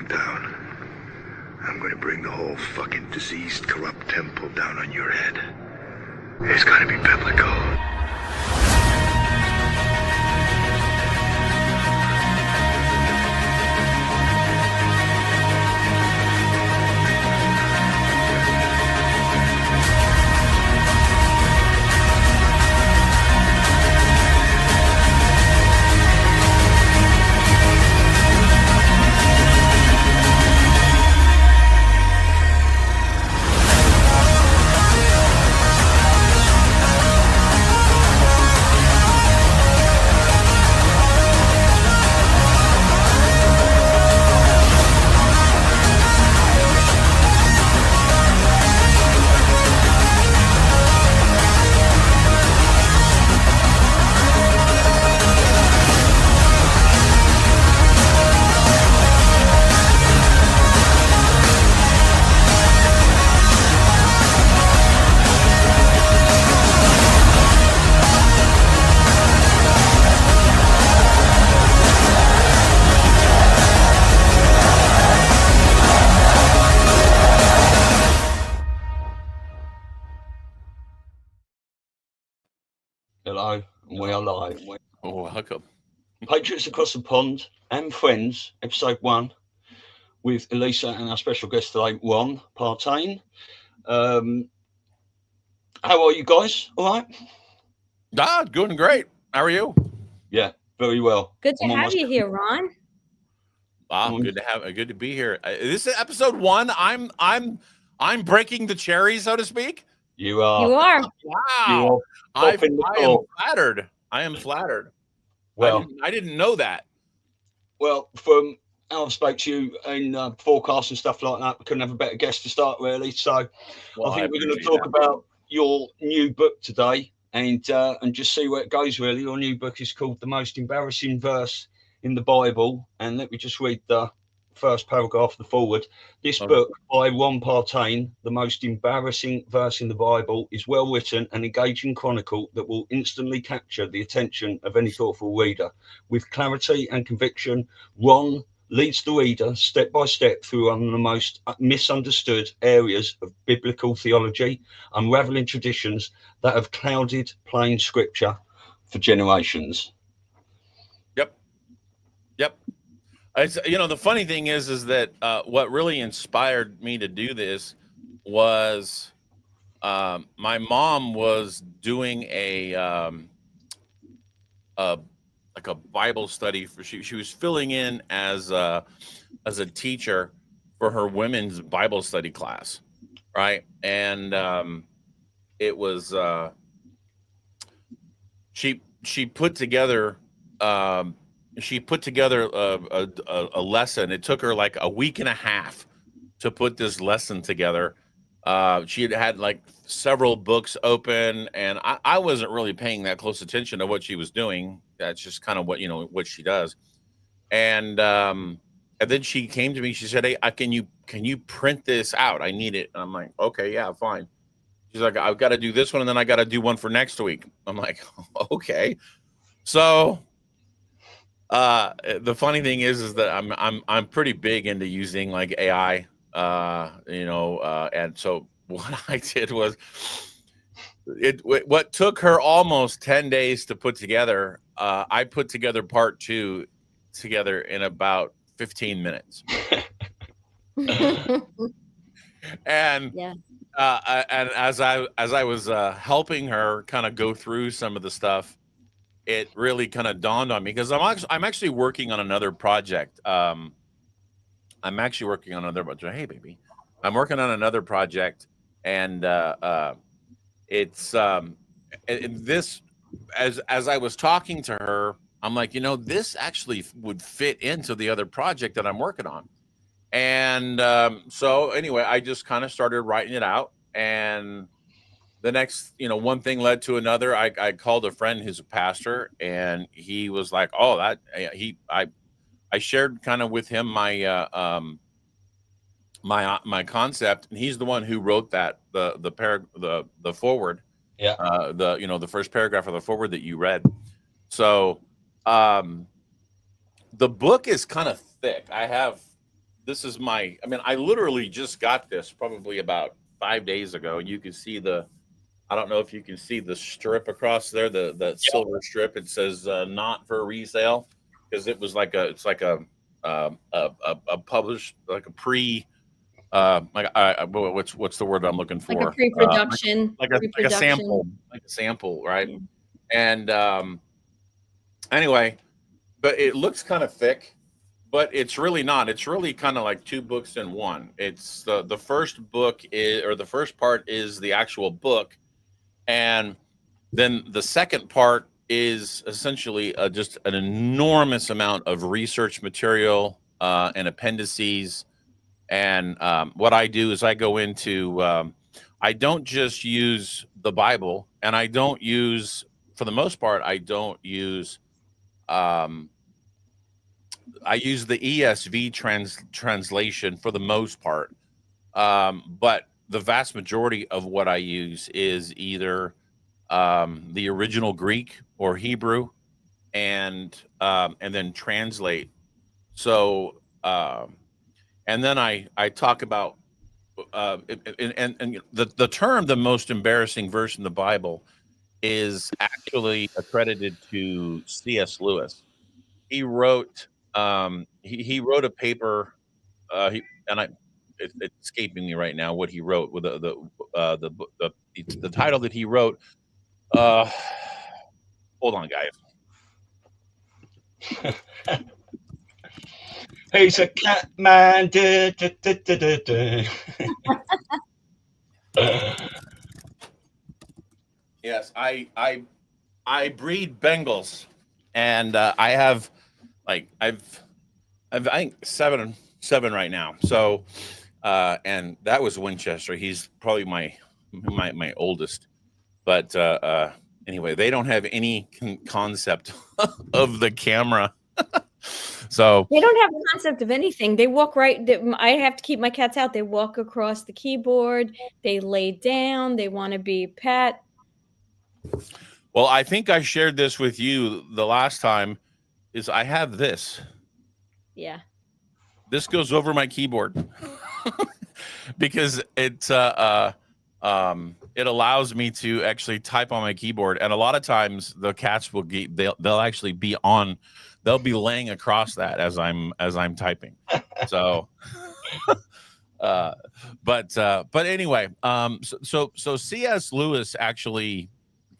come down, I'm gonna bring the whole fucking diseased, corrupt temple down on your head. It's gonna be biblical. Hello, and we are live. Oh, welcome. Patriots Across the Pond and Frens, episode 1, with Elisa and our special guest today, Ron Partain. How are you guys? All right? Doing great. How are you? Yeah, very well. Good to have you here, Ron. Wow, good to be here. This is episode 1. I'm breaking the cherry, so to speak. You are. You are. Wow. I am flattered. Well, I didn't know that. Well, from how I've spoke to you in forecasts and stuff like that, we couldn't have a better guest to start, really. So Well, I think we're going to talk about your new book today and just see where it goes, really. Your new book is called The Most Embarrassing Verse in the Bible. And let me just read the first paragraph, the forward. This book by Ron Partain, The Most Embarrassing Verse in the Bible, is well written and engaging chronicle that will instantly capture the attention of any thoughtful reader. With clarity and conviction, Ron leads the reader step by step through one of the most misunderstood areas of biblical theology, unraveling traditions that have clouded plain scripture for generations. Yep. It's, the funny thing is that what really inspired me to do this was my mom was doing a Bible study she was filling in as a teacher for her women's Bible study class, right? And it was she put together a lesson. It took her like a week and a half to put this lesson together. She had like several books open, and I wasn't really paying that close attention to what she was doing. That's just kind of what she does. And then she came to me. She said, "Hey, can you print this out? I need it." And I'm like, "Okay, yeah, fine." She's like, "I've got to do this one, and then I got to do one for next week." I'm like, "Okay." So the funny thing is that I'm pretty big into using like AI, and so what I did was what took her almost 10 days to put together. I put together part 2 together in about 15 minutes. And Yeah. And as I was helping her kind of go through some of the stuff, it really kind of dawned on me, because I'm actually working on another project. Hey, baby. I'm working on another project, and it's this. As I was talking to her, I'm like, this actually would fit into the other project that I'm working on. And so anyway, I just kind of started writing it out, and the next, one thing led to another. I called a friend who's a pastor, and he was like, "Oh, I shared kind of with him my my concept, and he's the one who wrote that the forward, the first paragraph of the forward that you read. So the book is kind of thick. I have this is my. I mean, I literally just got this probably about 5 days ago. You can see the. I don't know if you can see the strip across there, the silver strip. It says not for resale because it was like it's like a published like a pre what's the word I'm looking for? Like a pre-production, like a sample, right? Yeah. And anyway, but it looks kind of thick, but it's really not. It's really kind of like two books in one. It's the first book is, or the first part is the actual book, and then the second part is essentially just an enormous amount of research material and appendices. And what I do is I go into, I don't just use the Bible, and I don't use, for the most part, I don't use, I use the ESV translation for the most part. But the vast majority of what I use is either the original Greek or Hebrew, and then translate. So, and then I talk about and the term "the most embarrassing verse in the Bible" is actually accredited to C.S. Lewis. He wrote he wrote a paper. It's escaping me right now what he wrote with the title that he wrote. Hold on, guys. He's a cat man. Yes, I breed Bengals, and I have I've I think seven right now. So and that was Winchester. He's probably my oldest. But anyway, they don't have any concept of the camera. So they don't have a concept of anything. They walk right. I have to keep my cats out. They walk across the keyboard. They lay down. They want to be pet. Well, I think I shared this with you the last time. Is I have this. Yeah. This goes over my keyboard because it allows me to actually type on my keyboard, and a lot of times the cats will they'll actually be on. They'll be laying across that as I'm typing. So, but anyway, so C.S. Lewis actually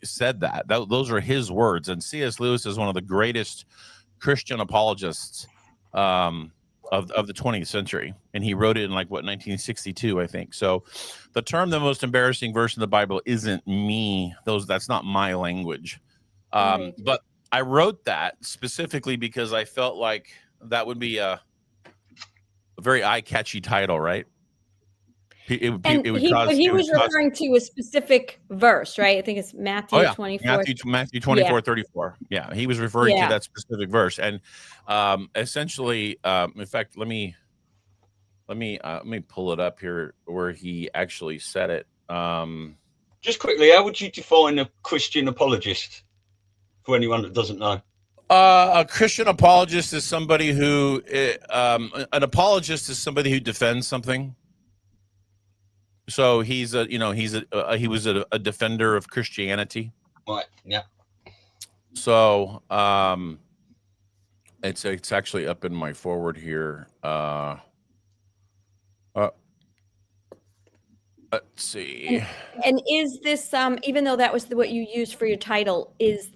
said that those are his words, and C.S. Lewis is one of the greatest Christian apologists of the 20th century, and he wrote it in 1962, I think. So, the term "the most embarrassing verse in the Bible" isn't me. That's not my language, Right. but I wrote that specifically because I felt like that would be a very eye-catchy title, right? He was referring to a specific verse, right? I think it's Matthew 24. Matthew 24:34. Yeah, he was referring to that specific verse, and essentially, in fact, let me pull it up here where he actually said it. Just quickly, how would you define a Christian apologist? For anyone that doesn't know, a Christian apologist is somebody who, an apologist is somebody who defends something. So he was a defender of Christianity. Right. Yeah. So it's actually up in my forward here. Let's see. And is this even though that was what you used for your title, is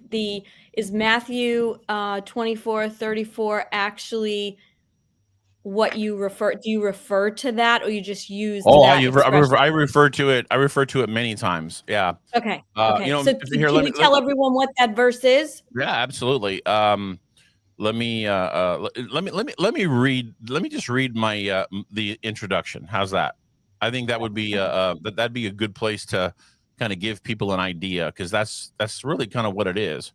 Matthew 24:34 actually what you refer? Do you refer to that, or you just use? I refer to it. I refer to it many times. Yeah. Okay. So can you tell everyone what that verse is? Yeah, absolutely. Let me read. Let me just read my the introduction. How's that? I think that would be that'd be a good place to kind of give people an idea, because that's really kind of what it is.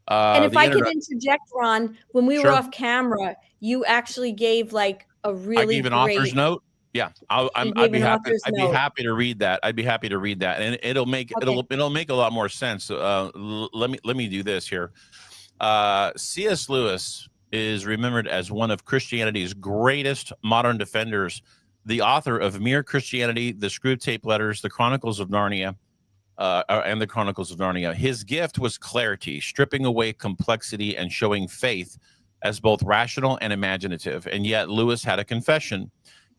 And if I could interject, Ron, when we were off camera, you actually gave a really. I gave an author's note. Yeah, I'd be happy. I'd be happy to read that. I'd be happy to read that, and it'll make a lot more sense. Let me do this here. C.S. Lewis is remembered as one of Christianity's greatest modern defenders, the author of Mere Christianity, the Screwtape Letters, the Chronicles of Narnia, and the Chronicles of Narnia. His gift was clarity, stripping away complexity and showing faith as both rational and imaginative. And yet Lewis had a confession.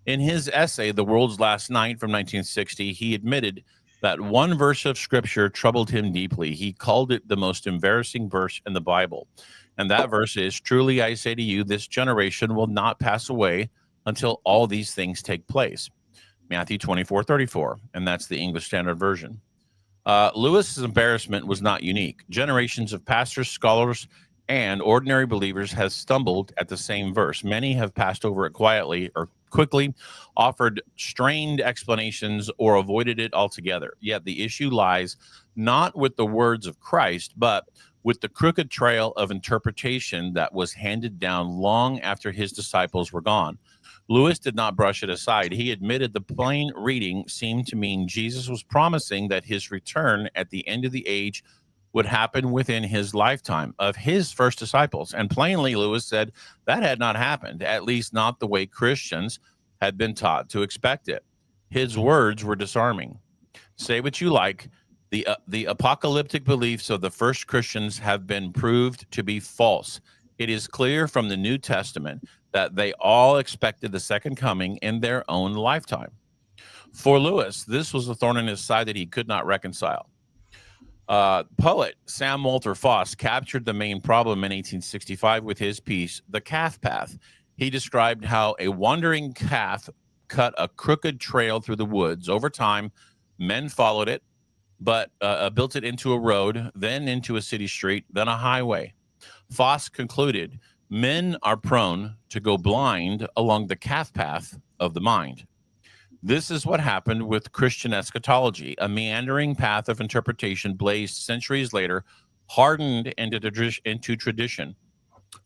In his essay, The World's Last Night from 1960, he admitted that one verse of scripture troubled him deeply. He called it the most embarrassing verse in the Bible. And that verse is, "Truly I say to you, this generation will not pass away until all these things take place." Matthew 24:34, and that's the English Standard Version. Lewis's embarrassment was not unique. Generations of pastors, scholars, and ordinary believers have stumbled at the same verse. Many have passed over it quietly or quickly, offered strained explanations, or avoided it altogether. Yet the issue lies not with the words of Christ, but with the crooked trail of interpretation that was handed down long after his disciples were gone. Lewis did not brush it aside. He admitted the plain reading seemed to mean Jesus was promising that his return at the end of the age would happen within his lifetime of his first disciples. And plainly, Lewis said that had not happened, at least not the way Christians had been taught to expect it. His words were disarming. Say what you like, the apocalyptic beliefs of the first Christians have been proved to be false. It is clear from the New Testament that they all expected the second coming in their own lifetime. For Lewis, this was a thorn in his side that he could not reconcile. Poet Sam Walter Foss captured the main problem in 1865 with his piece, The Calf Path. He described how a wandering calf cut a crooked trail through the woods. Over time, men followed it, but built it into a road, then into a city street, then a highway. Foss concluded, men are prone to go blind along the calf path of the mind. This is what happened with Christian eschatology, a meandering path of interpretation blazed centuries later, hardened into tradition.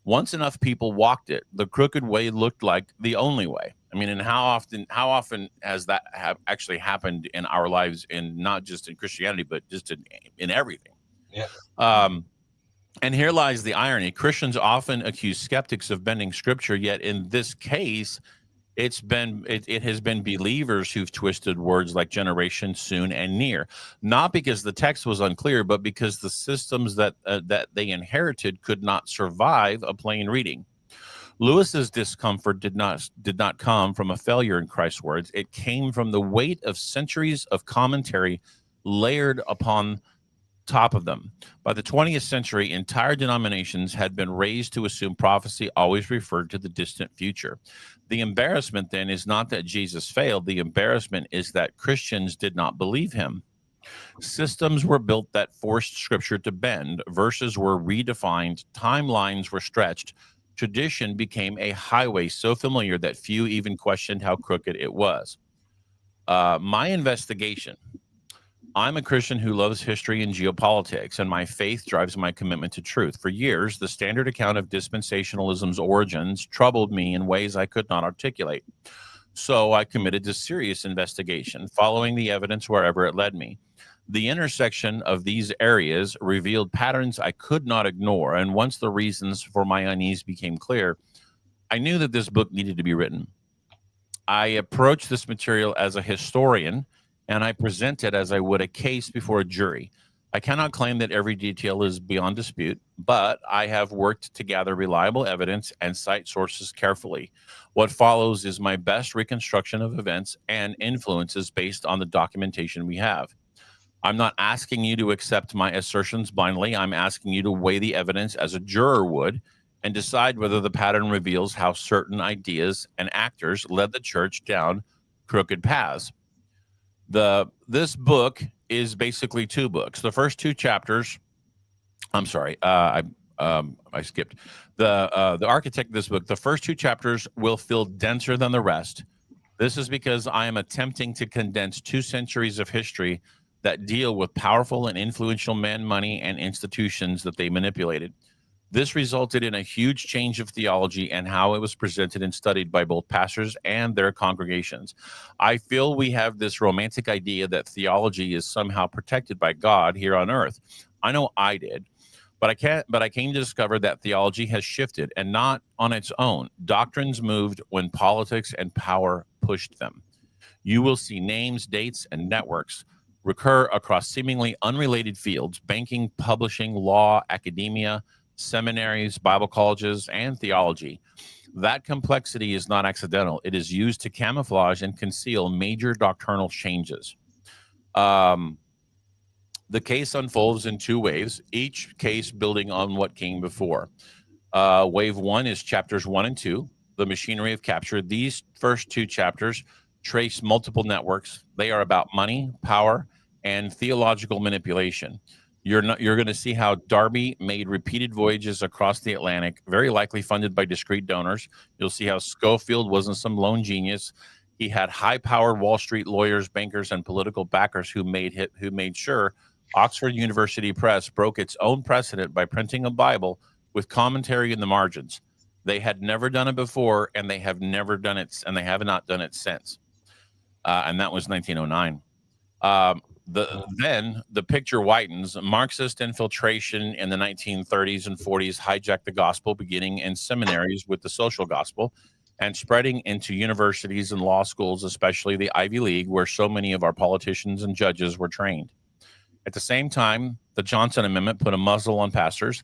Once enough people walked it, the crooked way looked like the only way. I mean, and how often has that actually happened in our lives, in not just in Christianity, but just in everything? Yeah. And here lies the irony. Christians often accuse skeptics of bending scripture, yet in this case, it has been believers who've twisted words like generation, soon, and near, not because the text was unclear, but because the systems that they inherited could not survive a plain reading. Lewis's discomfort did not come from a failure in Christ's words. It came from the weight of centuries of commentary layered upon top of them. By the 20th century, entire denominations had been raised to assume prophecy always referred to the distant future. The embarrassment then is not that Jesus failed. The embarrassment is that Christians did not believe him. Systems were built that forced scripture to bend. Verses were redefined. Timelines were stretched. Tradition became a highway so familiar that few even questioned how crooked it was. My investigation. I'm a Christian who loves history and geopolitics, and my faith drives my commitment to truth. For years, the standard account of dispensationalism's origins troubled me in ways I could not articulate. So I committed to serious investigation, following the evidence wherever it led me. The intersection of these areas revealed patterns I could not ignore, and once the reasons for my unease became clear, I knew that this book needed to be written. I approached this material as a historian, and I present it as I would a case before a jury. I cannot claim that every detail is beyond dispute, but I have worked to gather reliable evidence and cite sources carefully. What follows is my best reconstruction of events and influences based on the documentation we have. I'm not asking you to accept my assertions blindly. I'm asking you to weigh the evidence as a juror would and decide whether the pattern reveals how certain ideas and actors led the church down crooked paths. This book is basically two books. The first two chapters, I'm sorry, I skipped. The architect of this book, the first two chapters will feel denser than the rest. This is because I am attempting to condense 2 centuries of history that deal with powerful and influential men, money, and institutions that they manipulated. This resulted in a huge change of theology and how it was presented and studied by both pastors and their congregations. I feel we have this romantic idea that theology is somehow protected by God here on earth. I know I did, But I came to discover that theology has shifted, and not on its own. Doctrines moved when politics and power pushed them. You will see names, dates, and networks recur across seemingly unrelated fields: banking, publishing, law, academia, seminaries, Bible colleges, and theology. That complexity is not accidental. It is used to camouflage and conceal major doctrinal changes. The case unfolds in two waves, each case building on what came before. Wave one is chapters 1 and 2, the machinery of capture. These first two chapters trace multiple networks. They are about money, power, and theological manipulation. You're going to see how Darby made repeated voyages across the Atlantic, very likely funded by discreet donors. You'll see how Schofield wasn't some lone genius. He had high-powered Wall Street lawyers, bankers, and political backers who made sure Oxford University Press broke its own precedent by printing a Bible with commentary in the margins. They had never done it before, and they have never done it, and they have not done it since. And that was 1909. Then the picture whitens. Marxist infiltration in the 1930s and 40s hijacked the gospel, beginning in seminaries with the social gospel and spreading into universities and law schools, especially the Ivy League, where so many of our politicians and judges were trained. At the same time, the Johnson Amendment put a muzzle on pastors.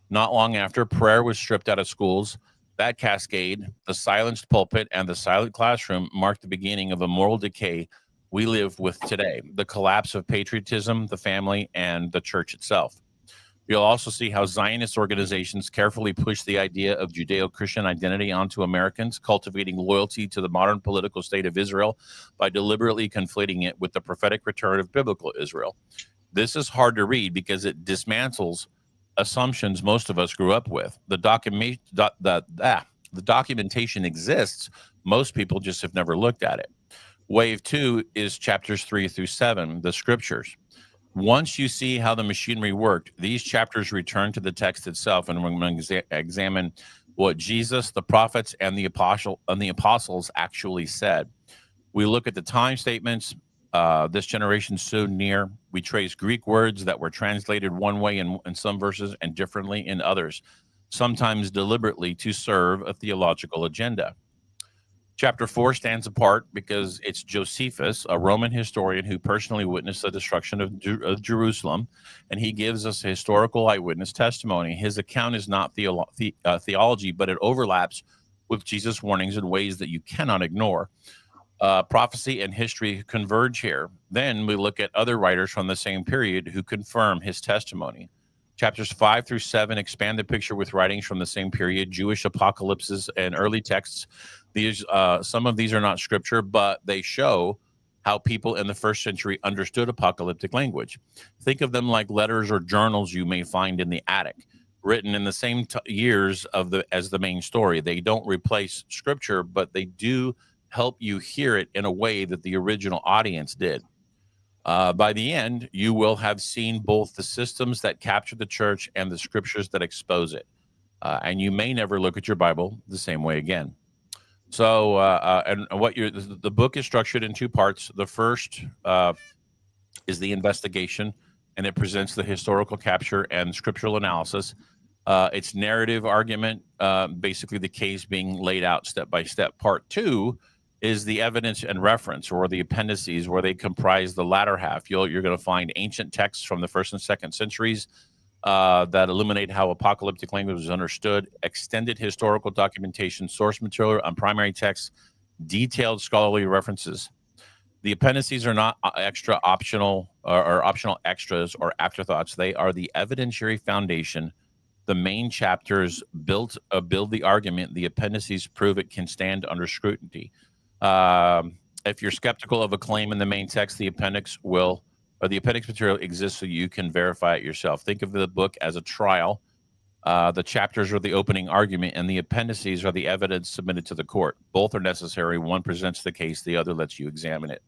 Not long after, prayer was stripped out of schools. That cascade, the silenced pulpit, and the silent classroom marked the beginning of a moral decay we live with today, the collapse of patriotism, the family, and the church itself. You'll also see how Zionist organizations carefully push the idea of Judeo-Christian identity onto Americans, cultivating loyalty to the modern political state of Israel by deliberately conflating it with the prophetic return of biblical Israel. This is hard to read because it dismantles assumptions most of us grew up with. The documentation exists. Most people just have never looked at it. Wave 2 is chapters 3 through 7, the scriptures. Once you see how the machinery worked, these chapters return to the text itself, and we're going to examine what Jesus, the prophets, and the apostles actually said. We look at the time statements. This generation so near. We trace Greek words that were translated one way in some verses and differently in others, sometimes deliberately to serve a theological agenda. Chapter 4 stands apart because it's Josephus, a Roman historian who personally witnessed the destruction of Jerusalem, and he gives us a historical eyewitness testimony. His account is not theology, but it overlaps with Jesus' warnings in ways that you cannot ignore. Prophecy and history converge here. Then we look at other writers from the same period who confirm his testimony. Chapters 5 through 7 expand the picture with writings from the same period, Jewish apocalypses and early texts. Some of these are not scripture, but they show how people in the first century understood apocalyptic language. Think of them like letters or journals you may find in the attic, written in the same years as the main story. They don't replace scripture, but they do help you hear it in a way that the original audience did. By the end, you will have seen both the systems that capture the church and the scriptures that expose it. And you may never look at your Bible the same way again. So, the book is structured in two parts. The first is the investigation, and it presents the historical capture and scriptural analysis. It's narrative argument, basically the case being laid out step by step. Part 2 is the evidence and reference, or the appendices, where they comprise the latter half. You're going to find ancient texts from the 1st and 2nd centuries that illuminate how apocalyptic language was understood, extended historical documentation, source material on primary texts, detailed scholarly references. The appendices are not optional extras or afterthoughts. They are the evidentiary foundation. The main chapters build the argument. The appendices prove it can stand under scrutiny. If you're skeptical of a claim in the main text, the appendix material exists so you can verify it yourself. Think of the book as a trial. The chapters are the opening argument, and the appendices are the evidence submitted to the court. Both are necessary. One presents the case, the other lets you examine it.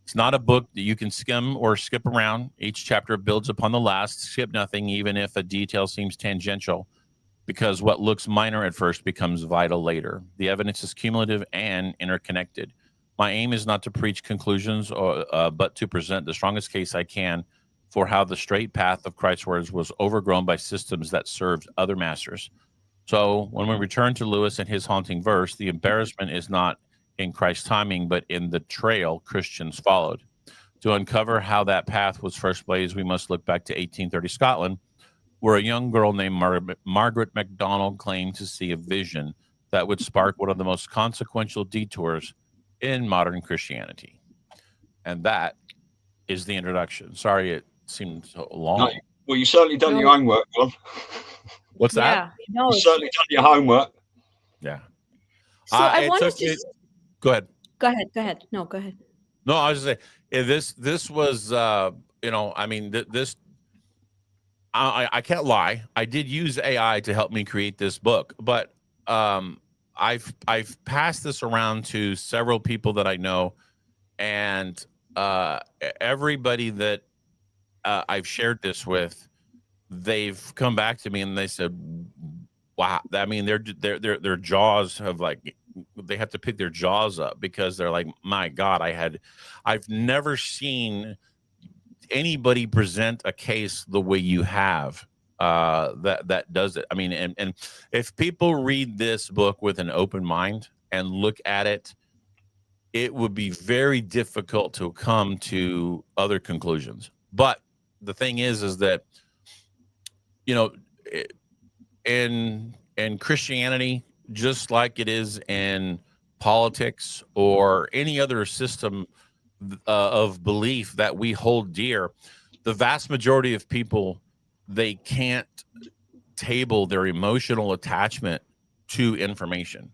It's not a book that you can skim or skip around. Each chapter builds upon the last. Skip nothing, even if a detail seems tangential, because what looks minor at first becomes vital later. The evidence is cumulative and interconnected. My aim is not to preach conclusions, but to present the strongest case I can for how the straight path of Christ's words was overgrown by systems that served other masters. So when we return to Lewis and his haunting verse, the embarrassment is not in Christ's timing, but in the trail Christians followed. To uncover how that path was first blazed, we must look back to 1830 Scotland, where a young girl named Margaret MacDonald claimed to see a vision that would spark one of the most consequential detours in modern Christianity. And that is the introduction. Sorry it seemed so long. No, well, you certainly done your homework, John. What's that? You certainly done your homework. Yeah. So I wanted to go ahead. Go ahead. No, go ahead. No, I was just saying, this was, I mean, this, I can't lie. I did use AI to help me create this book, but I've passed this around to several people that I know, and everybody that I've shared this with, they've come back to me and they said, "Wow!" I mean, their jaws have they have to pick their jaws up because they're like, "My God, I've never seen anybody present a case the way you have that does it." I mean, and if people read this book with an open mind and look at it, it would be very difficult to come to other conclusions. But the thing is that, in Christianity, just like it is in politics or any other system of belief that we hold dear, the vast majority of people, they can't table their emotional attachment to information.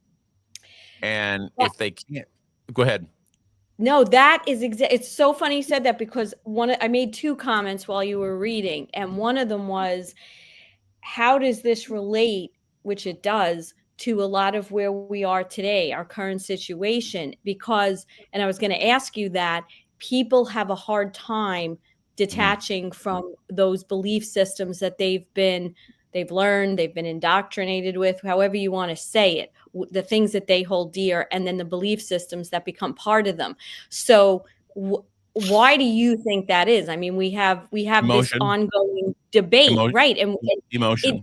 And if they can't, go ahead. No, that is it's so funny you said that, because I made two comments while you were reading, and one of them was, how does this relate, which it does, to a lot of where we are today, our current situation? Because, and I was going to ask you that, people have a hard time detaching from those belief systems that they've learned, they've been indoctrinated with, however you want to say it, the things that they hold dear, and then the belief systems that become part of them. So why do you think that is? I mean, we have Emotion. This ongoing debate, right? And emotion.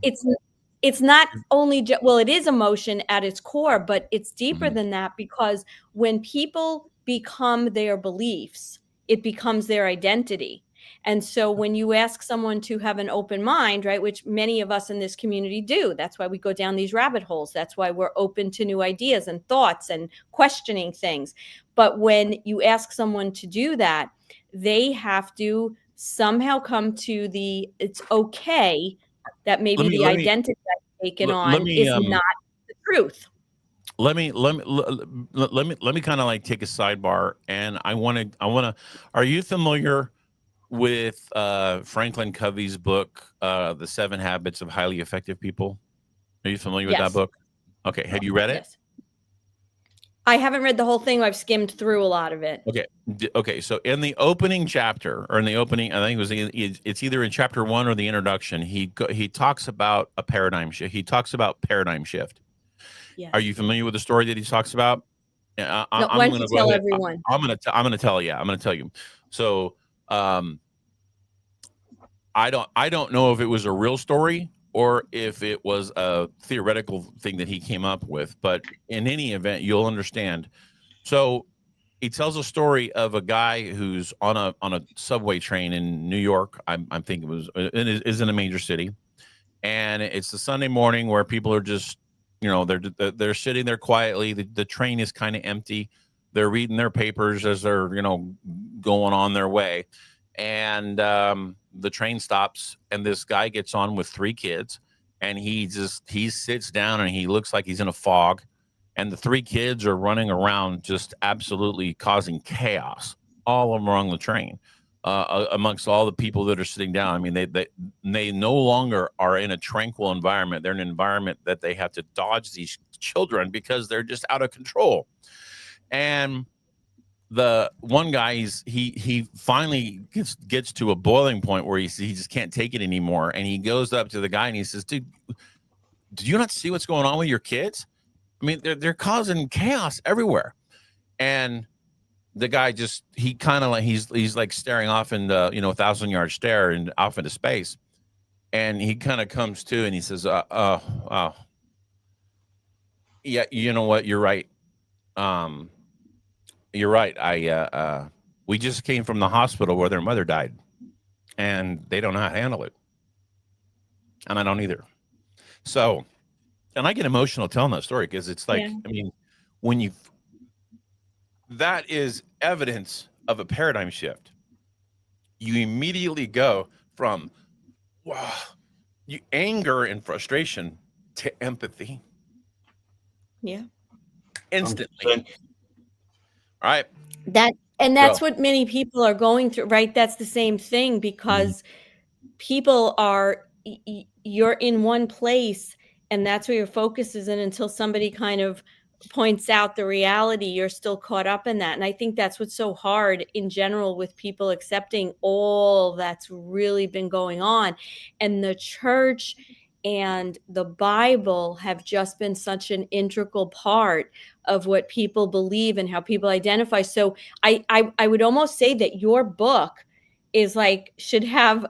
It's not only well, it is emotion at its core, but it's deeper than that, because when people become their beliefs, it becomes their identity. And so when you ask someone to have an open mind, right, which many of us in this community do, that's why we go down these rabbit holes. That's why we're open to new ideas and thoughts and questioning things. But when you ask someone to do that, they have to somehow come to it's okay that maybe the identity I've taken on is not the truth. Let me kind of like take a sidebar, and I want to. Are you familiar with Franklin Covey's book, The 7 Habits of Highly Effective People? Are you familiar with that book? Okay, have you read it? Yes. I haven't read the whole thing. I've skimmed through a lot of it. Okay. So in the opening chapter, or in the opening, I think it's either in chapter 1 or the introduction, he talks about a paradigm shift. He talks about paradigm shift. Yes. Are you familiar with the story that he talks about? I'm going to tell everyone. I'm going to tell you. I'm going to tell you. So I don't know if it was a real story or if it was a theoretical thing that he came up with, but in any event, you'll understand. So he tells a story of a guy who's on a subway train in New York. I'm thinking it is in a major city, and it's a Sunday morning where people are just, they're sitting there quietly. The train is kind of empty. They're reading their papers as they're, going on their way. And the train stops, and this guy gets on with 3 kids, and he sits down, and he looks like he's in a fog, and the 3 kids are running around just absolutely causing chaos all along the train, amongst all the people that are sitting down. I mean, they no longer are in a tranquil environment. They're in an environment that they have to dodge these children because they're just out of control. And the one guy, he finally gets to a boiling point where he just can't take it anymore, and he goes up to the guy and he says, "Dude, do you not see what's going on with your kids? I mean, they're causing chaos everywhere." And the guy just, he kind of like, he's like staring off in the, 1,000-yard stare and off into space. And he kind of comes to and he says, yeah, you know what? You're right. You're right. We just came from the hospital where their mother died and they don't know how to handle it. And I don't either. So, and I get emotional telling that story because it's like, I mean, when that is evidence of a paradigm shift. You immediately go from anger and frustration to empathy. Yeah. Instantly. All right. That's what many people are going through, right? That's the same thing because people are, you're in one place and that's where your focus is in until somebody kind of points out the reality. You're still caught up in that. And I think that's what's so hard in general with people accepting all that's really been going on. And the church and the Bible have just been such an integral part of what people believe and how people identify. So I would almost say that your book is like, should have,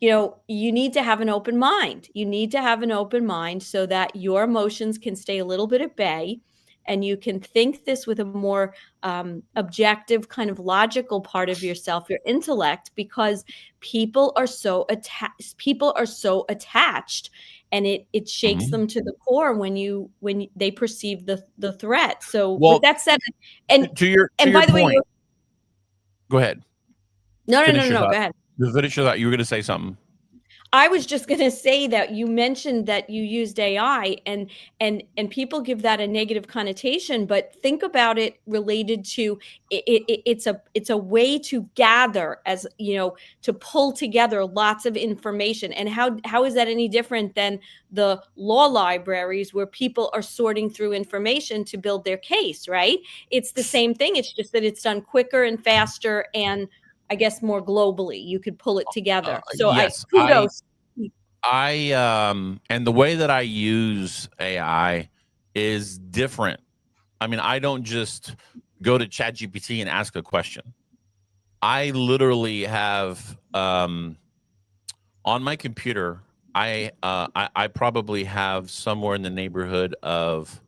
you need to have an open mind. You need to have an open mind so that your emotions can stay a little bit at bay and you can think this with a more objective, kind of logical part of yourself, your intellect, because people are so attached and it shakes them to the core when they perceive the threat. So with that said, and to your by the point, way, go ahead. No, go ahead. Finish your thought. You were going to say something. I was just going to say that you mentioned that you used AI and people give that a negative connotation, but think about it related to it's a way to gather, as to pull together lots of information. And how is that any different than the law libraries where people are sorting through information to build their case, right? It's the same thing. It's just that it's done quicker and faster and I guess more globally. You could pull it together. So yes, kudos. And the way that I use AI is different. I mean, I don't just go to ChatGPT and ask a question. I literally have on my computer, I probably have somewhere in the neighborhood of,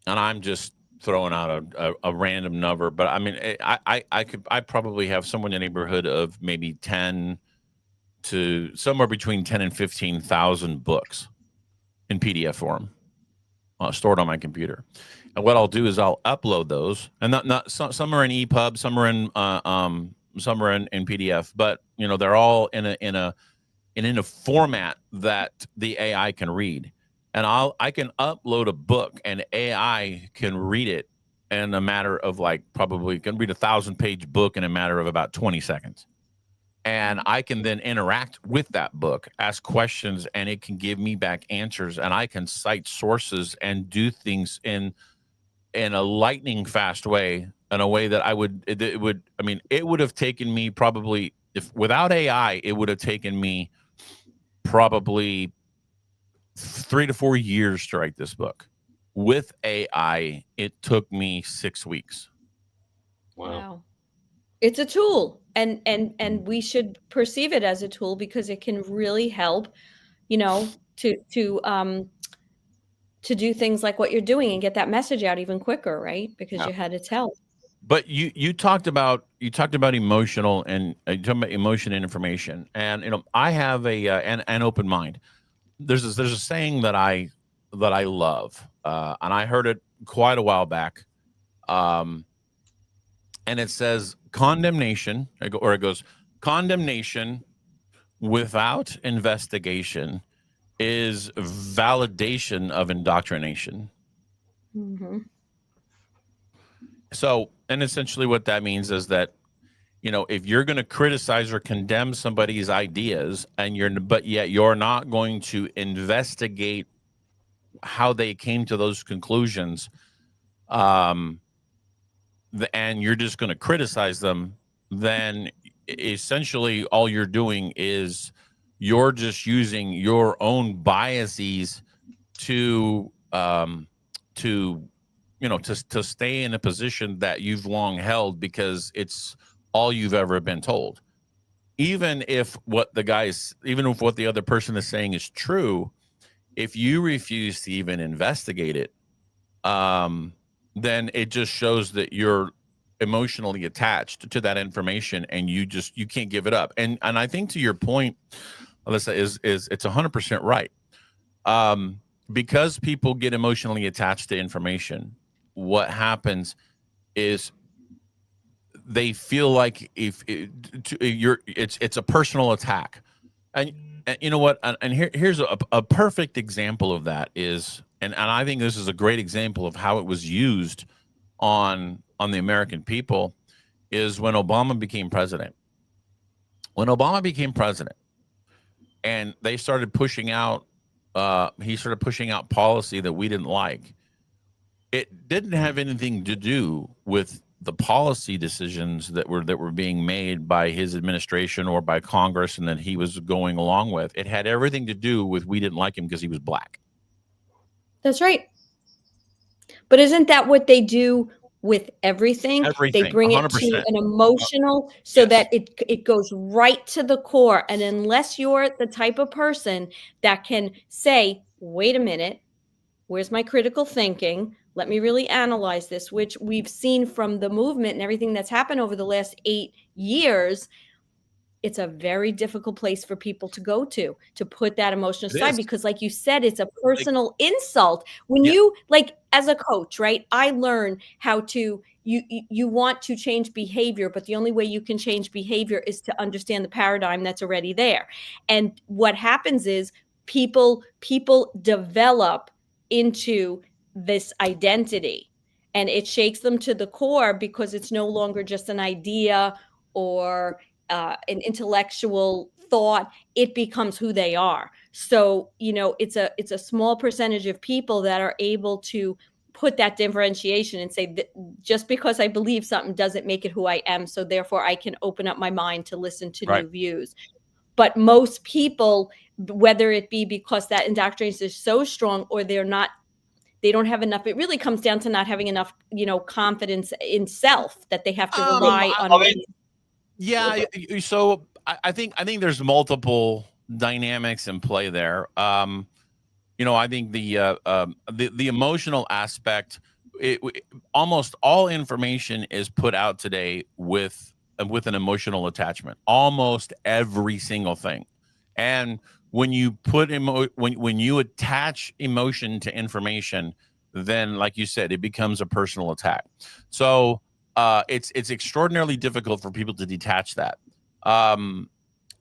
and I'm just throwing out a random number, but I mean, I probably have somewhere in the neighborhood of maybe 10 to somewhere between 10 and 15,000 books in PDF form stored on my computer. And what I'll do is I'll upload those, and some are in EPUB, some are in PDF, but they're all in a format that the AI can read. And I can upload a book and AI can read it in a matter of probably can read a 1,000-page book in a matter of about 20 seconds. And I can then interact with that book, ask questions, and it can give me back answers. And I can cite sources and do things in a lightning fast way, in a way that it would have taken me probably, if without AI, it would have taken me probably 3 to 4 years to write this book. With AI, it took me 6 weeks. Wow. It's a tool, and we should perceive it as a tool because it can really help, to do things like what you're doing and get that message out even quicker, right? Because you had to tell. But you talked about emotional and talking about emotion and information, and I have an open mind. There's a saying that I love, and I heard it quite a while back. And it says condemnation, or it goes, condemnation without investigation is validation of indoctrination. Mm-hmm. So, and essentially what that means is that, if you're going to criticize or condemn somebody's ideas but yet you're not going to investigate how they came to those conclusions, and you're just going to criticize them, then essentially all you're doing is you're just using your own biases to to stay in a position that you've long held because it's all you've ever been told. Even if what the other person is saying is true, if you refuse to even investigate it, then it just shows that you're emotionally attached to that information, and you can't give it up. And I think, to your point, Alyssa, is it's 100% right. Because people get emotionally attached to information, what happens is they feel like it's a personal attack. And you know what? And here's a perfect example of that is, and I think this is a great example of how it was used on the American people, is when Obama became president. When Obama became president, and they started pushing out, he started pushing out policy that we didn't like. It didn't have anything to do with the policy decisions that were being made by his administration or by Congress and that he was going along with. It had everything to do with we didn't like him because he was black. That's right. But isn't that what they do with everything? They bring 100%. It to an emotional, so yes, that it goes right to the core. And unless you're the type of person that can say, wait a minute, where's my critical thinking? Let me really analyze this, which we've seen from the movement and everything that's happened over the last 8 years. It's a very difficult place for people to go to put that emotion aside, because like you said, it's a personal insult. When you, like, as a coach, right? I learn how to, you want to change behavior, but the only way you can change behavior is to understand the paradigm that's already there. And what happens is people develop into this identity, and it shakes them to the core because it's no longer just an idea or an intellectual thought. It becomes who they are. So, it's a small percentage of people that are able to put that differentiation and say that just because I believe something doesn't make it who I am. So therefore I can open up my mind to listen to new views. But most people, whether it be because that indoctrination is so strong or they don't have enough. It really comes down to not having enough, confidence in self, that they have to rely on. Yeah. So I think there's multiple dynamics in play there. I think the emotional aspect, almost all information is put out today with an emotional attachment, almost every single thing. And when you put when you attach emotion to information, then, like you said, it becomes a personal attack. So it's extraordinarily difficult for people to detach that. And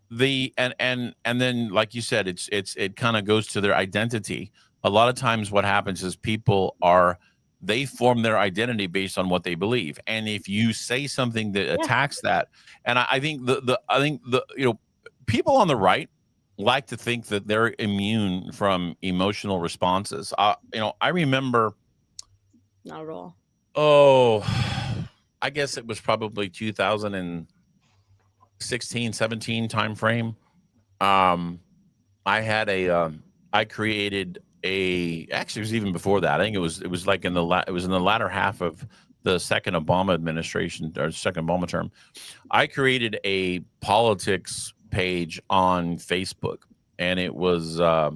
then, like you said, it kind of goes to their identity. A lot of times what happens is they form their identity based on what they believe. And if you say something that attacks that, and I think people on the right like to think that they're immune from emotional responses. I remember, not at all. I guess it was probably 2016, 17 time frame. I created actually it was even before that. I think it was like in the latter half of the second Obama administration, or second Obama term. I created a politics page on Facebook, and it was I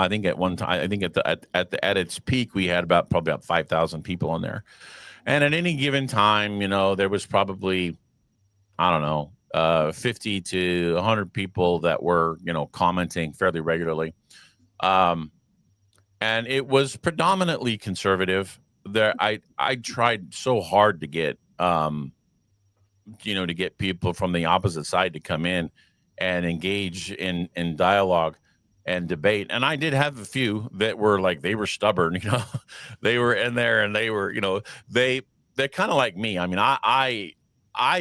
think at one time, I think at its peak we had probably about 5,000 people on there. And at any given time, there was probably, I don't know, 50 to 100 people that were, commenting fairly regularly. And it was predominantly conservative. There, I tried so hard to get, to get people from the opposite side to come in and engage in dialogue and debate. And I did have a few that were like, they were stubborn, they were in there and they were, they're kind of like me. I mean, I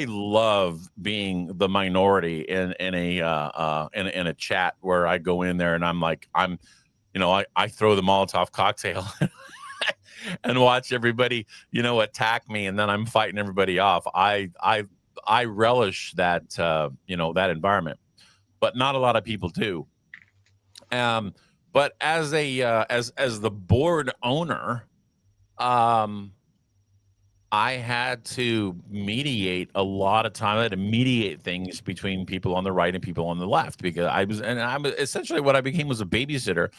love being the minority in a chat where I go in there and I'm like, I throw the Molotov cocktail and watch everybody, attack me, and then I'm fighting everybody off. I relish that, that environment, but not a lot of people do. But as the board owner, I had to mediate a lot of time. I had to mediate things between people on the right and people on the left, because I'm essentially what I became was a babysitter,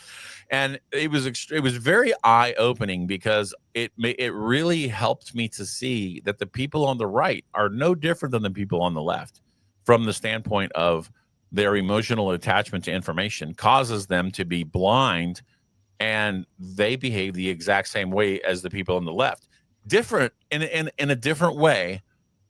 and it was very eye opening, because it really helped me to see that the people on the right are no different than the people on the left, from the standpoint of their emotional attachment to information causes them to be blind, and they behave the exact same way as the people on the left. Different in a different way,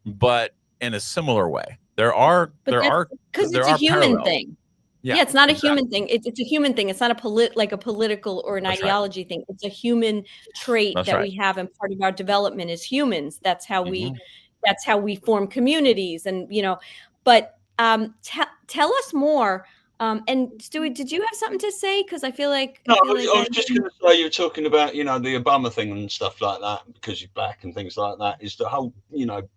but in a similar way. There are because it's a human parallels. thing. Yeah, Yeah, it's not exactly. a human thing. It's a human thing. It's not a political or an That's right. ideology thing. It's a human trait That's that right. we have, and part of our development as humans. That's how Mhm. we form communities, and But tell us more. And Stewie, did you have something to say? Because I feel like No, I feel like I was just going to say, you were talking about, the Obama thing and stuff like that, because you're black and things like that, is the whole,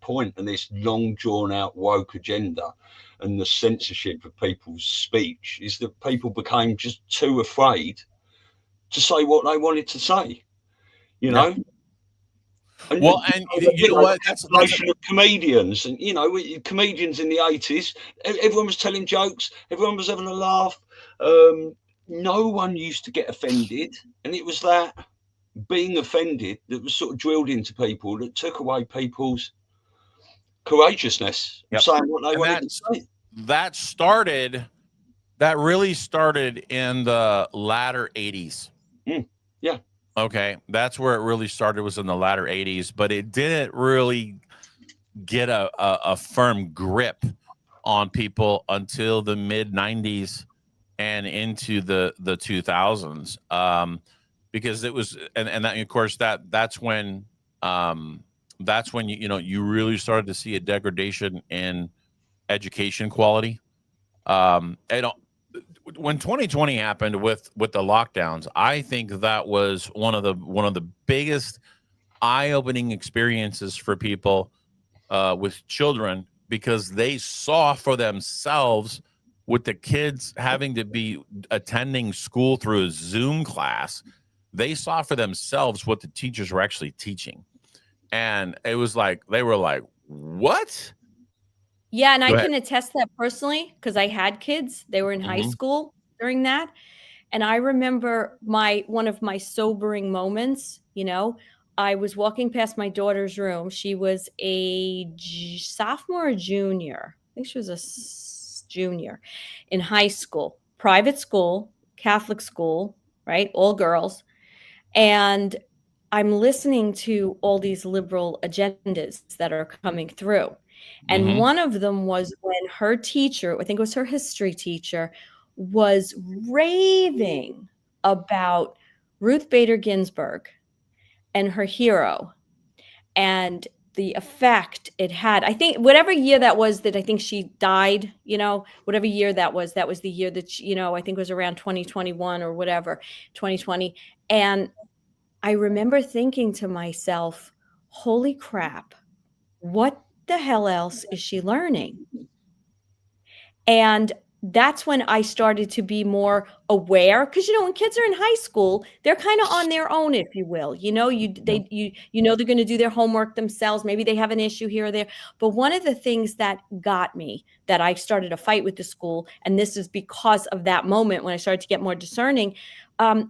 point of this long drawn out woke agenda and the censorship of people's speech is that people became just too afraid to say what they wanted to say, Yeah. And, well, and you know what? That's of comedians, and comedians in the 80s, everyone was telling jokes, everyone was having a laugh. No one used to get offended, and it was that being offended that was sort of drilled into people that took away people's courageousness of saying what they wanted to say. That really started in the latter 80s. Yeah. Okay, that's where it really started, was in the latter 80s, but it didn't really get a firm grip on people until the mid 90s and into the 2000s, because it was, and that, of course, that's when you really started to see a degradation in education quality. When 2020 happened with the lockdowns, I think that was one of the biggest eye-opening experiences for people with children, because they saw for themselves, with the kids having to be attending school through a Zoom class, they saw for themselves what the teachers were actually teaching. And it was like, they were like, what? Yeah, and I can attest that personally, because I had kids. They were in high school during that. And I remember one of my sobering moments, I was walking past my daughter's room. She was a sophomore or junior. I think she was a junior in high school, private school, Catholic school, right? All girls. And I'm listening to all these liberal agendas that are coming through. And one of them was when her teacher, I think it was her history teacher, was raving about Ruth Bader Ginsburg and her hero and the effect it had. I think whatever year that was that I think she died, whatever year that was the year that she, I think it was around 2021 or whatever, 2020. And I remember thinking to myself, holy crap, what the hell else is she learning? And that's when I started to be more aware, because when kids are in high school, they're kind of on their own, if you will. They're going to do their homework themselves. Maybe they have an issue here or there. But one of the things that got me, that I started a fight with the school, and this is because of that moment when I started to get more discerning.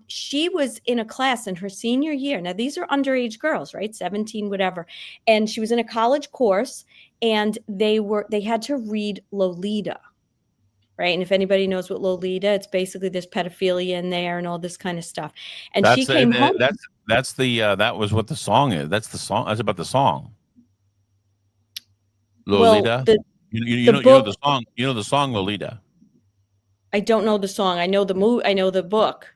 She was in a class in her senior year. Now, these are underage girls, right? 17, whatever. And she was in a college course, and they had to read Lolita. Right. And if anybody knows what Lolita, it's basically there's pedophilia in there and all this kind of stuff. And she came home. That was what the song is. That's the song. That's about the song. Lolita. Well, you know the song. You know the song Lolita. I don't know the song. I know the movie. I know the book.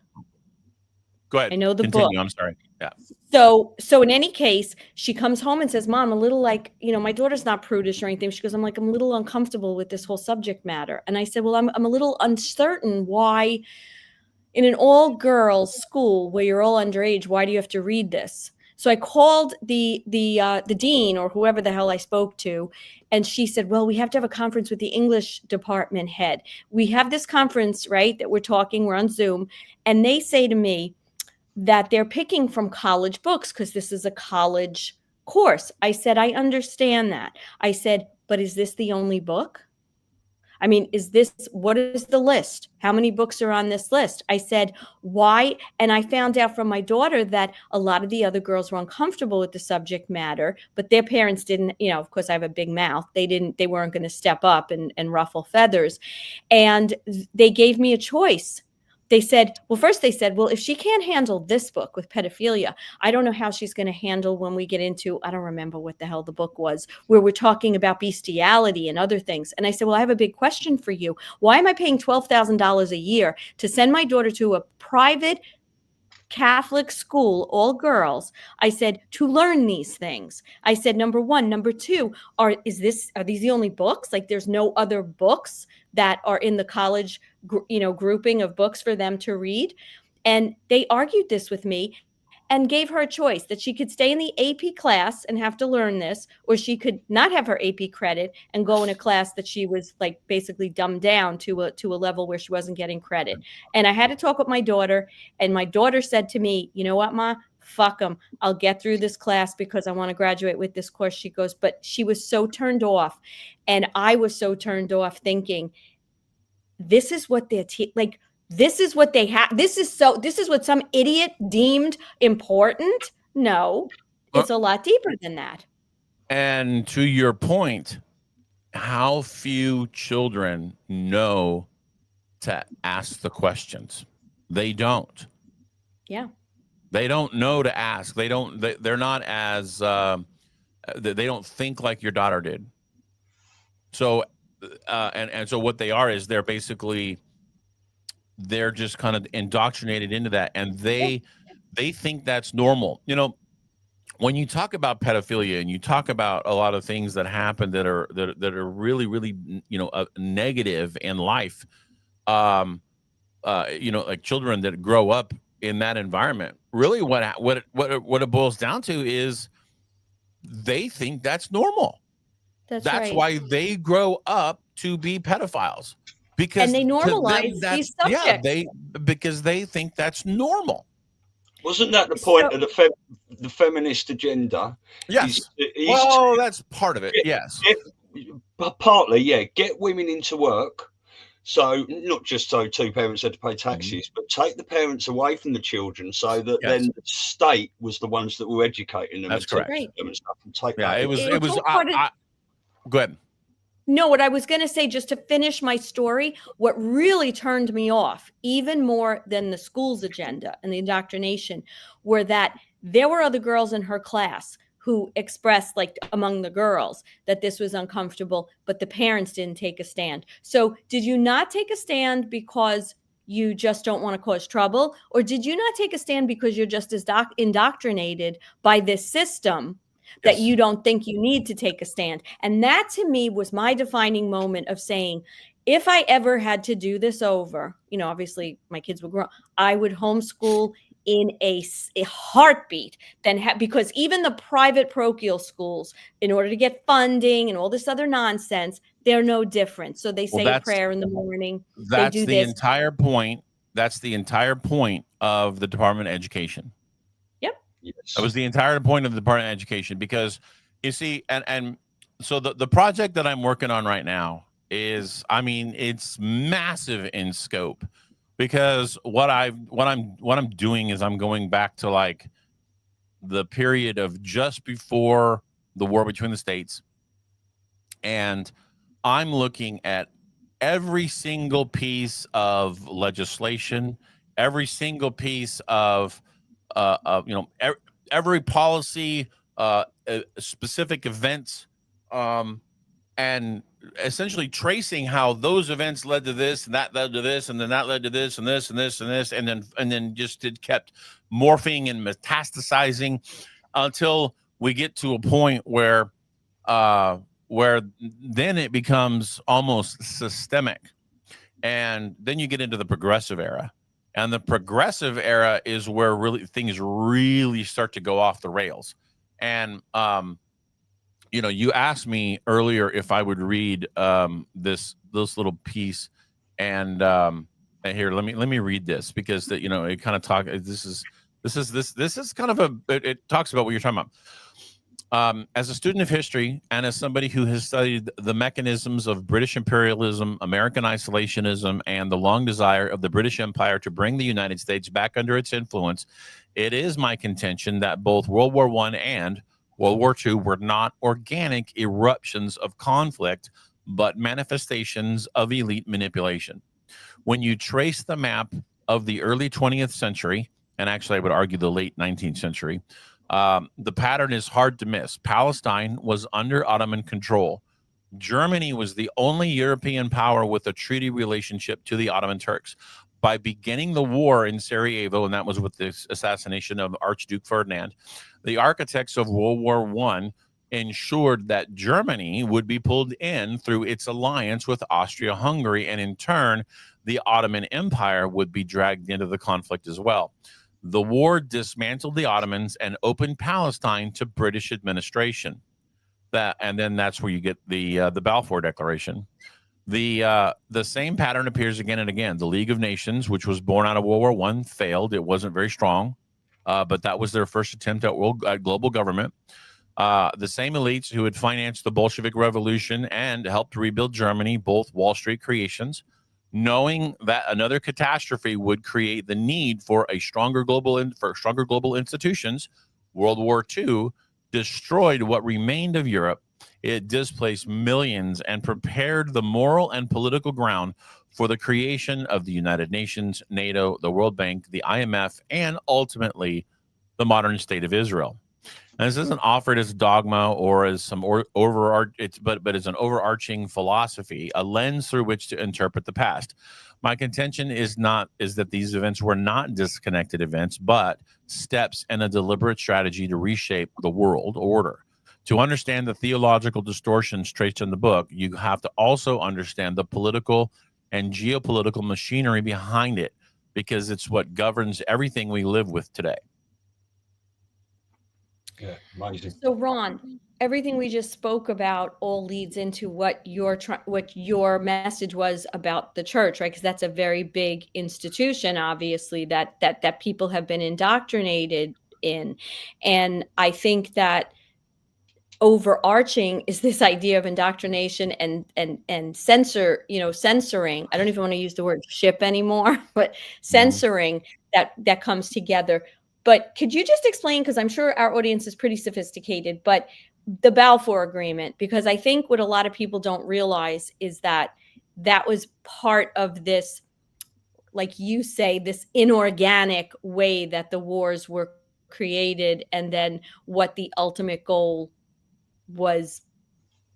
Go ahead. I know the Continue. book. I'm sorry. Yeah. So in any case, she comes home and says, Mom, a little like, my daughter's not prudish or anything. She goes, I'm a little uncomfortable with this whole subject matter. And I said, well, I'm a little uncertain why in an all girls school where you're all underage, why do you have to read this? So I called the dean or whoever the hell I spoke to. And she said, well, we have to have a conference with the English department head. We have this conference, right, that we're on Zoom. And they say to me, that they're picking from college books because this is a college course. I said, I understand that. I said, but is this the only book? I mean, what is the list? How many books are on this list? I said, why? And I found out from my daughter that a lot of the other girls were uncomfortable with the subject matter, but their parents didn't, of course I have a big mouth. They weren't going to step up and ruffle feathers. And they gave me a choice. They said, well, if she can't handle this book with pedophilia, I don't know how she's going to handle when we get into, I don't remember what the hell the book was, where we're talking about bestiality and other things. And I said, well, I have a big question for you. Why am I paying $12,000 a year to send my daughter to a private Catholic school, all girls? I said, to learn these things. I said, number one. Number two, are these the only books? Like, there's no other books that are in the college, grouping of books for them to read? And they argued this with me and gave her a choice that she could stay in the AP class and have to learn this, or she could not have her AP credit and go in a class that she was like basically dumbed down to a level where she wasn't getting credit. And I had to talk with my daughter, and my daughter said to me, you know what, Ma? Fuck them. I'll get through this class because I want to graduate with this course. She goes, but she was so turned off. And I was so turned off thinking, this is what they're this is what they have. This is what some idiot deemed important. No, it's a lot deeper than that. And to your point, how few children know to ask the questions. They don't. Yeah. They don't know to ask. They're not as, they don't think like your daughter did. So, and so what they are is they're just kind of indoctrinated into that. And they think that's normal. When you talk about pedophilia and you talk about a lot of things that happen that are really, really, negative in life, like children that grow up in that environment, really what it boils down to is they think that's normal. That's right. Why they grow up to be pedophiles, because they normalize these subjects. Because they think that's normal. Wasn't that the point of the feminist agenda? Yes. That's part of it. Yes. Partly, yeah. Get women into work. So not just so two parents had to pay taxes, but take the parents away from the children so that then the state was the ones that were educating them. That's correct. Them and stuff and take it was. Go ahead. No, what I was going to say, just to finish my story, what really turned me off, even more than the school's agenda and the indoctrination, were that there were other girls in her class who expressed, like among the girls, that this was uncomfortable, but the parents didn't take a stand. So did you not take a stand because you just don't want to cause trouble? Or did you not take a stand because you're just as indoctrinated by this system that you don't think you need to take a stand? And that to me was my defining moment of saying, if I ever had to do this over, obviously my kids would grow up, I would homeschool in a heartbeat, because even the private parochial schools, in order to get funding and all this other nonsense, they're no different. So they say a prayer in the morning. That's the entire point. That's the entire point of the Department of Education. Yep. Yes. That was the entire point of the Department of Education, because you see, and so the project that I'm working on right now is, it's massive in scope, because what I'm doing is I'm going back to like the period of just before the war between the states, and I'm looking at every single piece of legislation, every single piece of every policy, specific events, and essentially tracing how those events led to this, and that led to this, and then that led to this, and this, and this, and this, and then it kept morphing and metastasizing until we get to a point where then it becomes almost systemic, and then you get into the progressive era. And the progressive era is where things really start to go off the rails. And you asked me earlier if I would read this little piece, and here let me read this, because it kind of this is This is kind of it talks about what you're talking about. As a student of history and as somebody who has studied the mechanisms of British imperialism, American isolationism, and the long desire of the British Empire to bring the United States back under its influence, it is my contention that both World War I and World War II were not organic eruptions of conflict, but manifestations of elite manipulation. When you trace the map of the early 20th century, and actually I would argue the late 19th century, the pattern is hard to miss. Palestine was under Ottoman control. Germany was the only European power with a treaty relationship to the Ottoman Turks. By beginning the war in Sarajevo, and that was with the assassination of Archduke Ferdinand, the architects of World War I ensured that Germany would be pulled in through its alliance with Austria-Hungary, and in turn, the Ottoman Empire would be dragged into the conflict as well. The war dismantled the Ottomans and opened Palestine to British administration. And then that's where you get the Balfour Declaration. The same pattern appears again and again. The League of Nations, which was born out of World War I, failed. It wasn't very strong, but that was their first attempt at global government. The same elites who had financed the Bolshevik Revolution and helped rebuild Germany, both Wall Street creations, knowing that another catastrophe would create the need for stronger global institutions, World War II destroyed what remained of Europe. It displaced millions and prepared the moral and political ground for the creation of the United Nations, NATO, the World Bank, the IMF, and ultimately the modern state of Israel. And this isn't offered as dogma or as some but as an overarching philosophy, a lens through which to interpret the past. My contention is that these events were not disconnected events, but steps in a deliberate strategy to reshape the world order. To understand the theological distortions traced in the book, you have to also understand the political and geopolitical machinery behind it, because it's what governs everything we live with today. Yeah, amazing. So Ron, everything we just spoke about all leads into what your message was about the church, right? Because that's a very big institution, obviously, that people have been indoctrinated in. And I think that overarching is this idea of indoctrination and censoring. I don't even want to use the word ship anymore, but censoring that comes together. But could you just explain, because I'm sure our audience is pretty sophisticated, but the Balfour Agreement, because I think what a lot of people don't realize is that was part of this, like you say, this inorganic way that the wars were created, and then what the ultimate goal was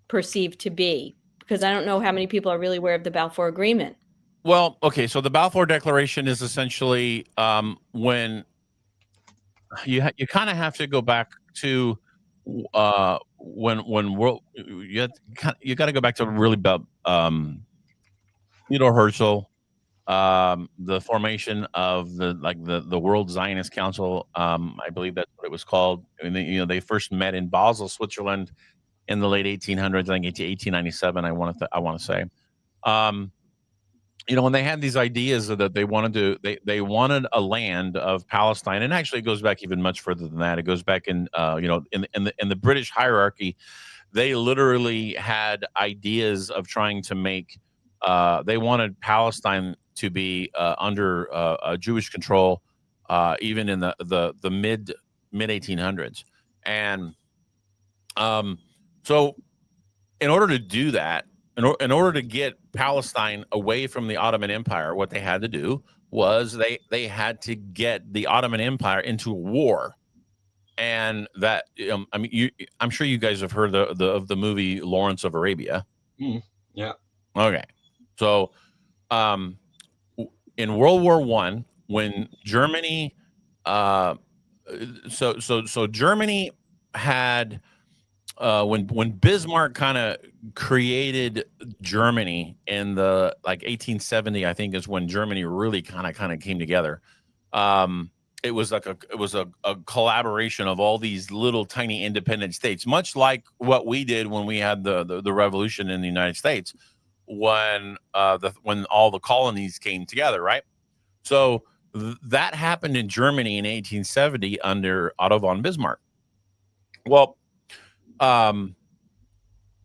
perceived to be. Because I don't know how many people are really aware of the Balfour Agreement. Well, okay, so the Balfour Declaration is essentially when you kind of have to go back to when world you got to go back to really about Theodore Herzl, the formation of the World Zionist Council. I believe that's what it was called. I mean, they first met in Basel, Switzerland, in the late 1800s. I think 1897. I want to say. When they had these ideas that they wanted they wanted a land of Palestine, and actually it goes back even much further than that. It goes back in the British hierarchy. They literally had ideas of trying to make. They wanted Palestine to be under Jewish control, even in the mid 1800s, and so in order to do that. In order to get Palestine away from the Ottoman Empire, what they had to do was they had to get the Ottoman Empire into a war, and that I'm sure you guys have heard of the movie Lawrence of Arabia. Yeah. Okay, so in World War I, when Germany, so Germany had. When Bismarck kind of created Germany in the 1870, I think is when Germany really kind of came together. It was a collaboration of all these little tiny independent states, much like what we did when we had the revolution in the United States, when all the colonies came together, right? So That happened in Germany in 1870 under Otto von Bismarck. Well,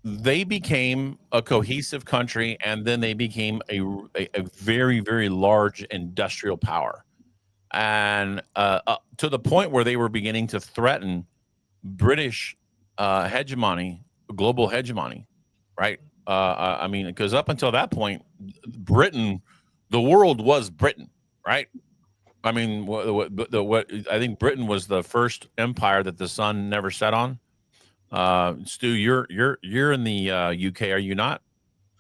they became a cohesive country, and then they became a very, very large industrial power, and to the point where they were beginning to threaten British hegemony, global hegemony, right? I mean, because up until that point, Britain, the world was Britain, right? I mean, what I think Britain was the first empire that the sun never set on. Stu, you're in the UK, are you not?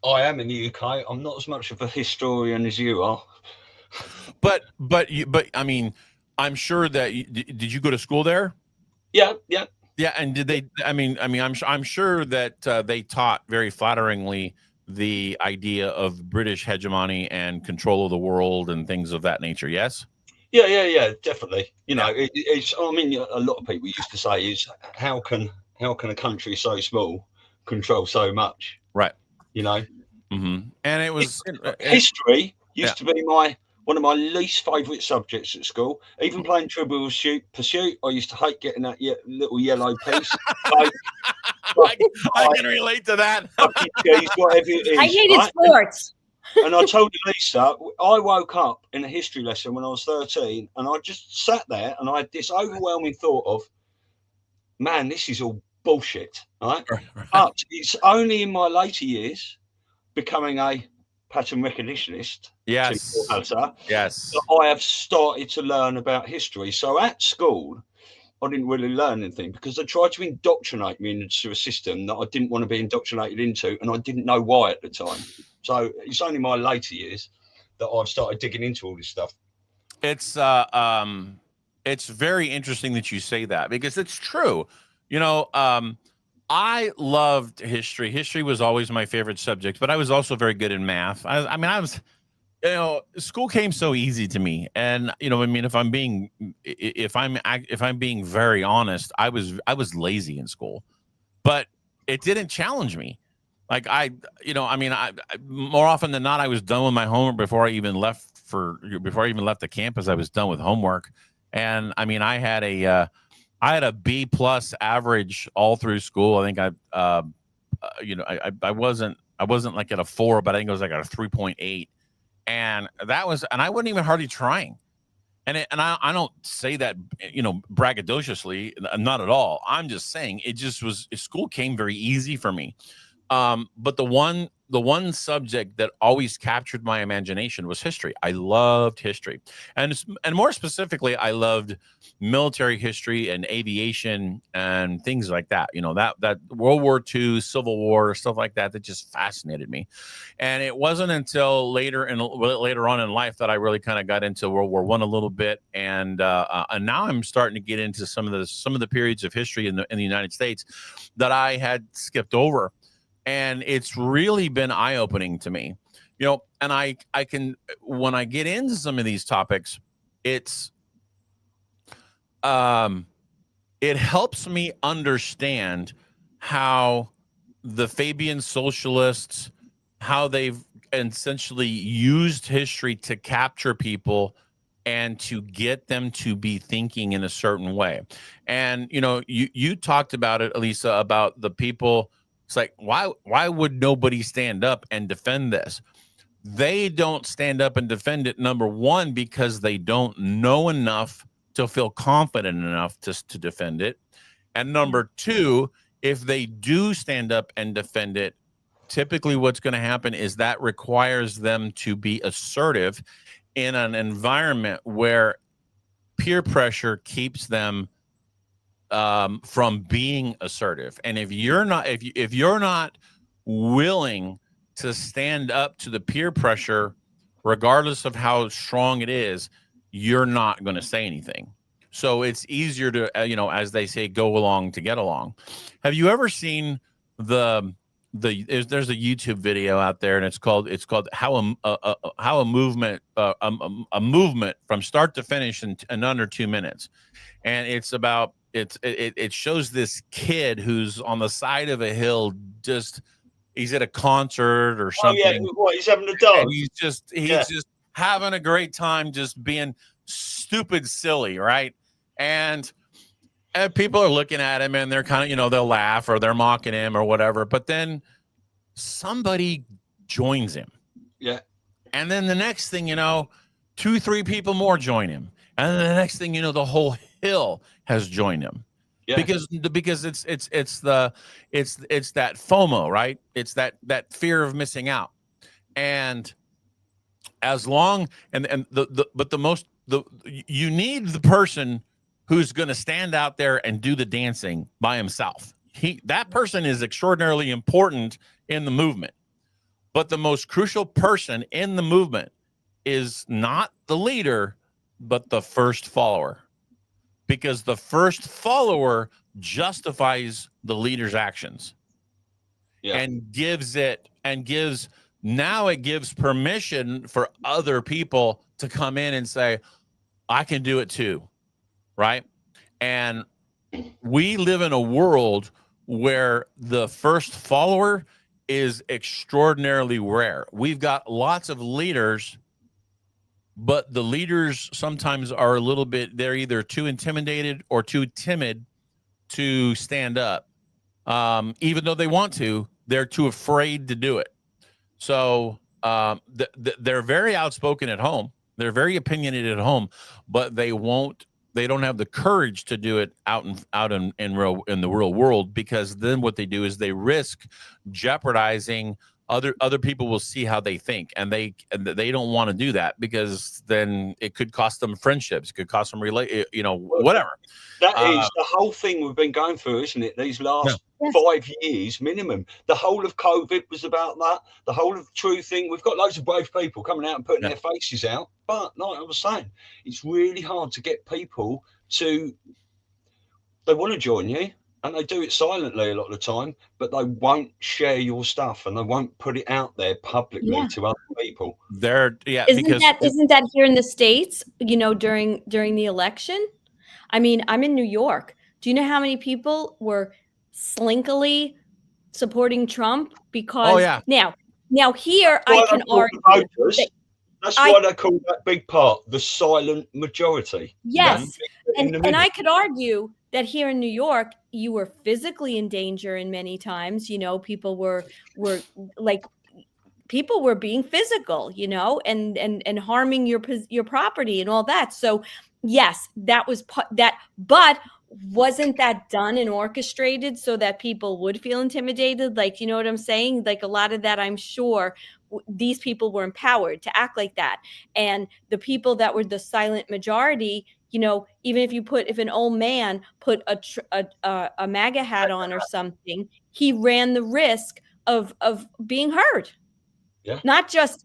I am in the UK. I'm not as much of a historian as you are. But I mean, I'm sure that did you go to school there? Yeah. Yeah, and did they? I mean, I'm sure that they taught very flatteringly the idea of British hegemony and control of the world and things of that nature. Yes. Yeah, definitely. You know, it's. I mean, a lot of people used to say is how can a country so small control so much? Right. You know. Mm-hmm. And it was history used to be one of my least favourite subjects at school. Even playing Trivial Pursuit, I used to hate getting that little yellow piece. I can relate to that. Whatever it is, I hated sports. And I told Elisa, I woke up in a history lesson when I was 13, and I just sat there and I had this overwhelming thought of, man, this is all bullshit, right? But it's only in my later years, becoming a pattern recognitionist, yes, that I have started to learn about history. So at school, I didn't really learn anything because they tried to indoctrinate me into a system that I didn't want to be indoctrinated into, and I didn't know why at the time. So it's only my later years that I've started digging into all this stuff. It's very interesting that you say that, because it's true. You know, I loved history. History was always my favorite subject, but I was also very good in math. I mean, I was, you know, school came so easy to me, and you know, I mean, if I'm being very honest, I was lazy in school, but it didn't challenge me. Like I more often than not, I was done with my homework before I even left the campus. I was done with homework, and I mean, I had a B+ average all through school. I think I wasn't like at a 4, but I think it was like at a 3.8, and I wasn't even hardly trying. And I don't say that, you know, braggadociously, not at all. I'm just saying school came very easy for me. But the one subject that always captured my imagination was history. I loved history, and more specifically, I loved military history and aviation and things like that. You know, that World War II, Civil War, stuff like that just fascinated me. And it wasn't until later on in life that I really kind of got into World War I a little bit, and now I'm starting to get into some of the periods of history in the United States that I had skipped over. And it's really been eye-opening to me, you know, and I can, when I get into some of these topics, it helps me understand how the Fabian socialists, how they've essentially used history to capture people and to get them to be thinking in a certain way. And, you know, you talked about it, Elisa, about the people. It's like, why would nobody stand up and defend this? They don't stand up and defend it, number one, because they don't know enough to feel confident enough to defend it. And number two, if they do stand up and defend it, typically what's going to happen is that requires them to be assertive in an environment where peer pressure keeps them from being assertive. And if you're not willing to stand up to the peer pressure, regardless of how strong it is, you're not going to say anything. So it's easier to, as they say, go along to get along. Have you ever seen there's a YouTube video out there, and it's called how a movement from start to finish in under 2 minutes, and it's about it shows this kid who's on the side of a hill, he's at a concert or something. Oh yeah, what, he's having a dance. And he's just having a great time, just being stupid silly, right? And people are looking at him and they're kind of, they'll laugh or they're mocking him or whatever. But then somebody joins him. Yeah. And then the next thing you know, 2-3 people more join him. And then the next thing you know, the whole hill has joined him. Yeah. Because it's that FOMO, right? It's that fear of missing out. And as long you need the person who's going to stand out there and do the dancing by himself. That person is extraordinarily important in the movement. But the most crucial person in the movement is not the leader, but the first follower. Because the first follower justifies the leader's actions. Yeah. And gives permission for other people to come in and say, I can do it too. Right. And we live in a world where the first follower is extraordinarily rare. We've got lots of leaders, but the leaders sometimes are a little bit, they're either too intimidated or too timid to stand up. Even though they want to, they're too afraid to do it. So they're very outspoken at home. They're very opinionated at home, but they don't have the courage to do it out in the real world, because then what they do is they risk jeopardizing other people will see how they think, and they don't want to do that, because then it could cost them friendships, it could cost them whatever. That is the whole thing we've been going through, isn't it? These last 5 years minimum. The whole of COVID was about that. The whole of True thing. We've got loads of brave people coming out and putting their faces out. But like I was saying, it's really hard to get people they want to join you, and they do it silently a lot of the time, but they won't share your stuff and they won't put it out there publicly to other people. Isn't that here in the States, during the election? I mean, I'm in New York. Do you know how many people were slinkily supporting Trump? Because now here I can argue that's why they call that big part the silent majority. Yes, and I could argue that here in New York, you were physically in danger in many times. People were being physical, and harming your property and all that. So yes, that was that, but wasn't that done and orchestrated so that people would feel intimidated? Like, you know what I'm saying? Like, a lot of that, I'm sure these people were empowered to act like that. And the people that were the silent majority, even if an old man put a MAGA hat on or something, he ran the risk of being heard. Yeah. Not just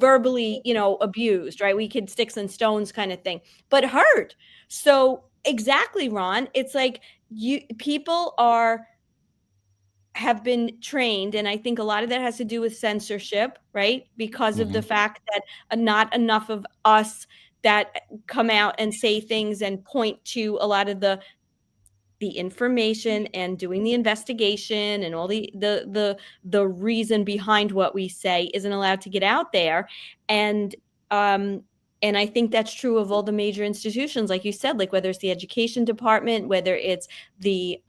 verbally, abused, right? We could sticks and stones kind of thing, but hurt. So exactly, Ron. It's like people have been trained, and I think a lot of that has to do with censorship, right? Because of the fact that not enough of us that come out and say things and point to a lot of the information and doing the investigation and all the reason behind what we say isn't allowed to get out there. And I think that's true of all the major institutions, like you said, like whether it's the education department, whether it's the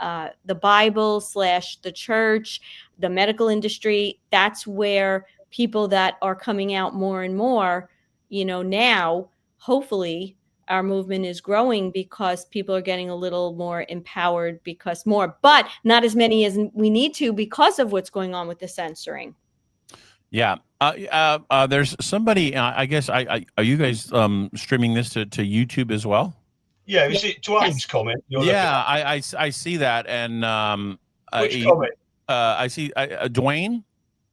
Bible / the church, the medical industry. That's where people that are coming out more and more, now, hopefully, our movement is growing because people are getting a little more empowered, but not as many as we need to because of what's going on with the censoring. Yeah. There's somebody, I guess, are you guys streaming this to YouTube as well? Yeah. Is it Dwayne's comment? I see that. And which comment? I see Dwayne.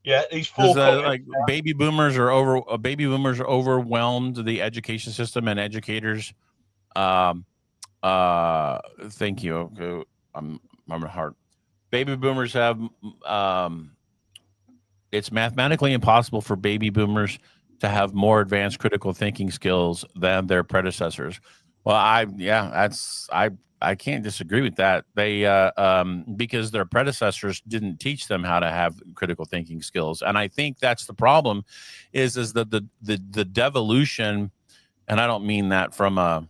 Yeah, these 4 comments. Baby boomers are overwhelmed the education system and educators. Thank you. I'm hard. Baby boomers have it's mathematically impossible for baby boomers to have more advanced critical thinking skills than their predecessors. Well, I can't disagree with that. They because their predecessors didn't teach them how to have critical thinking skills, and I think that's the problem. Is that the devolution and I don't mean that from a,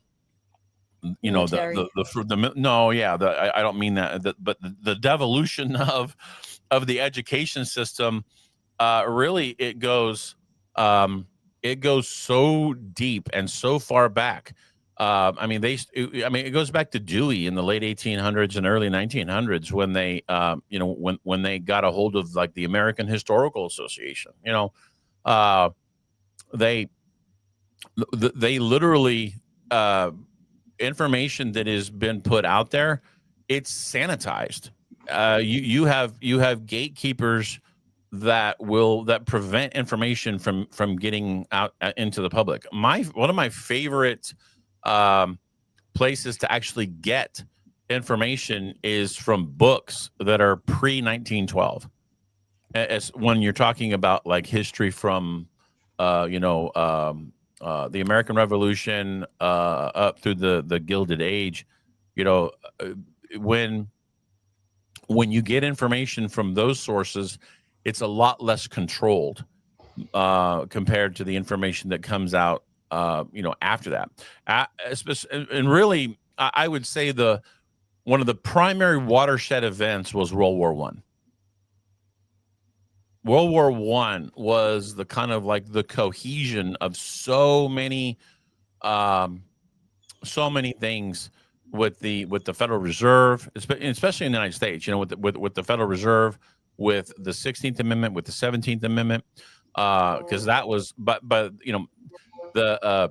you know, Military. no, yeah, I don't mean that, but the devolution of the education system, really it goes so deep and so far back. I mean, it goes back to Dewey in the late 1800s and early 1900s when they, you know, when they got a hold of like the American Historical Association. You know, they literally, information that has been put out there, it's sanitized. You have gatekeepers that prevent information from getting out into the public. One of my favorite places to actually get information is from books that are pre 1912. As when you're talking about like history from, you know, the American Revolution up through the Gilded Age, you know, when you get information from those sources, it's a lot less controlled compared to the information that comes out, you know, after that. And really, I would say one of the primary watershed events was World War One. World War One was the kind of like the cohesion of so many things with the Federal Reserve, especially in the United States. You know, with the Federal Reserve, with the 16th Amendment, with the 17th Amendment, because that was, but you know, a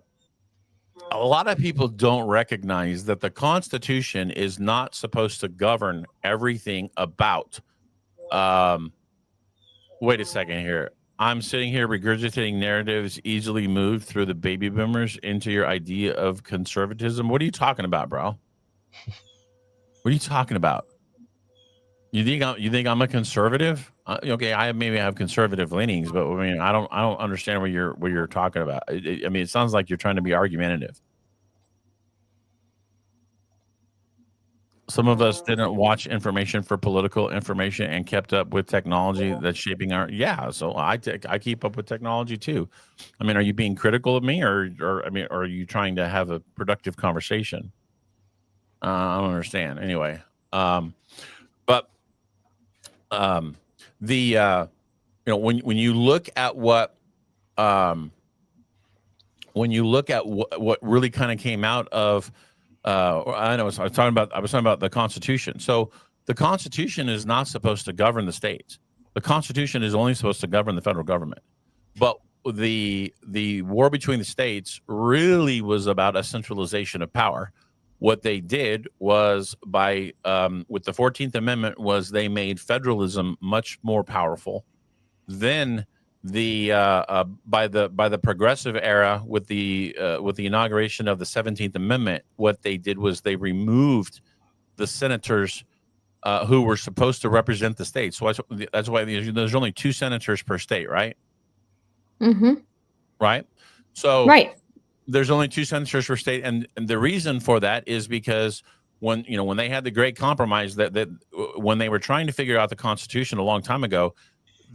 lot of people don't recognize that the Constitution is not supposed to govern everything about. Wait a second here. I'm sitting here regurgitating narratives easily moved through the baby boomers into your idea of conservatism. What are you talking about, bro? What are you talking about? You think I'm a conservative? Okay, I maybe have conservative leanings, but I mean, I don't understand what you're talking about. I mean, it sounds like you're trying to be argumentative. Some of us didn't watch information for political information and kept up with technology that's shaping our. Yeah, so I keep up with technology too. I mean, are you being critical of me, or I mean, or are you trying to have a productive conversation? I don't understand. Anyway, but the you know, when you look at what what really kind of came out of. I know I was talking about the Constitution. So the Constitution is not supposed to govern the states. The Constitution is only supposed to govern the federal government. But the war between the states really was about a centralization of power. What they did was by with the 14th Amendment was they made federalism much more powerful. Then the by the progressive era with the inauguration of the 17th Amendment, what they did was they removed the senators who were supposed to represent the state. So that's why there's only 2 senators per state, right? Mm-hmm. Right. So right. There's only 2 senators per state, and the reason for that is because when they had the Great Compromise, that when they were trying to figure out the Constitution a long time ago,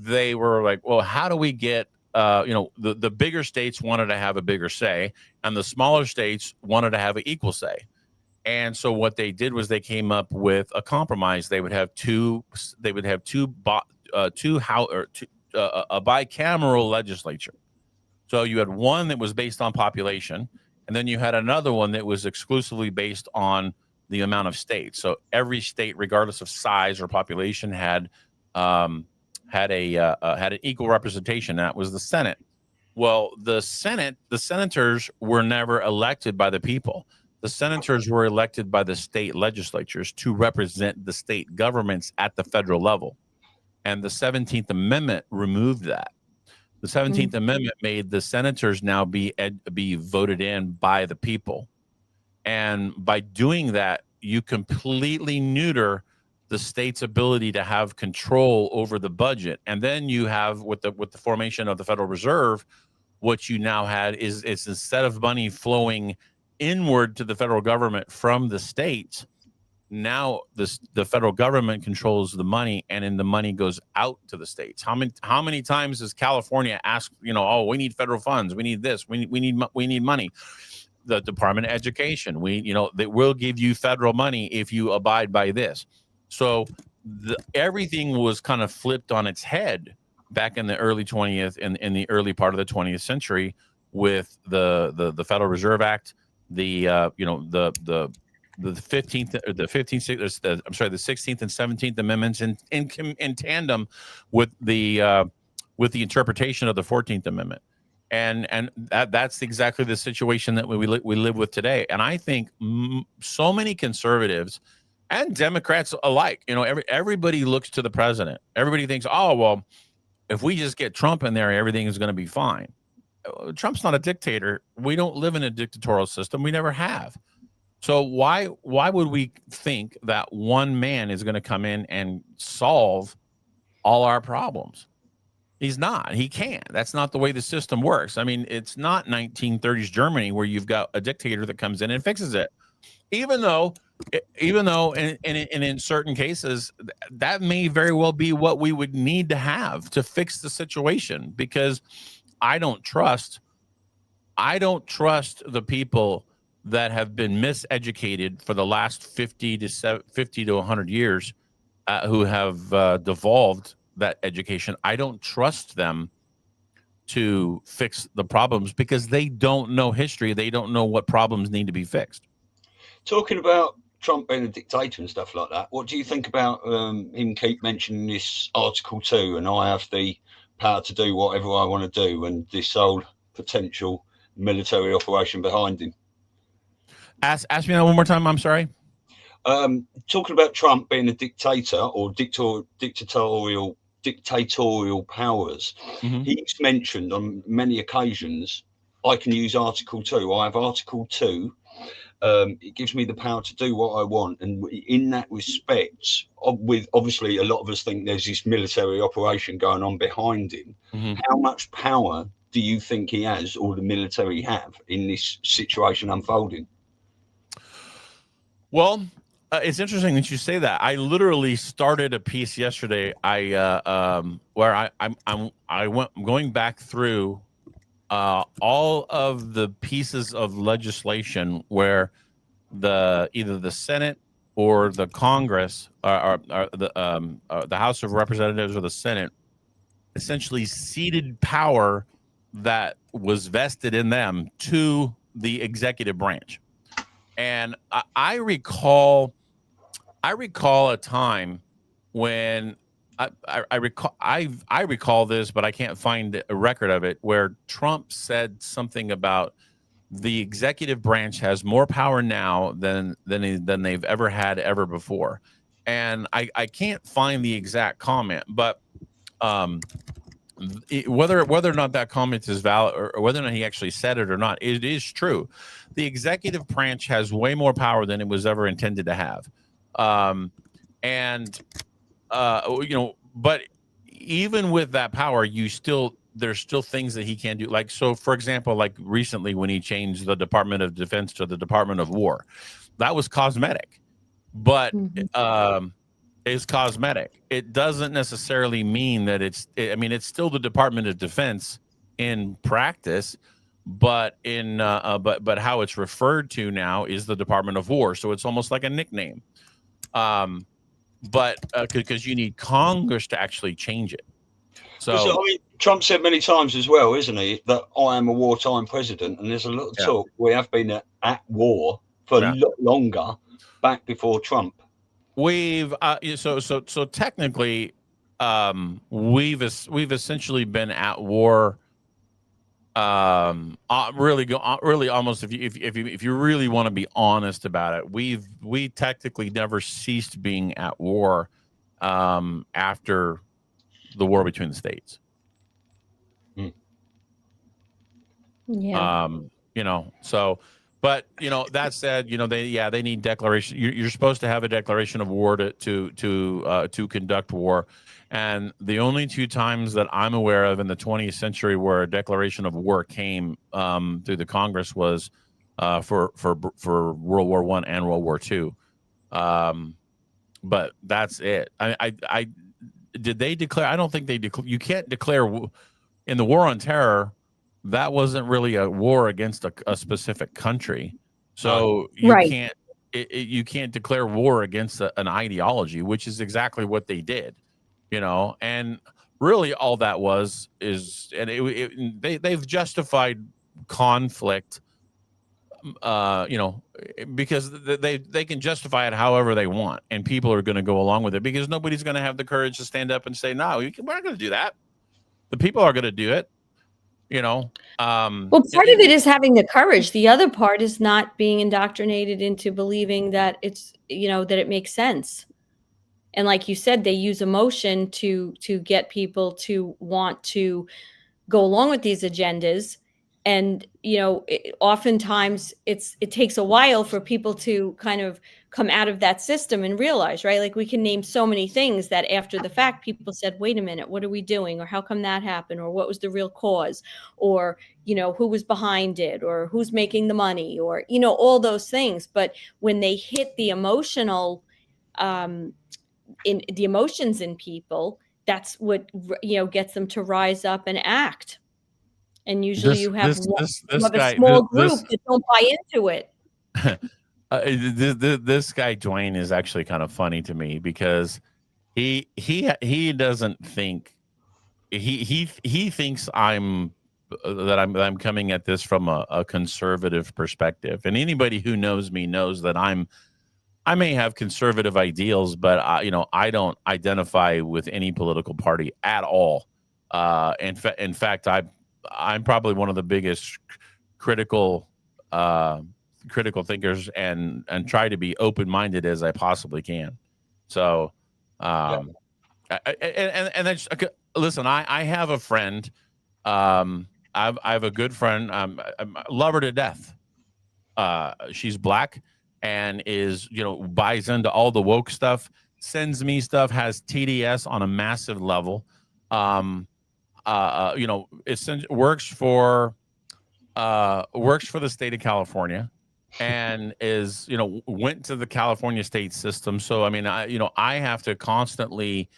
they were like, well, how do we get, the bigger states wanted to have a bigger say, and the smaller states wanted to have an equal say. And so what they did was they came up with a compromise. They would have a bicameral legislature. So you had one that was based on population, and then you had another one that was exclusively based on the amount of states. So every state, regardless of size or population, had an equal representation. That was the Senate. Well, the senators were never elected by the people. The senators were elected by the state legislatures to represent the state governments at the federal level. And the 17th Amendment removed that. The 17th Amendment made the senators now be voted in by the people. And by doing that, you completely neuter the state's ability to have control over the budget. And then you have, with the formation of the Federal Reserve, what you now had is instead of money flowing inward to the federal government from the states, now the federal government controls the money, and then the money goes out to the states. How many times has California asked, oh, we need federal funds, we need this, we need money? The Department of Education, they will give you federal money if you abide by this. So everything was kind of flipped on its head back in the early 20th and in the early part of the 20th century with the Federal Reserve Act, the 16th and 17th Amendments in tandem with the interpretation of the 14th Amendment. And that's exactly the situation that we live with today. And I think so many conservatives and Democrats alike, everybody looks to the president. Everybody thinks, oh, well, if we just get Trump in there, everything is going to be fine. Trump's not a dictator. We don't live in a dictatorial system. We never have. So why would we think that one man is going to come in and solve all our problems? He's not. He can't. That's not the way the system works. I mean, it's not 1930s Germany where you've got a dictator that comes in and fixes it. Even though in certain cases, that may very well be what we would need to have to fix the situation, because I don't trust the people that have been miseducated for the last 50 to 100 years, who have devolved that education. I don't trust them to fix the problems because they don't know history. They don't know what problems need to be fixed. Talking about Trump being a dictator and stuff like that, what do you think about him keep mentioning this Article 2 and I have the power to do whatever I want to do, and this whole potential military operation behind him? Ask me that one more time. I'm sorry. Talking about Trump being a dictator or dictatorial powers, Mm-hmm. he's mentioned on many occasions, I can use Article 2. I have Article 2. It gives me the power to do what I want. And in that respect, with obviously a lot of us think there's this military operation going on behind him. Mm-hmm. How much power do you think he has, or the military have, in this situation unfolding? Well, it's interesting that you say that. I literally started a piece yesterday. Where I'm going back through all of the pieces of legislation where either the Senate or the Congress or the House of Representatives or the Senate essentially ceded power that was vested in them to the executive branch. And I recall a time when I recall this, but I can't find a record of it, where Trump said something about the executive branch has more power now than they've ever had ever before. And I can't find the exact comment, but whether or not that comment is valid, or whether or not he actually said it or not, it is true. The executive branch has way more power than it was ever intended to have. But even with that power, there's still things that he can do. Like, so for example, like recently when he changed the Department of Defense to the Department of War, that was cosmetic, but it's cosmetic. It doesn't necessarily mean that it's still the Department of Defense in practice, but but how it's referred to now is the Department of War. So it's almost like a nickname. But because you need Congress to actually change it. So I mean, Trump said many times as well, isn't he, that I am a wartime president, and there's a lot of talk. We have been at war for a lot longer back before Trump. We've so technically we've essentially been at war. Really almost if you really want to be honest about it, we technically never ceased being at war after the war between the states. Yeah. But that said, they need declaration. You're supposed to have a declaration of war to conduct war. And the only two times that I'm aware of in the 20th century where a declaration of war came through the Congress was for World War I and World War II. But that's it. I did they declare? I don't think they declare. You can't declare in the war on terror. That wasn't really a war against a specific country, so you Right. can't you can't declare war against an ideology, which is exactly what they did, and really all that is, and they've justified conflict, because they can justify it however they want, and people are going to go along with it because nobody's going to have the courage to stand up and say, no, we're not going to do that. The people are going to do it. Well, part of it is having the courage. The other part is not being indoctrinated into believing that it's, that it makes sense. And like you said, they use emotion to get people to want to go along with these agendas. And, oftentimes it takes a while for people to kind of come out of that system and realize, right? Like we can name so many things that after the fact, people said, wait a minute, what are we doing? Or how come that happened? Or what was the real cause? Or, who was behind it? Or who's making the money? Or, all those things. But when they hit the emotional, in the emotions in people, that's what, gets them to rise up and act. And usually you have a small group that don't buy into it. This guy Dwayne is actually kind of funny to me because he doesn't think he thinks I'm coming at this from a conservative perspective, and anybody who knows me knows that I may have conservative ideals, but I don't identify with any political party at all. In fact, I'm probably one of the biggest critical thinkers and try to be open-minded as I possibly can. So, and then listen, I have a friend. I have a good friend. I love her to death. She's black and is, buys into all the woke stuff, sends me stuff, has TDS on a massive level. It works for the state of California and is, went to the California state system. So, I mean, I have to constantly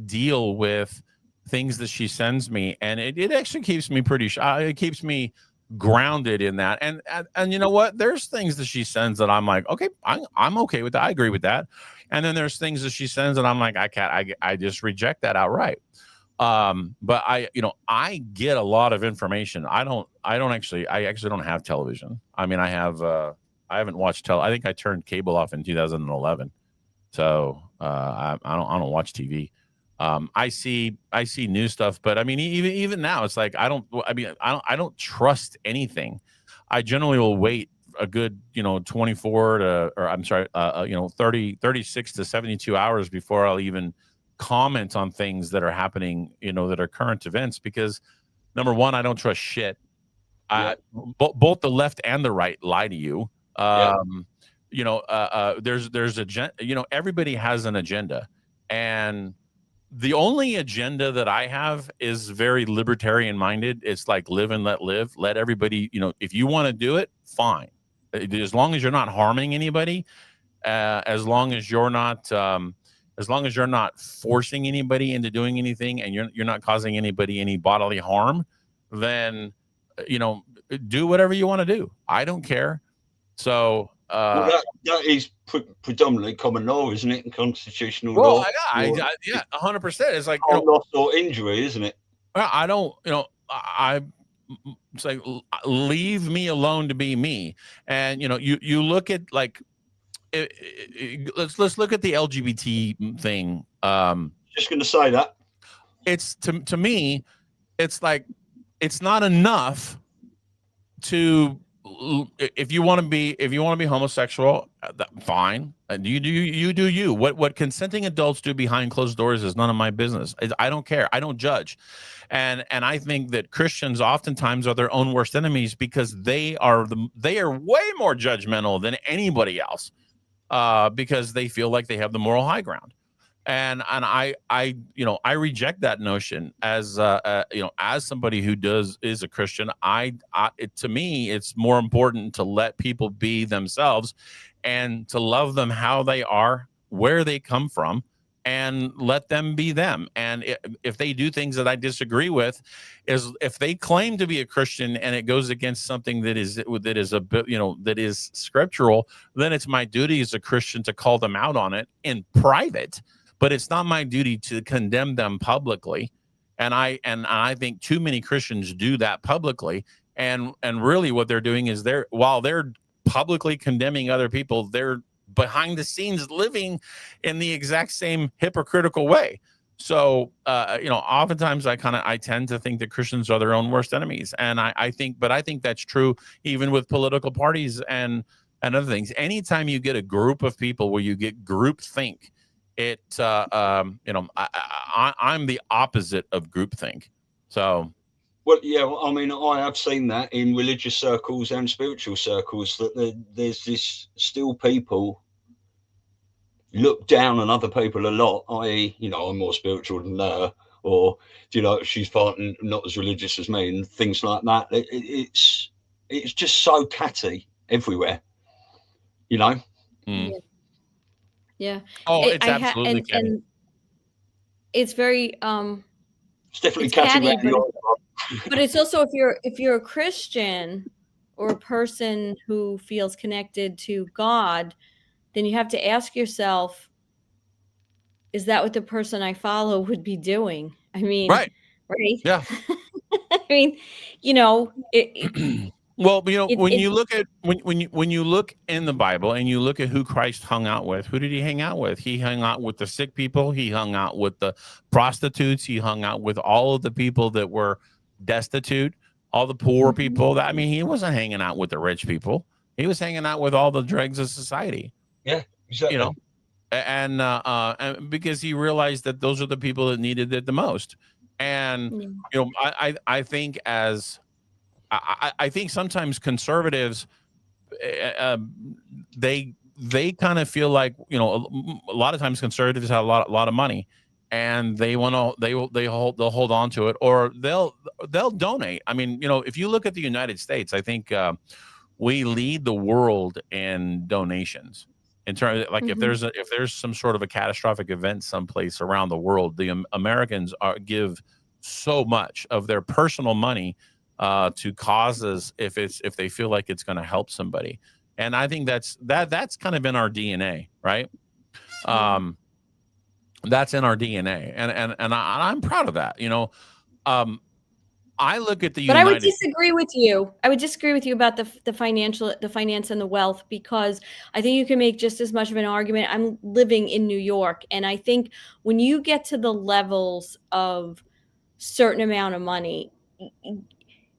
deal with things that she sends me, and it actually keeps me it keeps me grounded in that. And you know what? There's things that she sends that I'm like, okay, I'm okay with that. I agree with that. And then there's things that she sends that I'm like, I just reject that outright. But I get a lot of information. I actually don't have television. I mean, I haven't watched I think I turned cable off in 2011. So, I don't watch TV. I see new stuff, but I mean, even now it's like, I don't trust anything. I generally will wait a good, 36 to 72 hours before I'll even comment on things that are happening, that are current events, because number one, I don't trust shit. Both the left and the right lie to you. There's everybody has an agenda, and the only agenda that I have is very libertarian minded. It's like live and let live. Let everybody, if you want to do it, fine. As long as you're not harming anybody, as long as you're not forcing anybody into doing anything, and you're not causing anybody any bodily harm, then do whatever you want to do. I don't care. So that is predominantly common law, isn't it? And constitutional law. Yeah, 100%. It's like loss or injury, isn't it? I don't, it's like, leave me alone to be me. And you look at like, let's look at the LGBT thing. Just going to say that it's to me, it's like, it's not enough to, if you want to be homosexual, fine. You do you. What consenting adults do behind closed doors is none of my business. I don't care. I don't judge. And I think that Christians oftentimes are their own worst enemies, because they are way more judgmental than anybody else, because they feel like they have the moral high ground. And I reject that notion as somebody who is a Christian. To me, it's more important to let people be themselves and to love them how they are, where they come from, and let them be them. And if they do things that I disagree with, is if they claim to be a Christian and it goes against something that is a bit, that is scriptural, then it's my duty as a Christian to call them out on it in private. But it's not my duty to condemn them publicly. And I think too many Christians do that publicly. And really what they're doing is while they're publicly condemning other people, they're behind the scenes living in the exact same hypocritical way. So oftentimes I tend to think that Christians are their own worst enemies. And I think that's true even with political parties and other things. Anytime you get a group of people where you get groupthink, I'm the opposite of groupthink. So well, yeah, I mean, I have seen that in religious circles and spiritual circles, that there's this still people look down on other people a lot, i.e., I'm more spiritual than her, or, she's not as religious as me, and things like that. It's just so catty everywhere, Mm. Yeah. Oh, it's absolutely catty. And it's very it's definitely catty, but it's also if you're a Christian or a person who feels connected to God, then you have to ask yourself, is that what the person I follow would be doing? I mean, right? Yeah. I mean, well, when you look in the Bible and you look at who Christ hung out with, who did he hang out with? He hung out with the sick people. He hung out with the prostitutes. He hung out with all of the people that were destitute, all the poor people. He wasn't hanging out with the rich people. He was hanging out with all the dregs of society. Yeah, exactly. And because he realized that those are the people that needed it the most. And I think I think sometimes conservatives, they kind of feel like, a lot of times conservatives have a lot of money, and they'll hold on to it, or they'll donate. I mean, if you look at the United States, I think we lead the world in donations. In terms of, like, if there's some sort of a catastrophic event someplace around the world, the Americans give so much of their personal money to causes if they feel like it's going to help somebody. And I think that's kind of in our DNA, right? That's in our DNA, and I'm proud of that. I look at the But I would disagree with you. I would disagree with you about the finance and the wealth, because I think you can make just as much of an argument. I'm living in New York, and I think when you get to the levels of certain amount of money,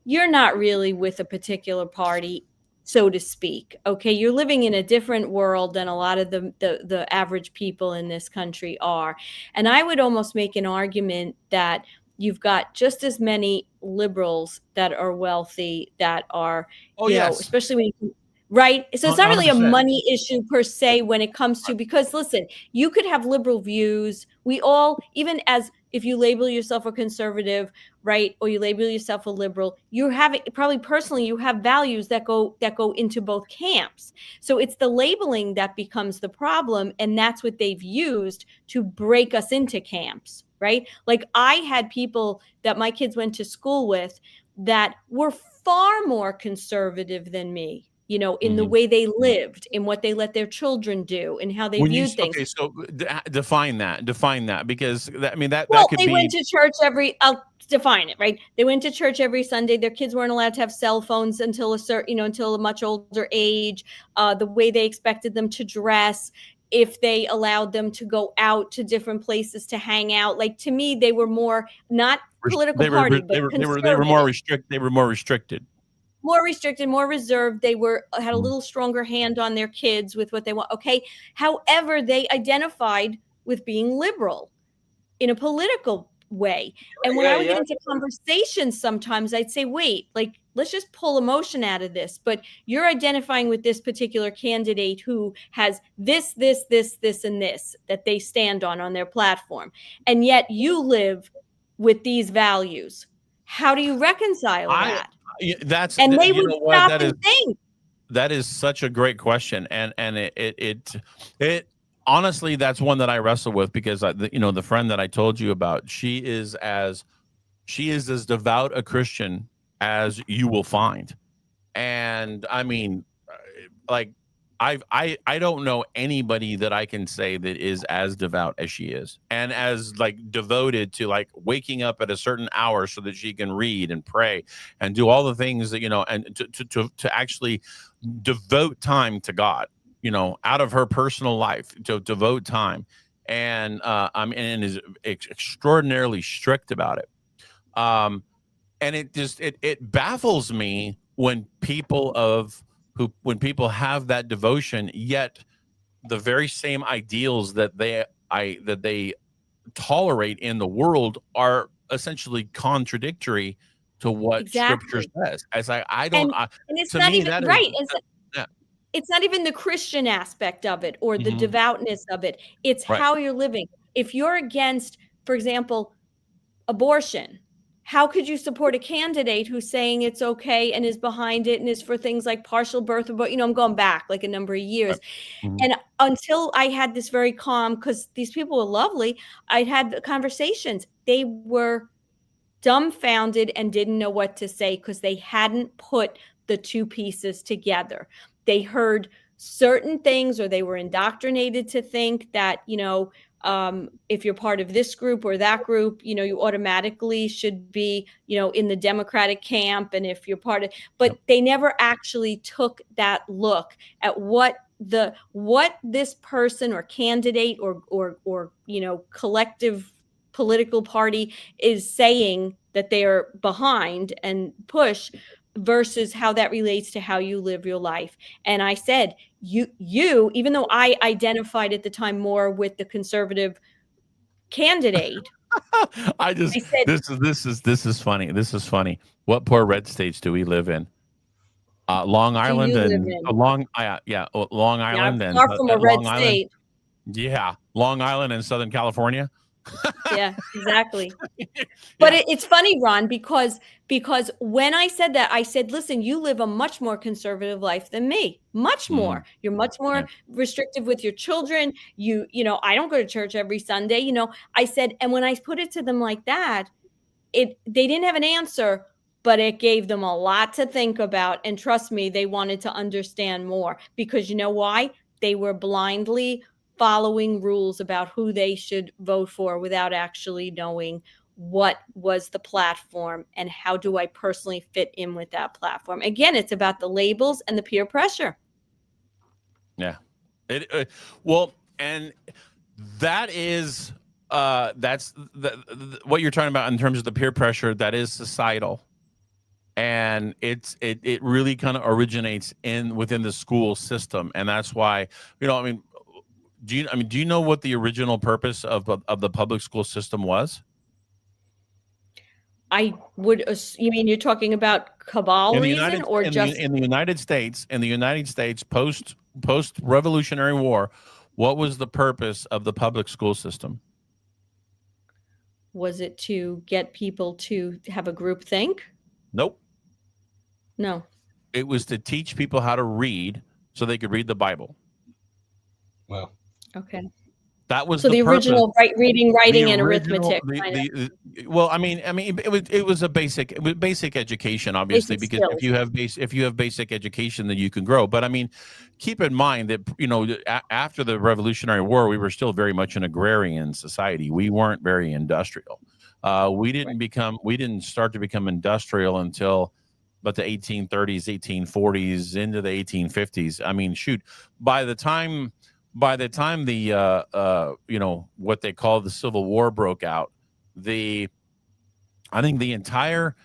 you're not really with a particular party, so to speak. Okay, you're living in a different world than a lot of the average people in this country are. And I would almost make an argument that you've got just as many liberals that are wealthy that are, especially when you, right? So it's not really a money issue per se when it comes to, because listen, you could have liberal views. We all, even as if you label yourself a conservative, right, or you label yourself a liberal, you have probably personally you have values that go into both camps. So it's the labeling that becomes the problem, and that's what they've used to break us into camps, right? Like, I had people that my kids went to school with that were far more conservative than me, in the way they lived, in what they let their children do, and how they viewed things. Okay, so define that, because that could be. They went to church I'll define it, right? They went to church every Sunday. Their kids weren't allowed to have cell phones until a much older age. The way they expected them to dress, if they allowed them to go out to different places to hang out. Like, to me, they were more not political party, but they were more restricted. They were more restricted. More restricted, more reserved. They had a little stronger hand on their kids with what they want. Okay. However, they identified with being liberal in a political way. And when I would get into conversations, sometimes I'd say, wait, like, let's just pull emotion out of this. But you're identifying with this particular candidate who has this, and this that they stand on their platform. And yet you live with these values. How do you reconcile that? That's, and they would stop and think. that is such a great question, and it honestly, that's one that I wrestle with, because the friend that I told you about, she is as devout a Christian as you will find. And I mean, like, I don't know anybody that I can say that is as devout as she is, and as like devoted to like waking up at a certain hour so that she can read and pray and do all the things that, and to actually devote time to God, out of her personal life, to devote time. And and is extraordinarily strict about it. And it baffles me when when people have that devotion, yet the very same ideals that they tolerate in the world are essentially contradictory to what Scripture Exactly. says. As I don't, And it's to not me, even that is, right. yeah. It's not even the Christian aspect of it or the Mhm. devoutness of it. It's Right. how you're living. If you're against, for example, abortion, how could you support a candidate who's saying it's okay and is behind it and is for things like partial birth? But I'm going back like a number of years. Mhm. And until I had this very calm, because these people were lovely, I had the conversations. They were dumbfounded and didn't know what to say because they hadn't put the two pieces together. They heard certain things, or they were indoctrinated to think that, if you're part of this group or that group, you automatically should be, in the Democratic camp. And if you're part of, but they never actually took that look at what this person or candidate or collective political party is saying that they are behind and push, versus how that relates to how you live your life. And I said, you even though I identified at the time more with the conservative candidate, I said, this is funny. This is funny. What poor red states do we live in? Long do Island you live and in? Long Yeah, Island and far from a red Long Island. state. Yeah, Long Island and Southern California. Yeah, exactly. Yeah. But it's funny, Ron, because when I said that, I said, listen, you live a much more conservative life than me, much more. You're much more restrictive with your children. I don't go to church every Sunday. I said, and when I put it to them like that, they didn't have an answer, but it gave them a lot to think about. And trust me, they wanted to understand more, because you know why? They were blindly following rules about who they should vote for without actually knowing what was the platform and how do I personally fit in with that platform. Again, it's about the labels and the peer pressure. Yeah. Well, and that is that's what you're talking about in terms of the peer pressure. That is societal, and it really kind of originates within the school system, and that's why do you know what the original purpose of the public school system was? I would you mean you're talking about cabal reason or just in the United States post Revolutionary War, what was the purpose of the public school system? Was it to get people to have a group think? Nope. No. It was to teach people how to read so they could read the Bible. Well, okay. That was the original reading, writing, and arithmetic. Well, I mean, it was basic education, obviously, Basic because skills. if you have basic education, then you can grow. But I mean, keep in mind that after the Revolutionary War, we were still very much an agrarian society. We weren't very industrial. We didn't start to become industrial until about the 1830s, 1840s, into the 1850s. I mean, shoot, by the time the what they call the Civil War broke out, I think the entire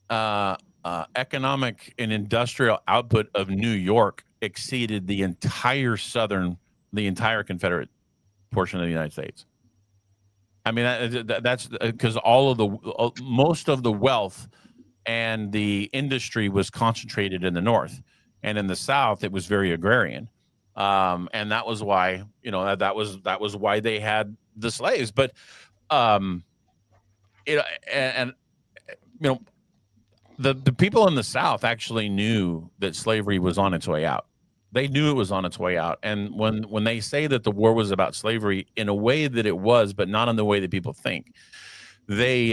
economic and industrial output of New York exceeded the entire Confederate portion of the United States. I mean, that's because most of the wealth and the industry was concentrated in the North, and in the South it was very agrarian. And that was why, that was why they had the slaves. But, the people in the South actually knew that slavery was on its way out. They knew it was on its way out. And when they say that the war was about slavery, in a way that it was, but not in the way that people think, they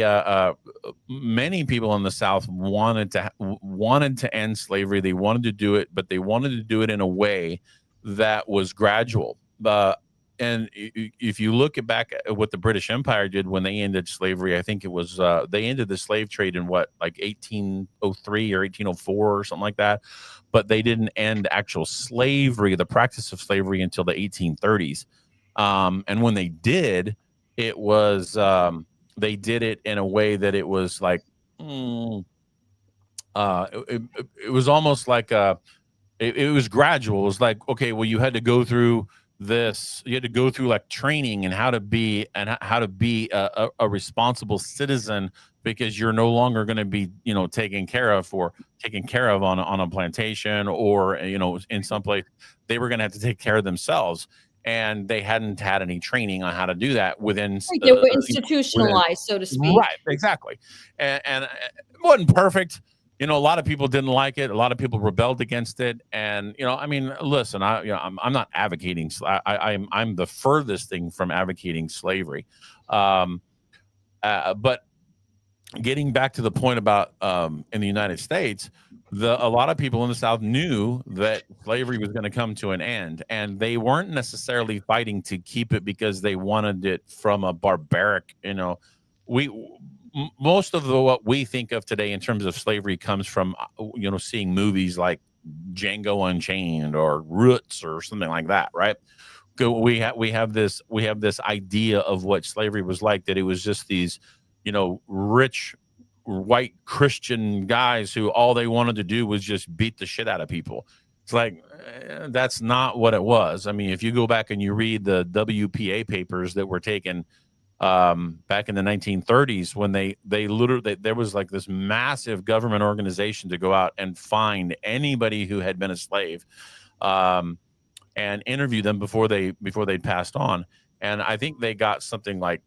many people in the South wanted to end slavery. They wanted to do it, but they wanted to do it in a way that was gradual. And if you look back at what the British Empire did when they ended slavery, I think it was they ended the slave trade in what, like 1803 or 1804 or something like that. But they didn't end actual slavery, the practice of slavery, until the 1830s. And when they did, it was they did it in a way that it was like it was almost like it was gradual. It was like, okay, well, you had to go through this, you had to go through like training and how to be a responsible citizen, because you're no longer going to be, taken care of on a plantation, or in some place. They were going to have to take care of themselves, and they hadn't had any training on how to do that within. Right, they were institutionalized, so to speak. Right, exactly, and it wasn't perfect. A lot of people didn't like it. A lot of people rebelled against it. And, I mean, listen, I'm not advocating. I'm the furthest thing from advocating slavery. But getting back to the point about in the United States, a lot of people in the South knew that slavery was going to come to an end, and they weren't necessarily fighting to keep it because they wanted it from a barbaric, most of what we think of today in terms of slavery comes from, seeing movies like Django Unchained or Roots or something like that, right? We have this idea of what slavery was like, that it was just these, rich white Christian guys who all they wanted to do was just beat the shit out of people. It's like, that's not what it was. I mean, if you go back and you read the WPA papers that were taken back in the 1930s, when they literally, there was like this massive government organization to go out and find anybody who had been a slave, and interview them before they passed on. And I think they got something like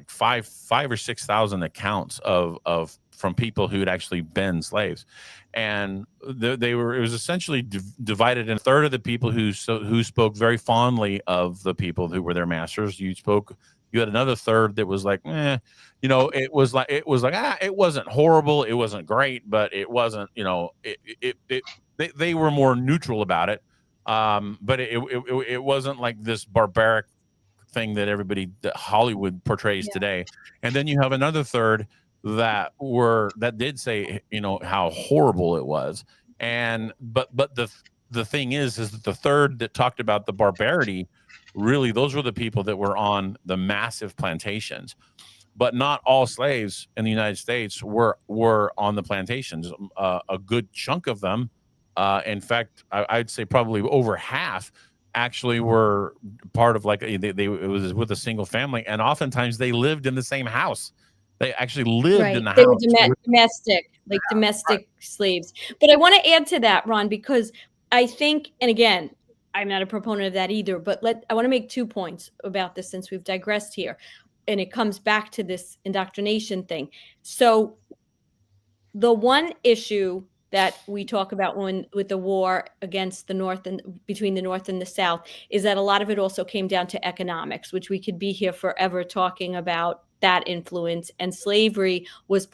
5 or 6,000 accounts of from people who had actually been slaves. And it was essentially divided in a third of the people who spoke very fondly of the people who were their masters. You had another third that was like, it was like, it wasn't horrible, it wasn't great, but it wasn't, they were more neutral about it. But it wasn't like this barbaric thing that Hollywood portrays today. And then you have another third that did say, how horrible it was. And but the thing is that the third that talked about the barbarity, really, those were the people that were on the massive plantations. But not all slaves in the United States were on the plantations. A good chunk of them, in fact, I'd say probably over half, actually were part of it was with a single family, and oftentimes they lived in the same house. They actually lived in the house. They were domestic slaves. But I want to add to that, Ron, because I think, and again, I'm not a proponent of that either, but I want to make 2 points about this since we've digressed here. And it comes back to this indoctrination thing. So the one issue that we talk about with the war against the North and between the North and the South is that a lot of it also came down to economics, which we could be here forever talking about that influence. And slavery was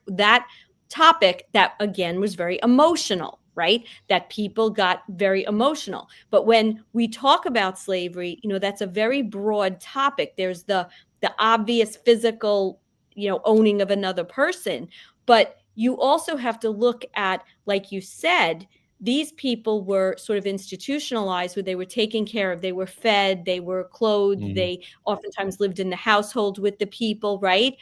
that topic that, again, was very emotional, right? That people got very emotional. But when we talk about slavery, that's a very broad topic. There's the obvious physical, owning of another person. But you also have to look at, like you said, these people were sort of institutionalized, where they were taken care of, they were fed, they were clothed, they oftentimes lived in the household with the people, right?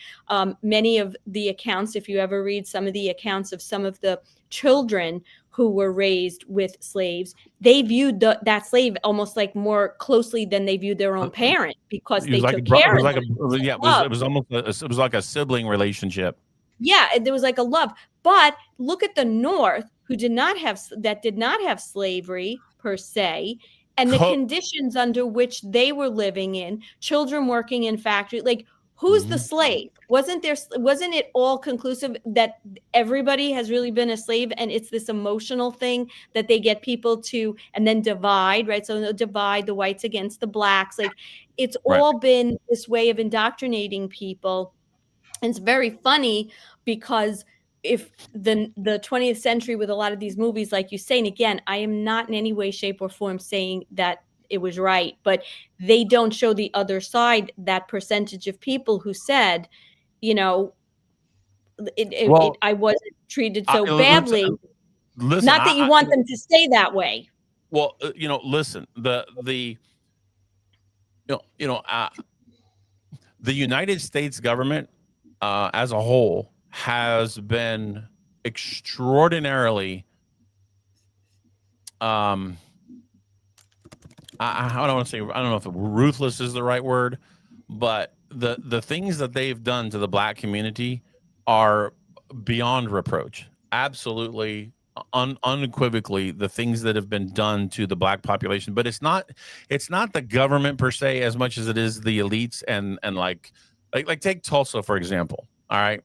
Many of the accounts, if you ever read some of the accounts of some of the children who were raised with slaves, they viewed that slave almost like more closely than they viewed their own parent, because they took care of them. It was like a sibling relationship. Yeah, there was like a love. But look at the North, who did not have slavery per se, and the conditions under which they were living in, children working in factories. Like, Who's the slave? Wasn't it all conclusive that everybody has really been a slave, and it's this emotional thing that they get people to, and then divide, right? So they'll divide the whites against the blacks. Like, it's all been this way of indoctrinating people. And it's very funny because if the 20th century, with a lot of these movies, like you say, and again, I am not in any way, shape, or form saying that it was right, but they don't show the other side, that percentage of people who said, you know, I wasn't treated so badly. Listen, not that you want them to stay that way. Well, listen, the United States government as a whole has been extraordinarily I don't want to say, I don't know if ruthless is the right word, but the things that they've done to the black community are beyond reproach. Absolutely, unequivocally, the things that have been done to the black population. But it's not the government per se as much as it is the elites and like take Tulsa for example. All right,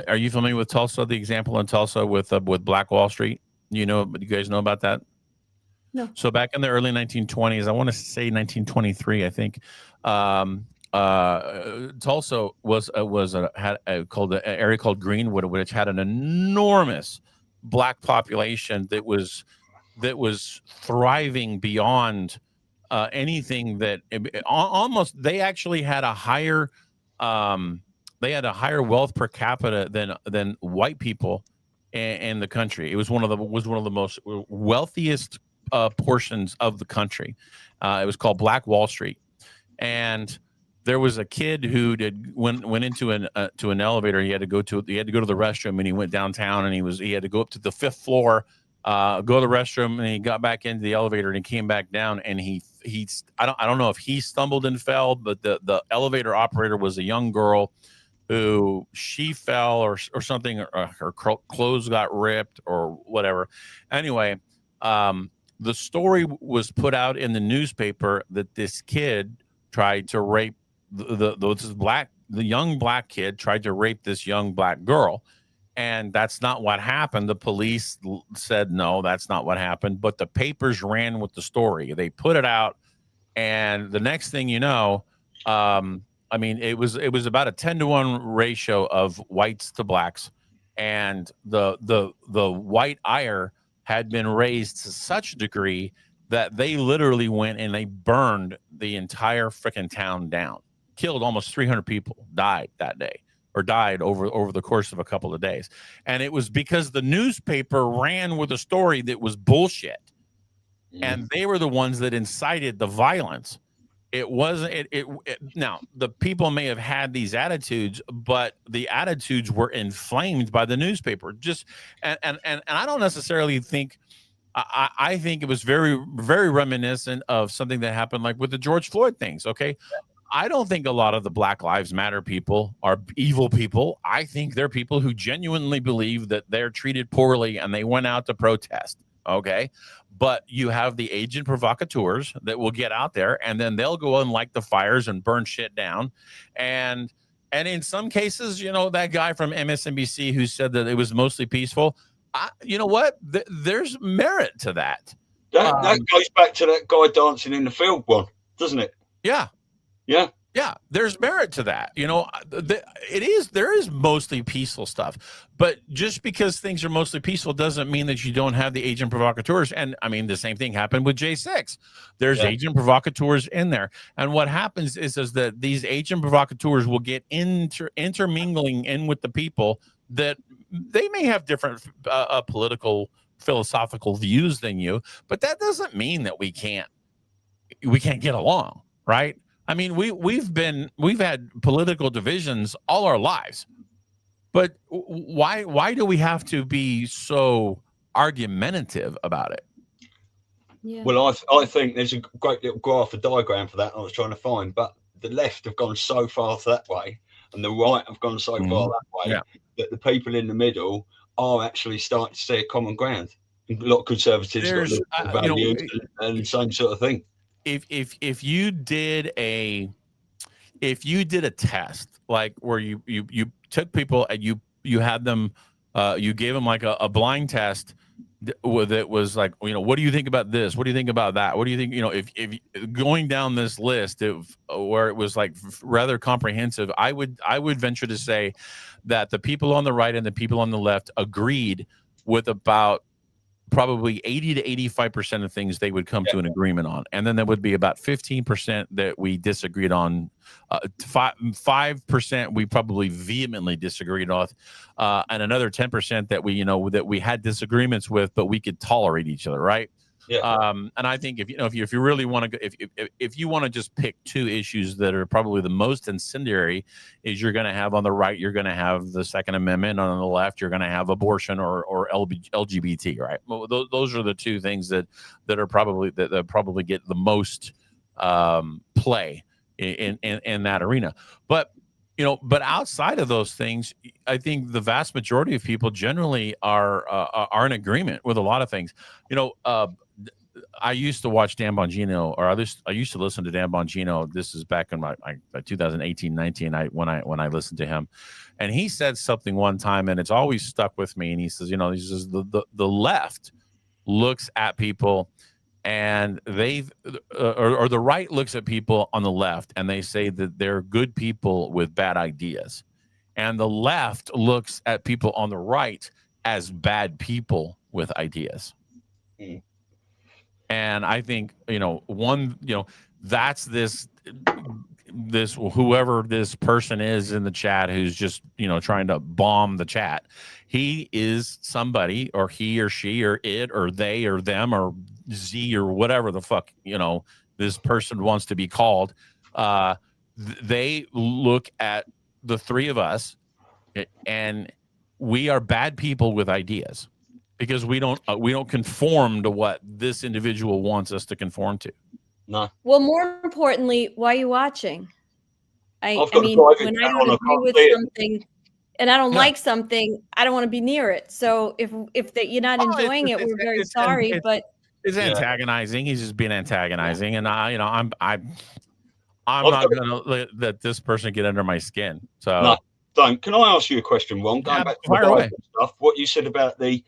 are you familiar with Tulsa? The example in Tulsa with Black Wall Street. You guys know about that? No. So back in the early 1920s, I want to say 1923, I think, Tulsa had an area called Greenwood, which had an enormous black population that was thriving beyond anything that almost they actually had a higher wealth per capita than white people in the country. It was one of the most wealthiest portions of the country. It was called Black Wall Street, and there was a kid who went into an elevator. He had to go to the restroom, and he went downtown, and he had to go up to the 5th floor, go to the restroom, and he got back into the elevator, and he came back down, and I don't know if he stumbled and fell, but the elevator operator was a young girl who she fell or something, or her clothes got ripped or whatever. Anyway, the story was put out in the newspaper that this kid tried to rape the young black kid tried to rape this young black girl. And that's not what happened. The police said, no, that's not what happened. But the papers ran with the story. They put it out. And the next thing you know, it was about a 10-to-1 ratio of whites to blacks. And the white ire had been raised to such a degree that they literally went and they burned the entire freaking town down, killed almost 300 people, died that day, or died over the course of a couple of days. And it was because the newspaper ran with a story that was bullshit. And they were the ones that incited the violence. It wasn't now the people may have had these attitudes, but the attitudes were inflamed by the newspaper. And I don't necessarily think, I think it was very, very reminiscent of something that happened like with the George Floyd things. Okay. I don't think a lot of the Black Lives Matter people are evil people. I think they're people who genuinely believe that they're treated poorly and they went out to protest. Okay. But you have the agent provocateurs that will get out there and then they'll go and light the fires and burn shit down. And in some cases, that guy from MSNBC who said that it was mostly peaceful, you know what? There's merit to that. That goes back to that guy dancing in the field one, doesn't it? Yeah. Yeah. Yeah, there's merit to that. There is mostly peaceful stuff, but just because things are mostly peaceful doesn't mean that you don't have the agent provocateurs. And I mean, the same thing happened with J6. There's agent provocateurs in there. And what happens is that these agent provocateurs will get intermingling in with the people that they may have different political, philosophical views than you, but that doesn't mean that we can't get along, right? I mean, we've had political divisions all our lives, but why do we have to be so argumentative about it? Yeah. Well, I think there's a great little graph, a diagram for that I was trying to find, but the left have gone so far that way and the right have gone so far that way that the people in the middle are actually starting to see a common ground. A lot of conservatives got values and same sort of thing. If you did a if you did a test like where you took people and you had them, you gave them like a blind test with it was like, what do you think about this? What do you think about that? What do you think? If going down this list where it was like rather comprehensive, I would venture to say that the people on the right and the people on the left agreed with about probably 80 to 85% of things they would come to an agreement on. And then there would be about 15% that we disagreed on. 5% we probably vehemently disagreed on, and another 10% that we had disagreements with, but we could tolerate each other, right? Yeah. And I think if you really want to, if you want to just pick two issues that are probably the most incendiary, is you're going to have on the right, you're going to have the Second Amendment, on the left, you're going to have abortion or LGBT, right? Well, those are the two things that are probably that probably get the most play in that arena. But outside of those things, I think the vast majority of people generally are in agreement with a lot of things. I used to watch Dan Bongino, or I used to listen to Dan Bongino. This is back in my 2018-19 when I listened to him, and he said something one time, and it's always stuck with me. And he says, the left looks at people, and or the right looks at people on the left, and they say that they're good people with bad ideas, and the left looks at people on the right as bad people with ideas. Mm. And I think, that's this whoever this person is in the chat who's just, trying to bomb the chat. He is somebody, or he or she or it or they or them or Z or whatever the fuck, this person wants to be called. They look at the three of us, and we are bad people with ideas. Because we don't conform to what this individual wants us to conform to. No. Well, more importantly, why are you watching? I mean, when I don't agree with something and I don't like something, I don't want to be near it. So if you're not enjoying it, we're very sorry. But it's antagonizing. He's just being antagonizing, and I'm not gonna let this person get under my skin. So. No. Don't. Can I ask you a question, Ron? Going back to the Bible stuff, what you said about the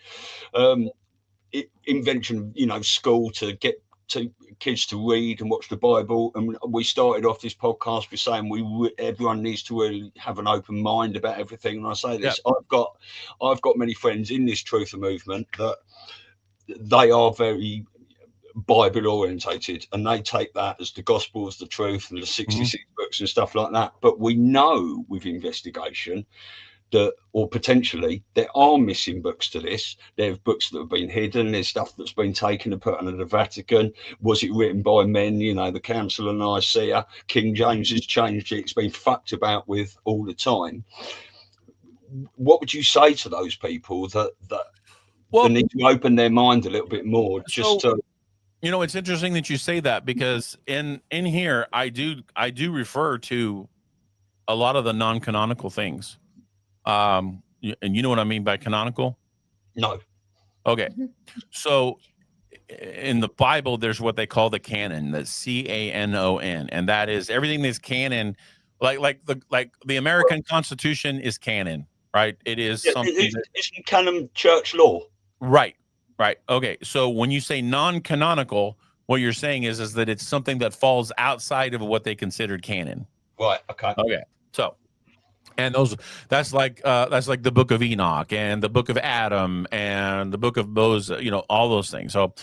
invention of, school to get kids to read and watch the Bible, and we started off this podcast with saying everyone needs to really have an open mind about everything. And I say this, I've got many friends in this truther movement that they are very Bible orientated, and they take that as the gospel, as the truth, and the 66 books and stuff like that. But we know with investigation that, or potentially, there are missing books to this. There are books that have been hidden. There's stuff that's been taken and put under the Vatican. Was it written by men? The Council of Nicaea, King James has changed it. It's been fucked about with all the time. What would you say to those people that they need to open their mind a little bit more? It's interesting that you say that, because in here I do refer to a lot of the non-canonical things. And you know what I mean by canonical? No. Okay. So in the Bible, there's what they call the canon, the CANON, and that is everything that's canon, like the American Constitution is canon, right? It is something. Isn't canon church law? Right. Right. Okay. So when you say non-canonical, what you're saying is that it's something that falls outside of what they considered canon. Right. Okay. Okay. So, and that's like the Book of Enoch and the Book of Adam and the Book of Moses, all those things. So,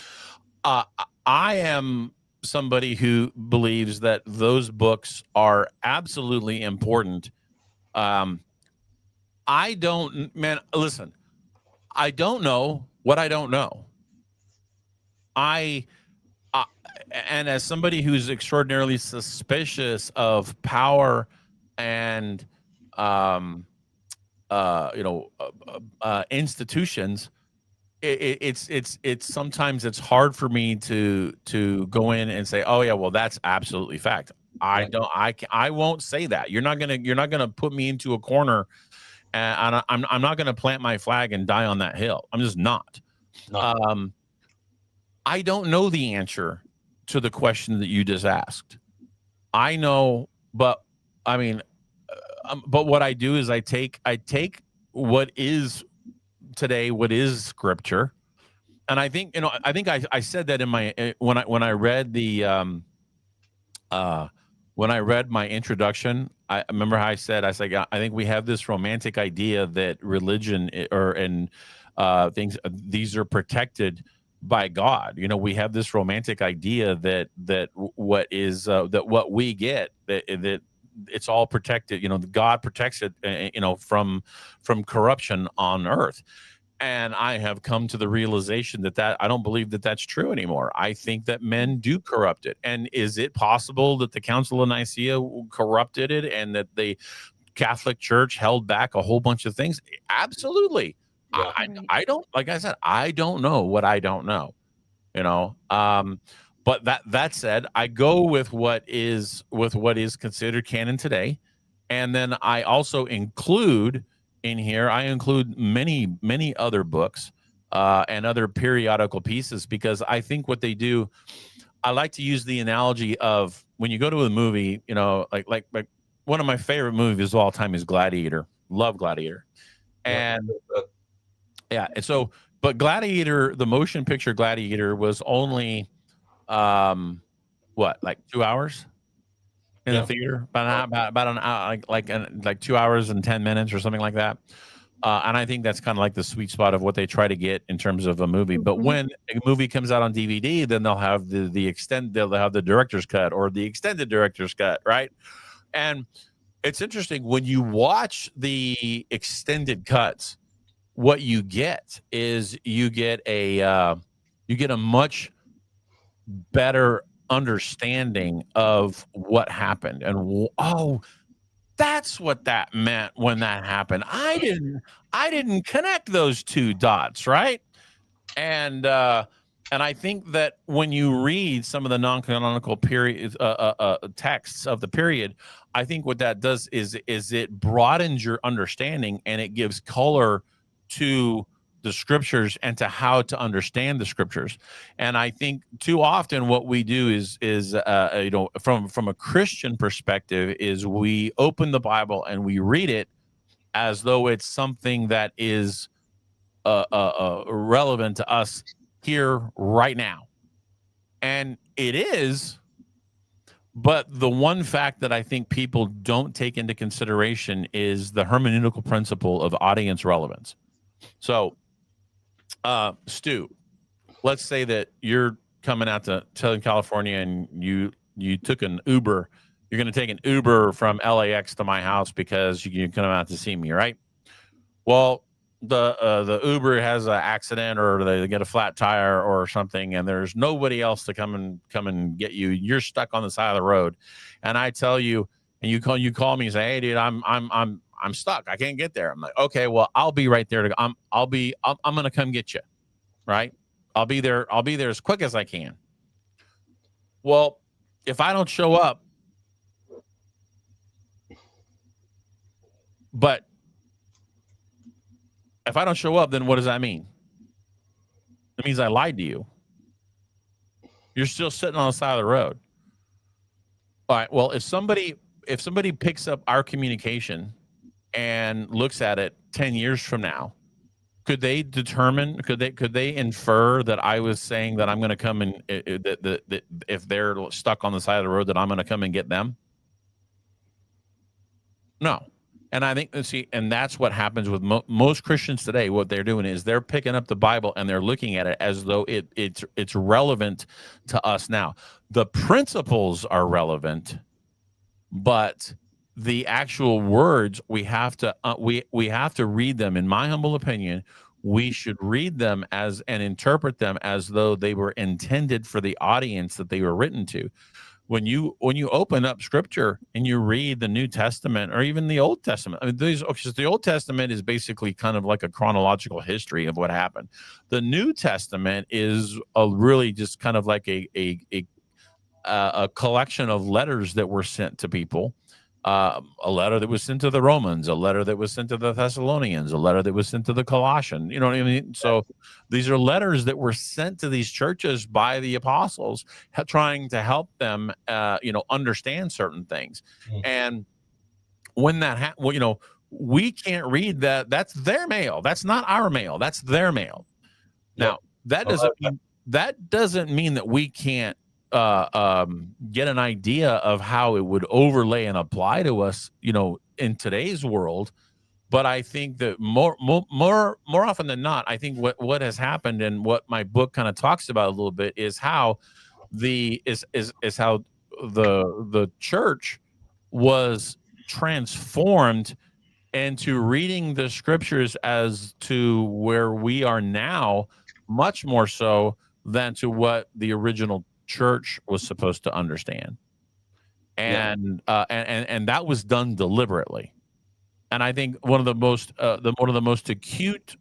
I am somebody who believes that those books are absolutely important. Listen, I don't know what I don't know. And as somebody who's extraordinarily suspicious of power and institutions, it's sometimes it's hard for me to go in and say, oh yeah, well that's absolutely fact. I won't say that. You're not gonna put me into a corner. And I'm not going to plant my flag and die on that hill. I'm just not. No. I don't know the answer to the question that you just asked. I know, but I mean, but what I do is I take what is today, what is scripture, and I think I said that in my when I read the when I read my introduction. I remember how I said I think we have this romantic idea that religion and things, these are protected by God. You know, we have this romantic idea that what is that what we get, that it's all protected. You know, God protects it. You know, from corruption on earth. And I have come to the realization that I don't believe that that's true anymore. I think that men do corrupt it. And is it possible that the Council of Nicaea corrupted it and that the Catholic Church held back a whole bunch of things? Absolutely. Yeah. I don't, like I said, I don't know what I don't know, you know. But that said, I go with what is considered canon today. And then I also include in here, I include many other books and other periodical pieces, because I think what they do, I like to use the analogy of when you go to a movie, you know, like one of my favorite movies of all time is Gladiator. Love Gladiator. And yeah, and so, but Gladiator, the motion picture Gladiator, was only what, like 2 hours in the theater, about an hour, like 2 hours and 10 minutes or something like that. And I think that's kind of like the sweet spot of what they try to get in terms of a movie. But when a movie comes out on DVD, then they'll have they'll have the director's cut or the extended director's cut, right? And it's interesting when you watch the extended cuts, what you get is you get a much better understanding of what happened. And that's what that meant when that happened. I didn't connect those two dots, right? And I think that when you read some of the non-canonical period texts of the period, I think what that does is it broadens your understanding and it gives color to the scriptures and to how to understand the scriptures. And I think too often what we do is you know, from a Christian perspective, is we open the Bible and we read it as though it's something that is relevant to us here right now. And it is, but the one fact that I think people don't take into consideration is the hermeneutical principle of audience relevance. So Stu, let's say that you're coming out to Southern California and you took an Uber. You're going to take an Uber from LAX to my house because you come out to see me, right? Well, the Uber has an accident or they get a flat tire or something, and there's nobody else to come and get you. You're stuck on the side of the road, and I tell you, and you call me and say, "Hey, dude, I'm stuck. I can't get there." I'm like, "Okay, well, I'll be right there. I'm going to come get you." Right? I'll be there as quick as I can. Well, if I don't show up, then what does that mean? It means I lied to you. You're still sitting on the side of the road. All right. Well, if somebody picks up our communication and looks at it 10 years from now, could they infer that I was saying that I'm going to come and that if they're stuck on the side of the road that I'm going to come and get them? No. And I think, and that's what happens with most Christians today. What they're doing is they're picking up the Bible and they're looking at it as though it's relevant to us now. The principles are relevant, but the actual words we have to read them. In my humble opinion, we should read them and interpret them as though they were intended for the audience that they were written to. When you open up scripture and you read the New Testament or even the Old Testament, I mean, the Old Testament is basically kind of like a chronological history of what happened. The New Testament is really just kind of like a collection of letters that were sent to people. A letter that was sent to the Romans, a letter that was sent to the Thessalonians, a letter that was sent to the Colossians. You know what I mean? So these are letters that were sent to these churches by the apostles, trying to help them, understand certain things. And when that well, you know, we can't read that. That's their mail. That's not our mail. That's their mail. Now, that doesn't mean that we can't get an idea of how it would overlay and apply to us, you know, in today's world. But I think that more often than not, I think what has happened and what my book kind of talks about a little bit is how the church was transformed into reading the scriptures as to where we are now, much more so than to what the original church was supposed to understand. And and that was done deliberately. And I think one of the most acute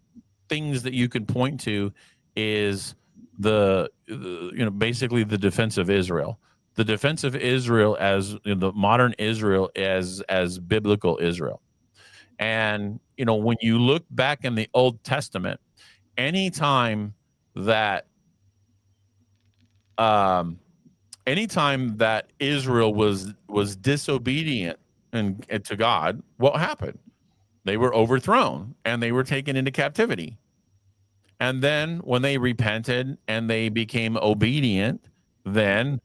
things that you can point to is basically the defense of Israel. The defense of Israel as the modern Israel as biblical Israel. And when you look back in the Old Testament, anytime that Israel was disobedient and to God, what happened? They were overthrown and they were taken into captivity. And then when they repented and they became obedient, then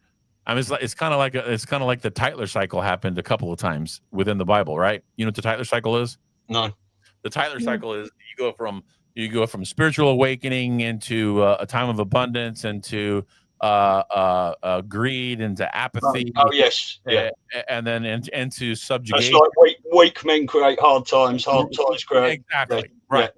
it's kind of like the Tytler cycle happened a couple of times within the Bible, right? You know what the Tytler cycle is? No. The Tytler cycle is you go from spiritual awakening into a time of abundance, into greed, into apathy. Oh yes, yeah. And then into subjugation. It's like weak men create hard times create. Exactly. Right. Yeah.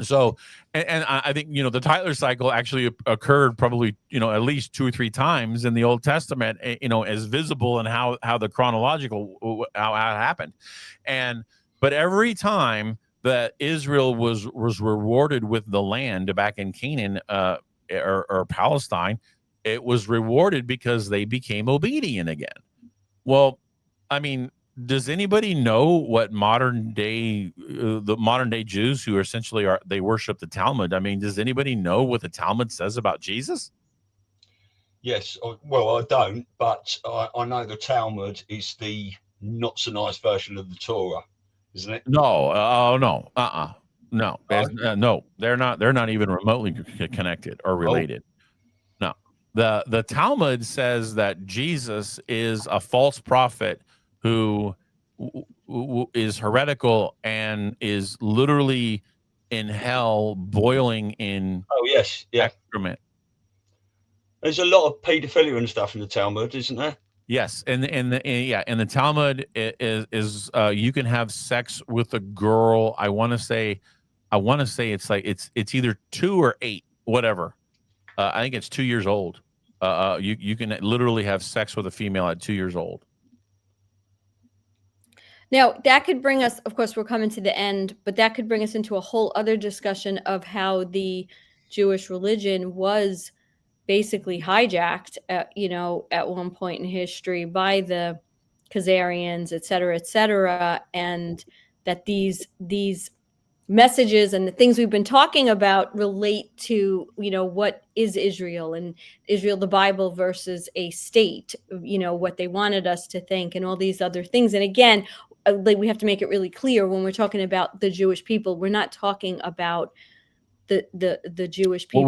So, and I think, the Tytler cycle actually occurred probably, at least 2 or 3 times in the Old Testament, as visible in how the chronological, how it happened. But every time that Israel was rewarded with the land back in Canaan, or Palestine, it was rewarded because they became obedient again. Well, does anybody know what the modern day Jews who essentially they worship the Talmud? Does anybody know what the Talmud says about Jesus? Yes. Well, I don't, but I know the Talmud is the not so nice version of the Torah, isn't it? No. No. No. No. They're not even remotely connected or related. No. The Talmud says that Jesus is a false prophet who is heretical and is literally in hell, boiling in excrement. There's a lot of pedophilia and stuff in the Talmud, isn't there? Yes, and the Talmud is you can have sex with a girl. I want to say it's like it's either 2 or 8, whatever. I think it's 2 years old. You can literally have sex with a female at 2 years old. Now, that could bring us, of course, we're coming to the end, but that could bring us into a whole other discussion of how the Jewish religion was basically hijacked at one point in history by the Khazarians, et cetera, and that these messages and the things we've been talking about relate to, what is Israel, and Israel, the Bible versus a state, what they wanted us to think, and all these other things. And again, we have to make it really clear when we're talking about the Jewish people, we're not talking about the Jewish people.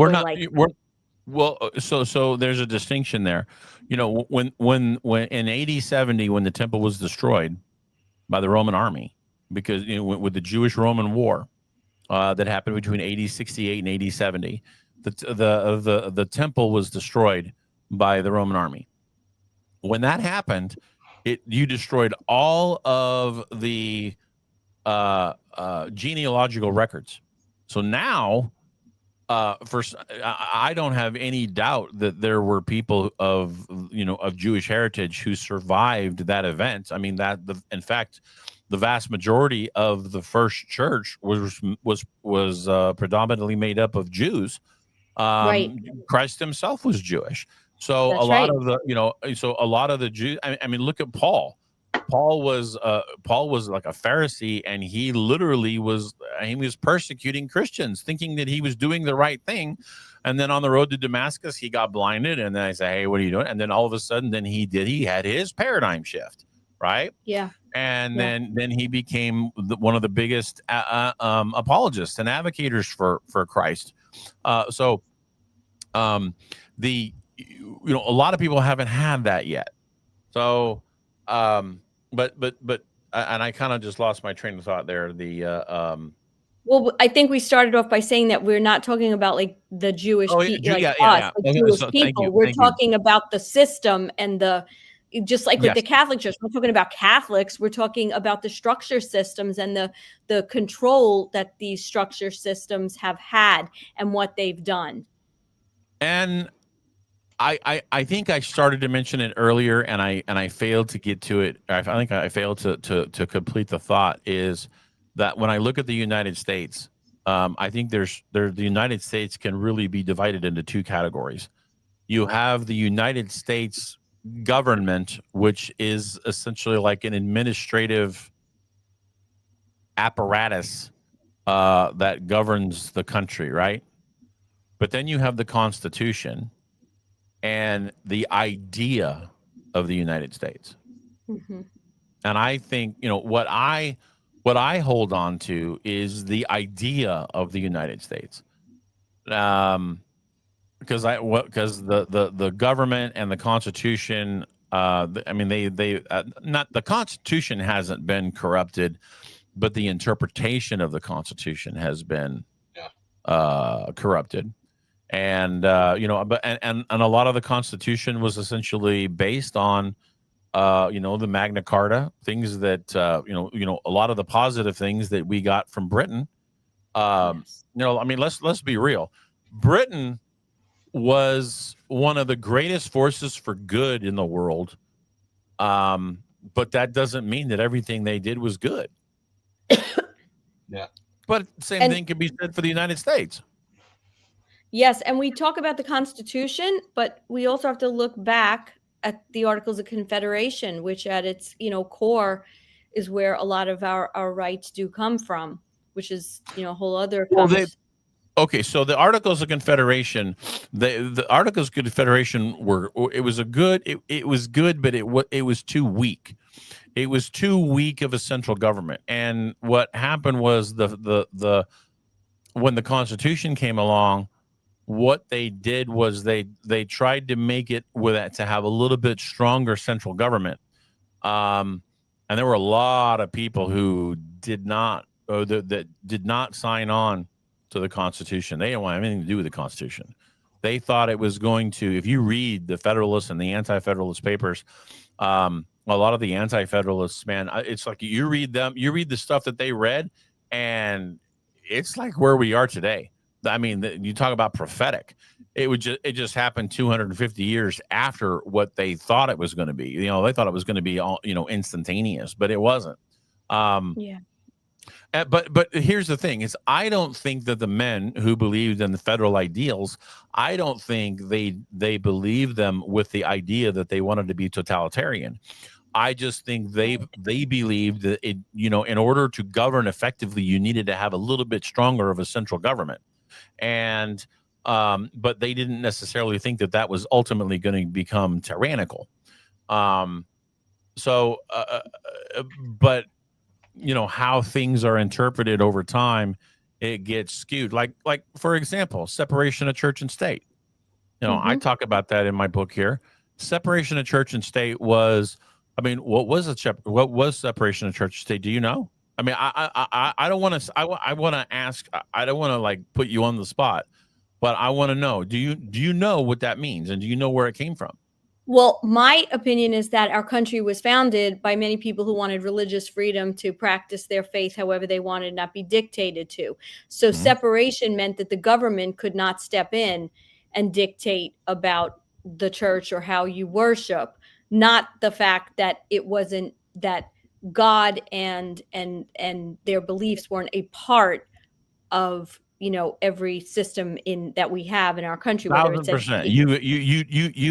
So there's a distinction there. When in AD 70, when the temple was destroyed by the Roman army, because with the Jewish-Roman War that happened between AD 68 and AD 70, the temple was destroyed by the Roman army. When that happened, you destroyed all of the genealogical records. So now, first, I don't have any doubt that there were people of Jewish heritage who survived that event. In fact, the vast majority of the first church was predominantly made up of Jews. Right. Christ himself was Jewish. So That's a lot right. of the Jews. Look at Paul. Paul was like a Pharisee, and he literally was persecuting Christians, thinking that he was doing the right thing. And then on the road to Damascus, he got blinded, and then I say, "Hey, what are you doing?" And then all of a sudden, he had his paradigm shift, right? Yeah. And Yeah. then he became one of the biggest apologists and advocates for Christ. So the a lot of people haven't had that yet. So but and I kind of just lost my train of thought there. Well, I think we started off by saying that we're not talking about like the Jewish Oh, people, like yeah, us, like Okay, Jewish so people. We're thank you. talking about the system and just like with Yes. the Catholic Church, we're talking about Catholics. We're talking about the structure systems and the control that these structure systems have had and what they've done. And I think I started to mention it earlier, and I failed to get to it. I think I failed to complete the thought. Is that when I look at the United States, I think the United States can really be divided into two categories. You have the United States government, which is essentially like an administrative apparatus that governs the country, right? But then you have the Constitution and the idea of the United States. Mm-hmm. And I think, what I hold on to is the idea of the United States. Because the government and the Constitution, they not the Constitution hasn't been corrupted, but the interpretation of the Constitution has been corrupted. And but and a lot of the Constitution was essentially based on the Magna Carta, things that a lot of the positive things that we got from Britain. Yes. Let's be real. Britain was one of the greatest forces for good in the world, but that doesn't mean that everything they did was good. Yeah. But same thing can be said for the United States. Yes, and we talk about the Constitution, but we also have to look back at the Articles of Confederation, which at its core is where a lot of our rights do come from, which is a whole other conversation. Okay, so the Articles of Confederation, the Articles of Confederation it was good, but it was too weak. It was too weak of a central government. And what happened was when the Constitution came along, what they did was they tried to make it to have a little bit stronger central government. And there were a lot of people who did not that did not sign on to the Constitution. They didn't want anything to do with the Constitution. They thought it was going to, if you read the Federalist and the Anti-Federalist papers, a lot of the Anti-Federalists, man, it's like you read the stuff that they read, and it's like where we are today. I mean, you talk about prophetic. It just happened 250 years after what they thought it was going to be. They thought it was going to be all, instantaneous, but it wasn't. Yeah. But here's the thing: is I don't think that the men who believed in the federal ideals, I don't think they believed them with the idea that they wanted to be totalitarian. I just think they believed that in order to govern effectively, you needed to have a little bit stronger of a central government. And but they didn't necessarily think that was ultimately going to become tyrannical. But how things are interpreted over time, it gets skewed. Like for example, separation of church and state. I talk about that in my book here. Separation of church and state was, what was separation of church and state? Do you know? I don't want to. I want to ask. I don't want to put you on the spot, but I want to know. Do you know what that means, and do you know where it came from? Well, my opinion is that our country was founded by many people who wanted religious freedom to practice their faith however they wanted, not be dictated to. So separation meant that the government could not step in and dictate about the church or how you worship, not the fact that it wasn't that God and their beliefs weren't a part of every system that we have in our country. 1,000%. You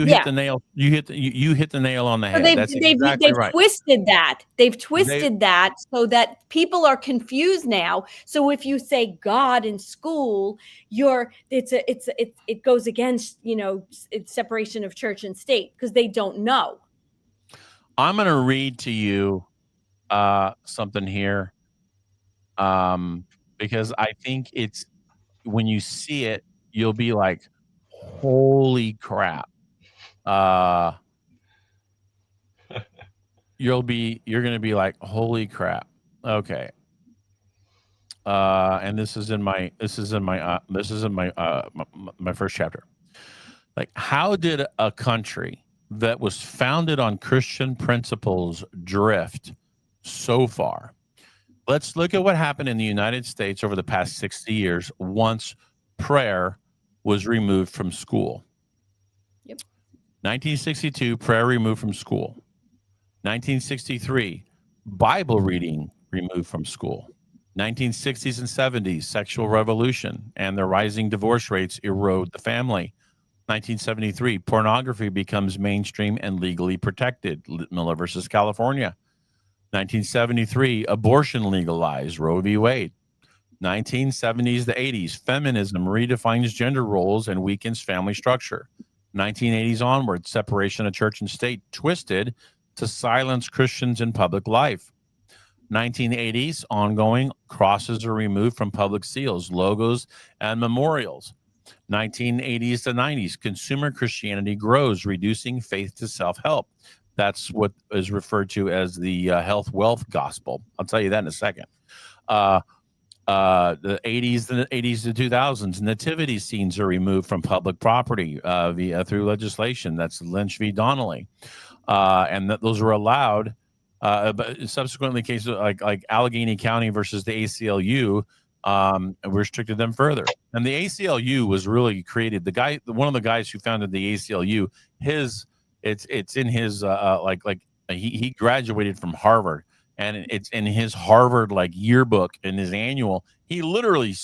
hit the nail. You hit the nail on the head. So That's exactly right. Twisted that. They've twisted that so that people are confused now. So if you say God in school, it goes against it's separation of church and state because they don't know. I'm going to read to you something here because I think it's when you see it, you'll be like, holy crap. You're going to be like, holy crap. Okay. And this is in my my first chapter. Like, how did a country that was founded on Christian principles drift so far? Let's look at what happened in the United States over the past 60 years once prayer was removed from school. Yep. 1962, prayer removed from school. 1963, Bible reading removed from school. 1960s and 70s, sexual revolution and the rising divorce rates erode the family. 1973, pornography becomes mainstream and legally protected. Miller versus California. 1973, abortion legalized. Roe v. Wade. 1970s to 80s, feminism redefines gender roles and weakens family structure. 1980s onward, separation of church and state twisted to silence Christians in public life. 1980s, ongoing, crosses are removed from public seals, logos, and memorials. 1980s to 90s, consumer Christianity grows, reducing faith to self-help. That's what is referred to as the health wealth gospel. I'll tell you that in a second. The 80s to 2000s, nativity scenes are removed from public property through legislation. That's Lynch v. Donnelly. And those were allowed. But subsequently, cases like Allegheny County versus the ACLU restricted them further. And the ACLU was really created. One of the guys who founded the ACLU, it's in his he graduated from Harvard, and it's in his Harvard yearbook in his annual. He literally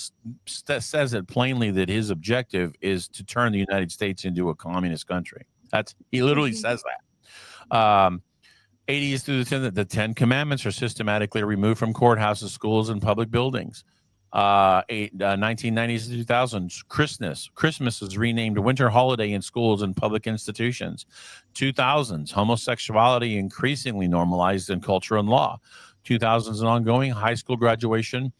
says it plainly that his objective is to turn the United States into a communist country. He literally says that. 80s through the 10 Commandments are systematically removed from courthouses, schools, and public buildings. 1990s to 2000s, Christmas is renamed a winter holiday in schools and public institutions. 2000s, homosexuality increasingly normalized in culture and law. 2000s and ongoing, high school graduation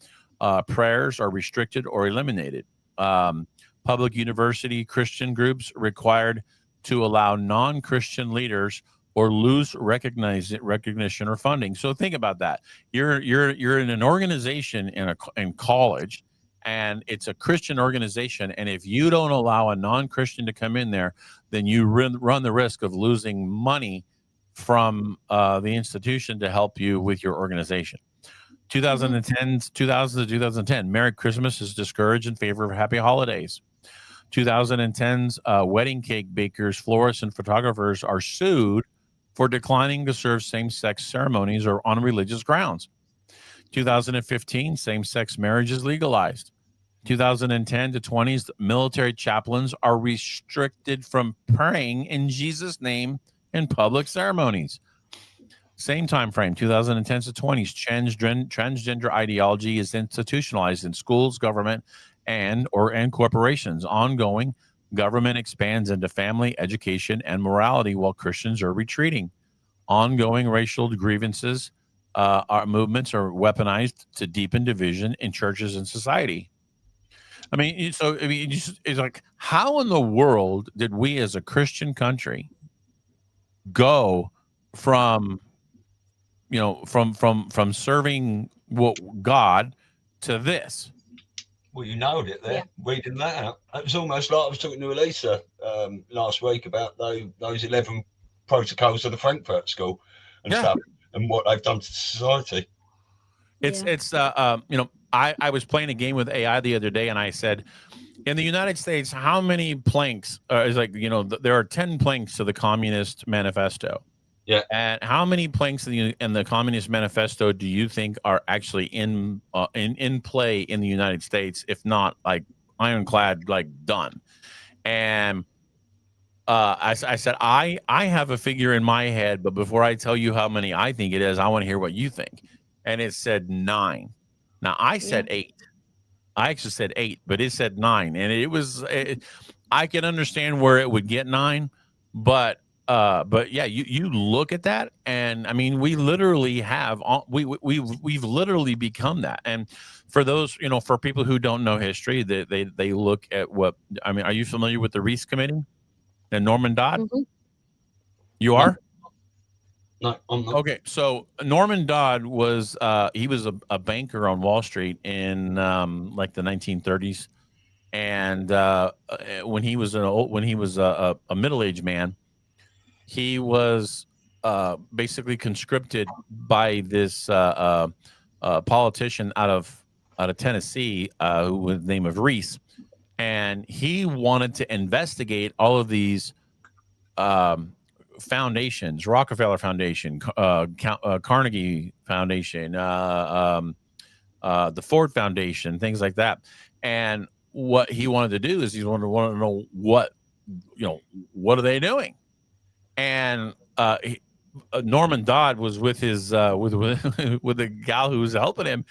prayers are restricted or eliminated. Public university Christian groups required to allow non-Christian leaders or lose recognition or funding. So think about that. You're in an organization in college, and it's a Christian organization. And if you don't allow a non-Christian to come in there, then you run the risk of losing money from the institution to help you with your organization. 2000 to 2010, Merry Christmas is discouraged in favor of Happy Holidays. 2010's wedding cake bakers, florists, and photographers are sued for declining to serve same-sex ceremonies or on religious grounds. 2015, same-sex marriage is legalized. 2010 to 20s, military chaplains are restricted from praying in Jesus' name in public ceremonies. Same time frame, 2010 to 20s, transgender ideology is institutionalized in schools, government, and corporations. Ongoing, government expands into family, education, and morality while Christians are retreating. Ongoing racial grievances movements are weaponized to deepen division in churches and society. It's like, how in the world did we as a Christian country go from serving God to this? Well, you nailed it there, reading that out. It was almost like I was talking to Elisa last week about those 11 protocols of the Frankfurt School and stuff, and what they've done to society. I was playing a game with AI the other day, and I said, in the United States, how many planks there are 10 planks to the Communist Manifesto. Yeah. And how many planks in the Communist Manifesto do you think are actually in play in the United States, if not ironclad, done? And I said, I have a figure in my head, but before I tell you how many I think it is, I want to hear what you think. And it said 9. Now I said 8. I actually said 8, but it said 9, and I can understand where it would get 9, but but yeah, you look at that, and I mean, we literally have we've literally become that. And for those, for people who don't know history, they look at what I mean. Are you familiar with the Reese Committee and Norman Dodd? Mhm. You are? No, I'm not. Okay, so Norman Dodd was he was a banker on Wall Street in like the 1930s, and when he was a middle-aged man, he was basically conscripted by this politician out of Tennessee who was the name of Reese, and he wanted to investigate all of these foundations: Rockefeller Foundation, Carnegie Foundation, the Ford Foundation, things like that. And what he wanted to do is he wanted to know what are they doing? And Norman Dodd was with his with the gal who was helping him,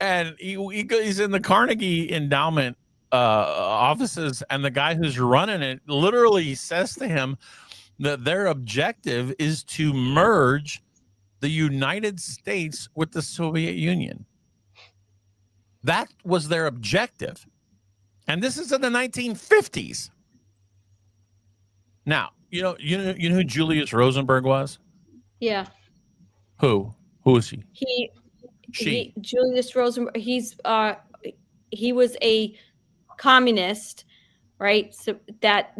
and he's in the Carnegie Endowment offices, and the guy who's running it literally says to him that their objective is to merge the United States with the Soviet Union. That was their objective, and this is in the 1950s. Now, you know who Julius Rosenberg was? Yeah. Who is he? He Julius Rosenberg. He was a communist, right? So that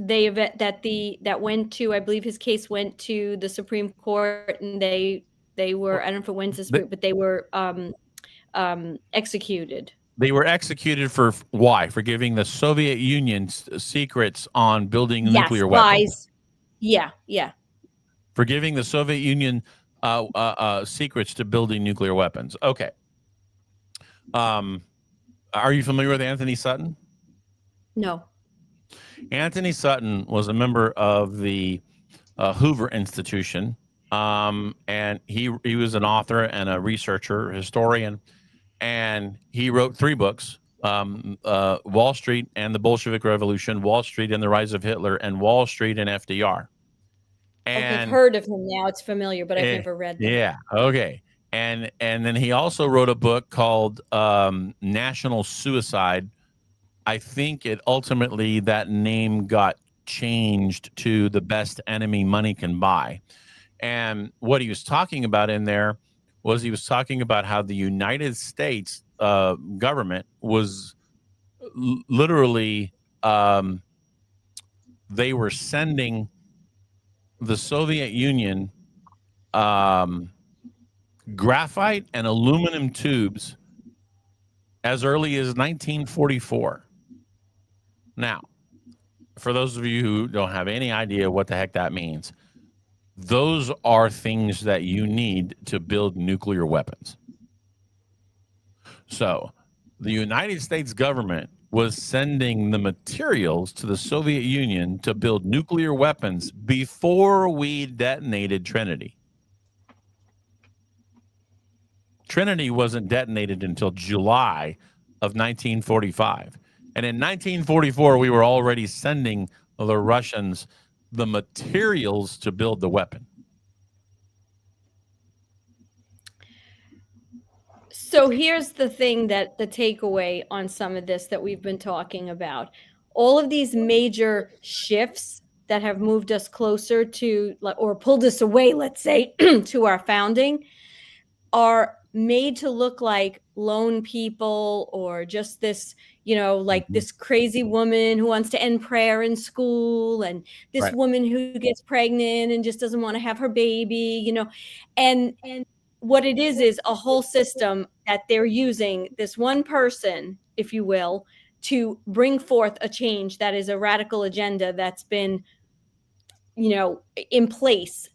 went to, I believe his case went to the Supreme Court, and they were, I don't know if it went to Supreme, but they were executed. They were executed for why? For giving the Soviet Union secrets on building nuclear weapons. Yeah. For giving the Soviet Union secrets to building nuclear weapons. Okay. Are you familiar with Anthony Sutton? No. Anthony Sutton was a member of the Hoover Institution, and he was an author and a researcher, historian, and he wrote 3 books: Wall Street and the Bolshevik Revolution, Wall Street and the Rise of Hitler, and Wall Street and FDR. And okay, I've heard of him now. It's familiar, but I've never read them. Yeah. Okay. And then he also wrote a book called National Suicide. I think ultimately that name got changed to The Best Enemy Money Can Buy. And what he was talking about in there was he was talking about how the United States government was literally they were sending the Soviet Union graphite and aluminum tubes as early as 1944. Now, for those of you who don't have any idea what the heck that means, those are things that you need to build nuclear weapons. So the United States government was sending the materials to the Soviet Union to build nuclear weapons before we detonated Trinity. Trinity wasn't detonated until July of 1945. And in 1944, we were already sending the Russians the materials to build the weapon. So here's the thing, that the takeaway on some of this that we've been talking about. All of these major shifts that have moved us closer to, or pulled us away, let's say, to our founding, are made to look like lone people, or just this, like this crazy woman who wants to end prayer in school, and this woman who gets pregnant and just doesn't want to have her baby, and what it is a whole system that they're using this one person, if you will, to bring forth a change that is a radical agenda that's been, in place,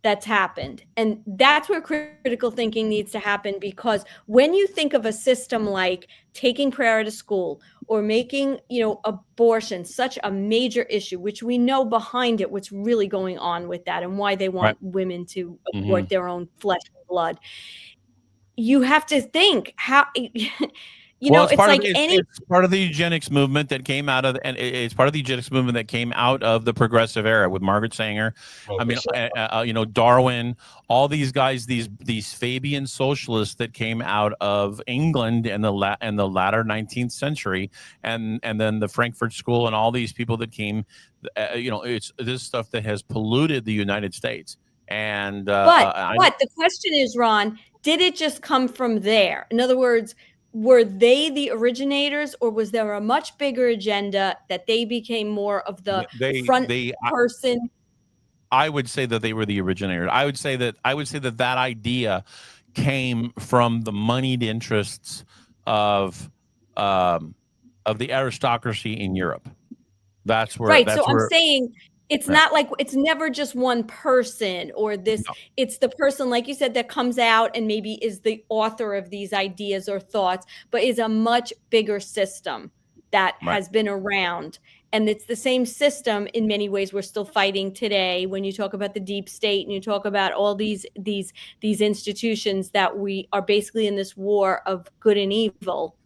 that's happened. And that's where critical thinking needs to happen, because when you think of a system like taking prayer to school, or making, abortion such a major issue, which we know behind it what's really going on with that, and why they want women to abort their own flesh and blood, you have to think how You Well, know, it's it's part of like any it's part of the eugenics movement that came out of, and it's part of the eugenics movement that came out of the progressive era with Margaret Sanger. I mean, Darwin, all these guys, these Fabian socialists that came out of England in the latter 19th century, and then the Frankfurt School and all these people that came, it's this stuff that has polluted the United States. And but the question is, Ron, did it just come from there? In other words, were they the originators, or was there a much bigger agenda that they became more of the front person? I would say that they were the originators. I would say that that idea came from the moneyed interests of the aristocracy in Europe. That's where right. So I'm saying it's not like it's never just one person or this. No. It's the person, like you said, that comes out and maybe is the author of these ideas or thoughts, but is a much bigger system that has been around. And it's the same system in many ways we're still fighting today. When you talk about the deep state and you talk about all these institutions, that we are basically in this war of good and evil,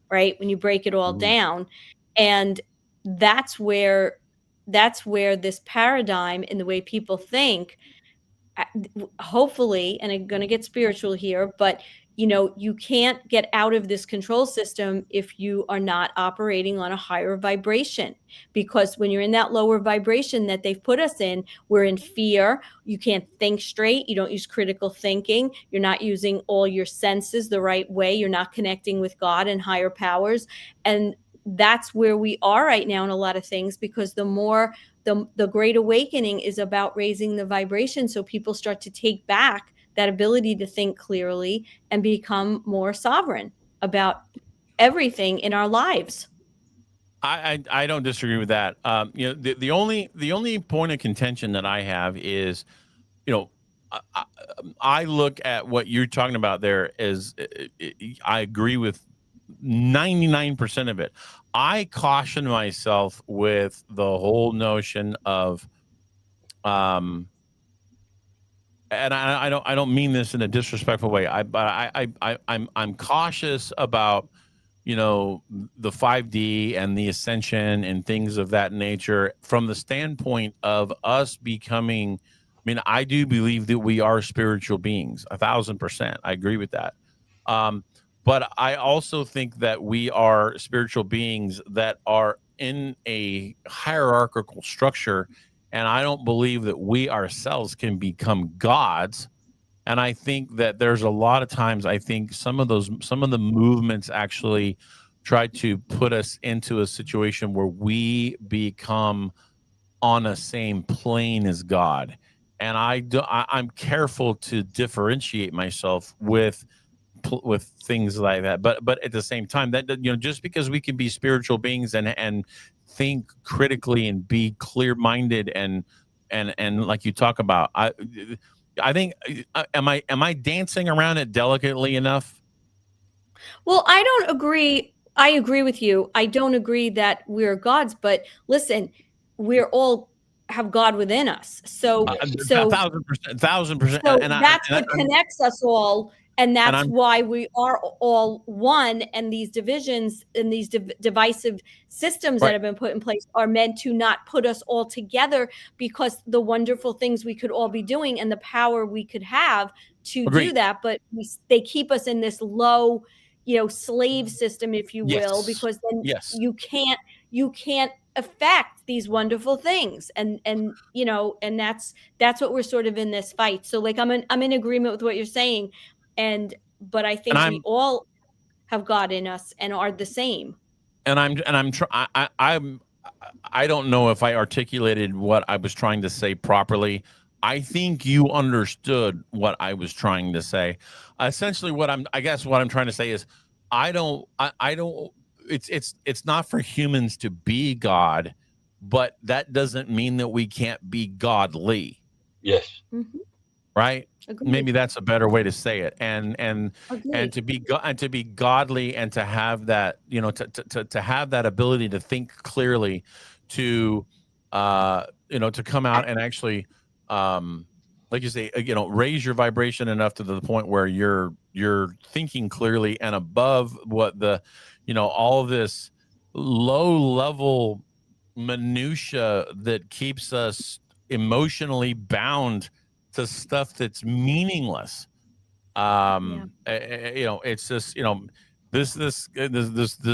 right? When you break it all down. And that's where this paradigm in the way people think, hopefully, and I'm going to get spiritual here, but you can't get out of this control system if you are not operating on a higher vibration, because when you're in that lower vibration that they've put us in, we're in fear. You can't think straight. You don't use critical thinking. You're not using all your senses the right way. You're not connecting with God and higher powers. And that's where we are right now in a lot of things, because the Great Awakening is about raising the vibration, so people start to take back that ability to think clearly and become more sovereign about everything in our lives. I don't disagree with that. The only point of contention that I have is, I look at what you're talking about there as I agree with 99% of it. I caution myself with the whole notion of, and I don't mean this in a disrespectful way. I'm cautious about, the 5D and the ascension and things of that nature from the standpoint of us becoming. I mean, I do believe that we are spiritual beings, 1,000%. I agree with that. But I also think that we are spiritual beings that are in a hierarchical structure, and I don't believe that we ourselves can become gods. And I think that there's a lot of times, I think some of the movements actually try to put us into a situation where we become on the same plane as God. And I'm careful to differentiate myself with things like that, but at the same time, that just because we can be spiritual beings and think critically and be clear-minded and like you talk about, I think, am I dancing around it delicately enough? Well, I don't agree. I agree with you. I don't agree that we're gods, but listen, we're all have God within us. So 1,000%. So that's what connects us all. And that's why we are all one. And these divisions and these divisive systems that have been put in place are meant to not put us all together, because the wonderful things we could all be doing and the power we could have to do that. But they keep us in this low, slave system, if you will, because then you can't affect these wonderful things. And that's what we're sort of in this fight. So like, I'm in agreement with what you're saying. But I think we all have God in us and are the same. I don't know if I articulated what I was trying to say properly. I think you understood what I was trying to say. Essentially, what I'm trying to say is, it's not for humans to be God, but that doesn't mean that we can't be godly. Yes. Mm-hmm. Right. Agreed. Maybe that's a better way to say it. And to be godly and to have that, to have that ability to think clearly, to come out and actually, like you say, raise your vibration enough to the point where you're you're thinking clearly and above what the, all of this low level minutia that keeps us emotionally bound to stuff that's meaningless. It's just, this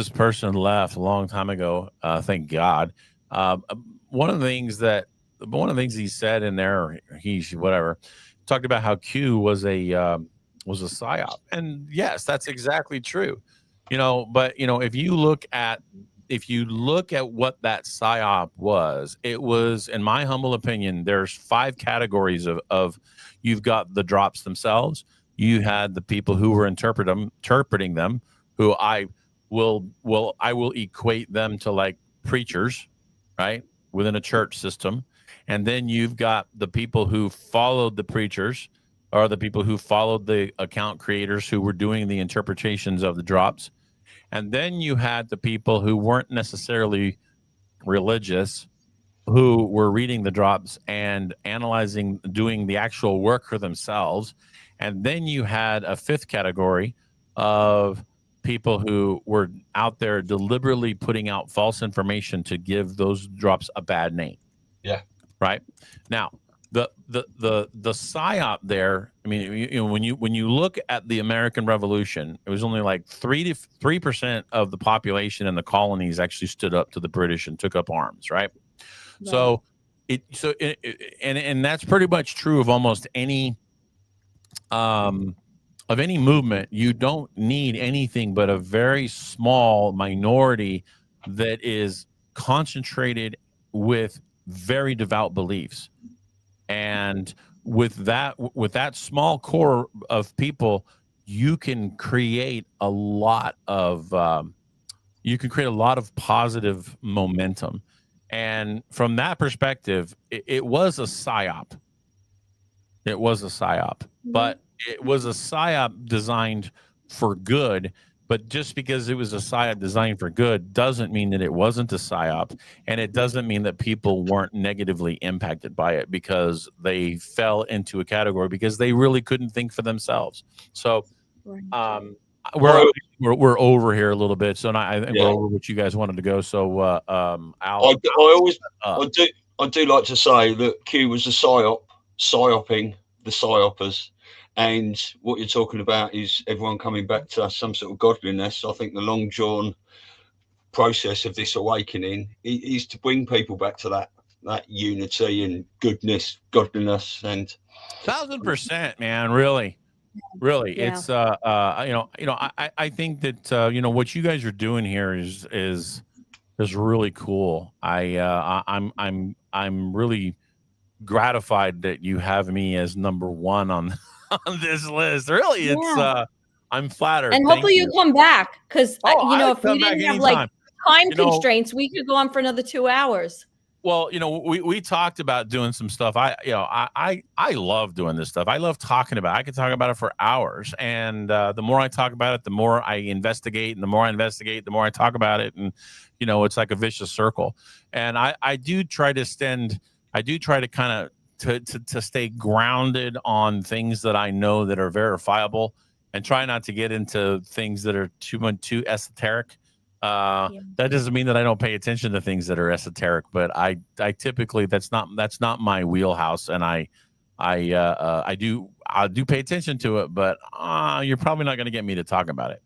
person left a long time ago. Thank God. One of the things he said in there, whatever, talked about how Q was a psyop, and yes, that's exactly true. But if you look at what that psyop was, it was, in my humble opinion, there's 5 categories of you've got the drops themselves. You had the people who were interpreting them, who I will equate them to like preachers, right, within a church system. And then you've got the people who followed the preachers, or the people who followed the account creators who were doing the interpretations of the drops. And then you had the people who weren't necessarily religious, who were reading the drops and analyzing, doing the actual work for themselves. And then you had a 5th category of people who were out there deliberately putting out false information to give those drops a bad name. Yeah. Right. Now, the psyop there, I mean, when you look at the American Revolution, it was only like 3% of the population in the colonies actually stood up to the British and took up arms, right? So and that's pretty much true of almost any movement. You don't need anything but a very small minority that is concentrated with very devout beliefs. And with that small core of people, you can create a lot of positive momentum. And from that perspective, it was a psyop. It was a psyop, but it was a psyop designed for good. But just because it was a psyop designed for good doesn't mean that it wasn't a psyop, and it doesn't mean that people weren't negatively impacted by it because they fell into a category because they really couldn't think for themselves. So, we're over here a little bit, so I think we're over what you guys wanted to go. So, I do like to say that Q was a psyoping the psyopers. And what you're talking about is everyone coming back to some sort of godliness. I think the long drawn process of this awakening is to bring people back to that unity and goodness, godliness, and 1000%, man. Really. Yeah. It's I think that what you guys are doing here is really cool. I'm really gratified that you have me as number 1 on this list. Really, it's I'm flattered. And hopefully you come back, because if we didn't have like time constraints, we could go on for another 2 hours. Well, we talked about doing some stuff. I love doing this stuff. I love talking about it. I could talk about it for hours. And the more I talk about it, the more I investigate. And the more I investigate, the more I talk about it. And, it's like a vicious circle. And I do try to kind of to stay grounded on things that I know that are verifiable, and try not to get into things that are too esoteric. That doesn't mean that I don't pay attention to things that are esoteric, but I typically that's not my wheelhouse, and I do pay attention to it, but you're probably not going to get me to talk about it.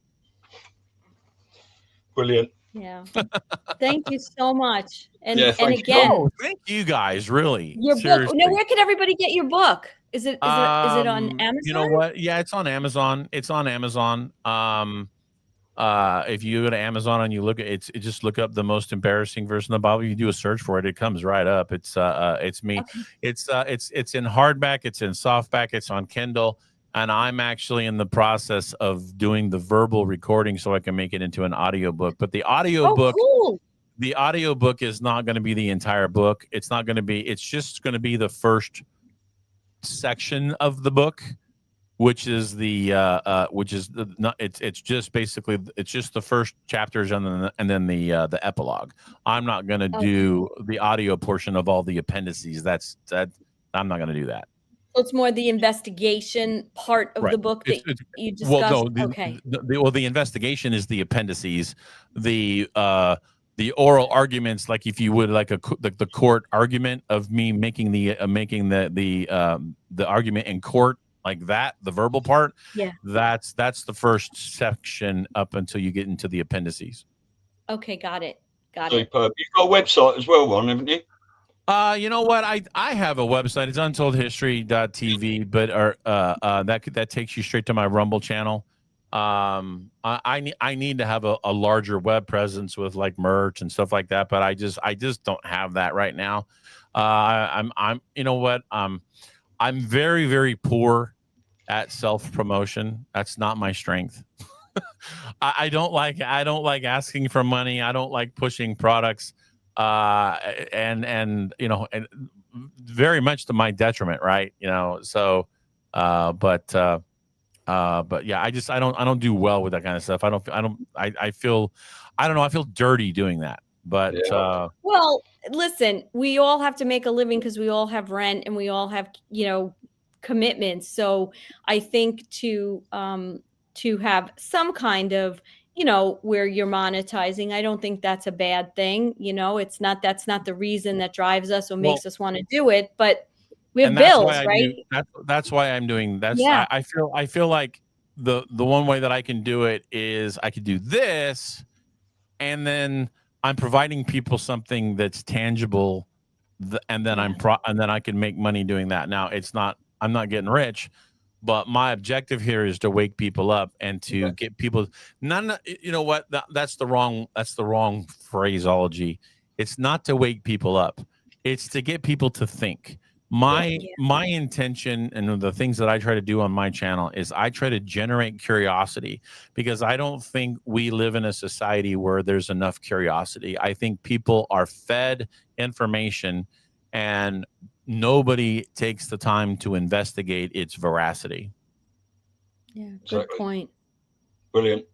Brilliant. Yeah. Thank you so much. And thank you guys, really. Your book. Now, where can everybody get your book? Is it on Amazon? You know what? Yeah, it's on Amazon. If you go to Amazon and you look at it, just look up The Most Embarrassing Verse in the Bible. You do a search for it, it comes right up. It's me. Okay. It's in hardback, it's in softback, it's on Kindle. And I'm actually in the process of doing the verbal recording so I can make it into an audiobook. But the audiobook, the audiobook is not going to be the entire book. It's not going to be, it's just going to be the first section of the book, which is it's just basically, it's just the first chapters and then the epilogue. I'm not going to do the audio portion of all the appendices. I'm not going to do that. it's more the investigation part of the book that you discussed. Well, no, okay. The investigation is the appendices, the oral arguments, like if you would like the court argument of me making the argument in court, like that, the verbal part. Yeah. That's the first section up until you get into the appendices. Okay, got it. Superb. You've got a website as well, Ron, haven't you? You know what? I have a website. It's untoldhistory.tv, but that takes you straight to my Rumble channel. I need to have a larger web presence with like merch and stuff like that, but I just don't have that right now. I'm you know what? I'm very, very poor at self-promotion. That's not my strength. I don't like asking for money. I don't like pushing products. And you know, and very much to my detriment, right? You know, so but yeah, I don't do well with that kind of stuff. I feel dirty doing that. But well, listen, we all have to make a living because we all have rent and we all have, you know, commitments. So I think to have some kind of, you know, where you're monetizing, I don't think that's a bad thing. You know, that's not the reason that drives us or makes us want to do it, but we have bills, right? That's why I'm doing that. Yeah. I feel like the one way that I can do it is I could do this, and then I'm providing people something that's tangible, and then and then I can make money doing that. Now I'm not getting rich, but my objective here is to wake people up and to get people. You know what? That's the wrong phraseology. It's not to wake people up. It's to get people to think. My intention and the things that I try to do on my channel is I try to generate curiosity, because I don't think we live in a society where there's enough curiosity. I think people are fed information and nobody takes the time to investigate its veracity. Yeah, good point. Brilliant.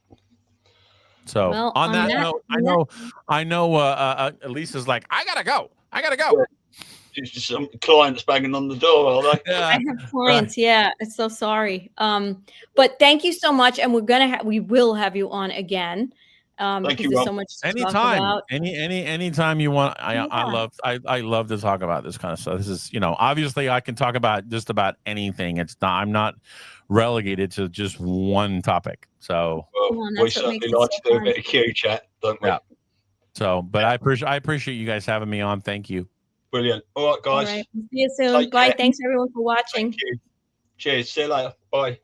So on that note, I know Elisa's like, I gotta go. It's just some clients banging on the door, are they? Yeah. I have clients. Yeah, I'm so sorry. But thank you so much, and we will have you on again. Thank you, there's so much to anytime. talk about. Anytime you want. I love to talk about this kind of stuff. This is, you know, obviously I can talk about just about anything. I'm not relegated to just one topic. So we certainly like to do a bit of Q chat, don't we? Yeah. So, but I appreciate you guys having me on. Thank you. Brilliant. All right, guys. All right. See you soon. Bye. Thanks everyone for watching. Thank you. Cheers. See you later. Bye.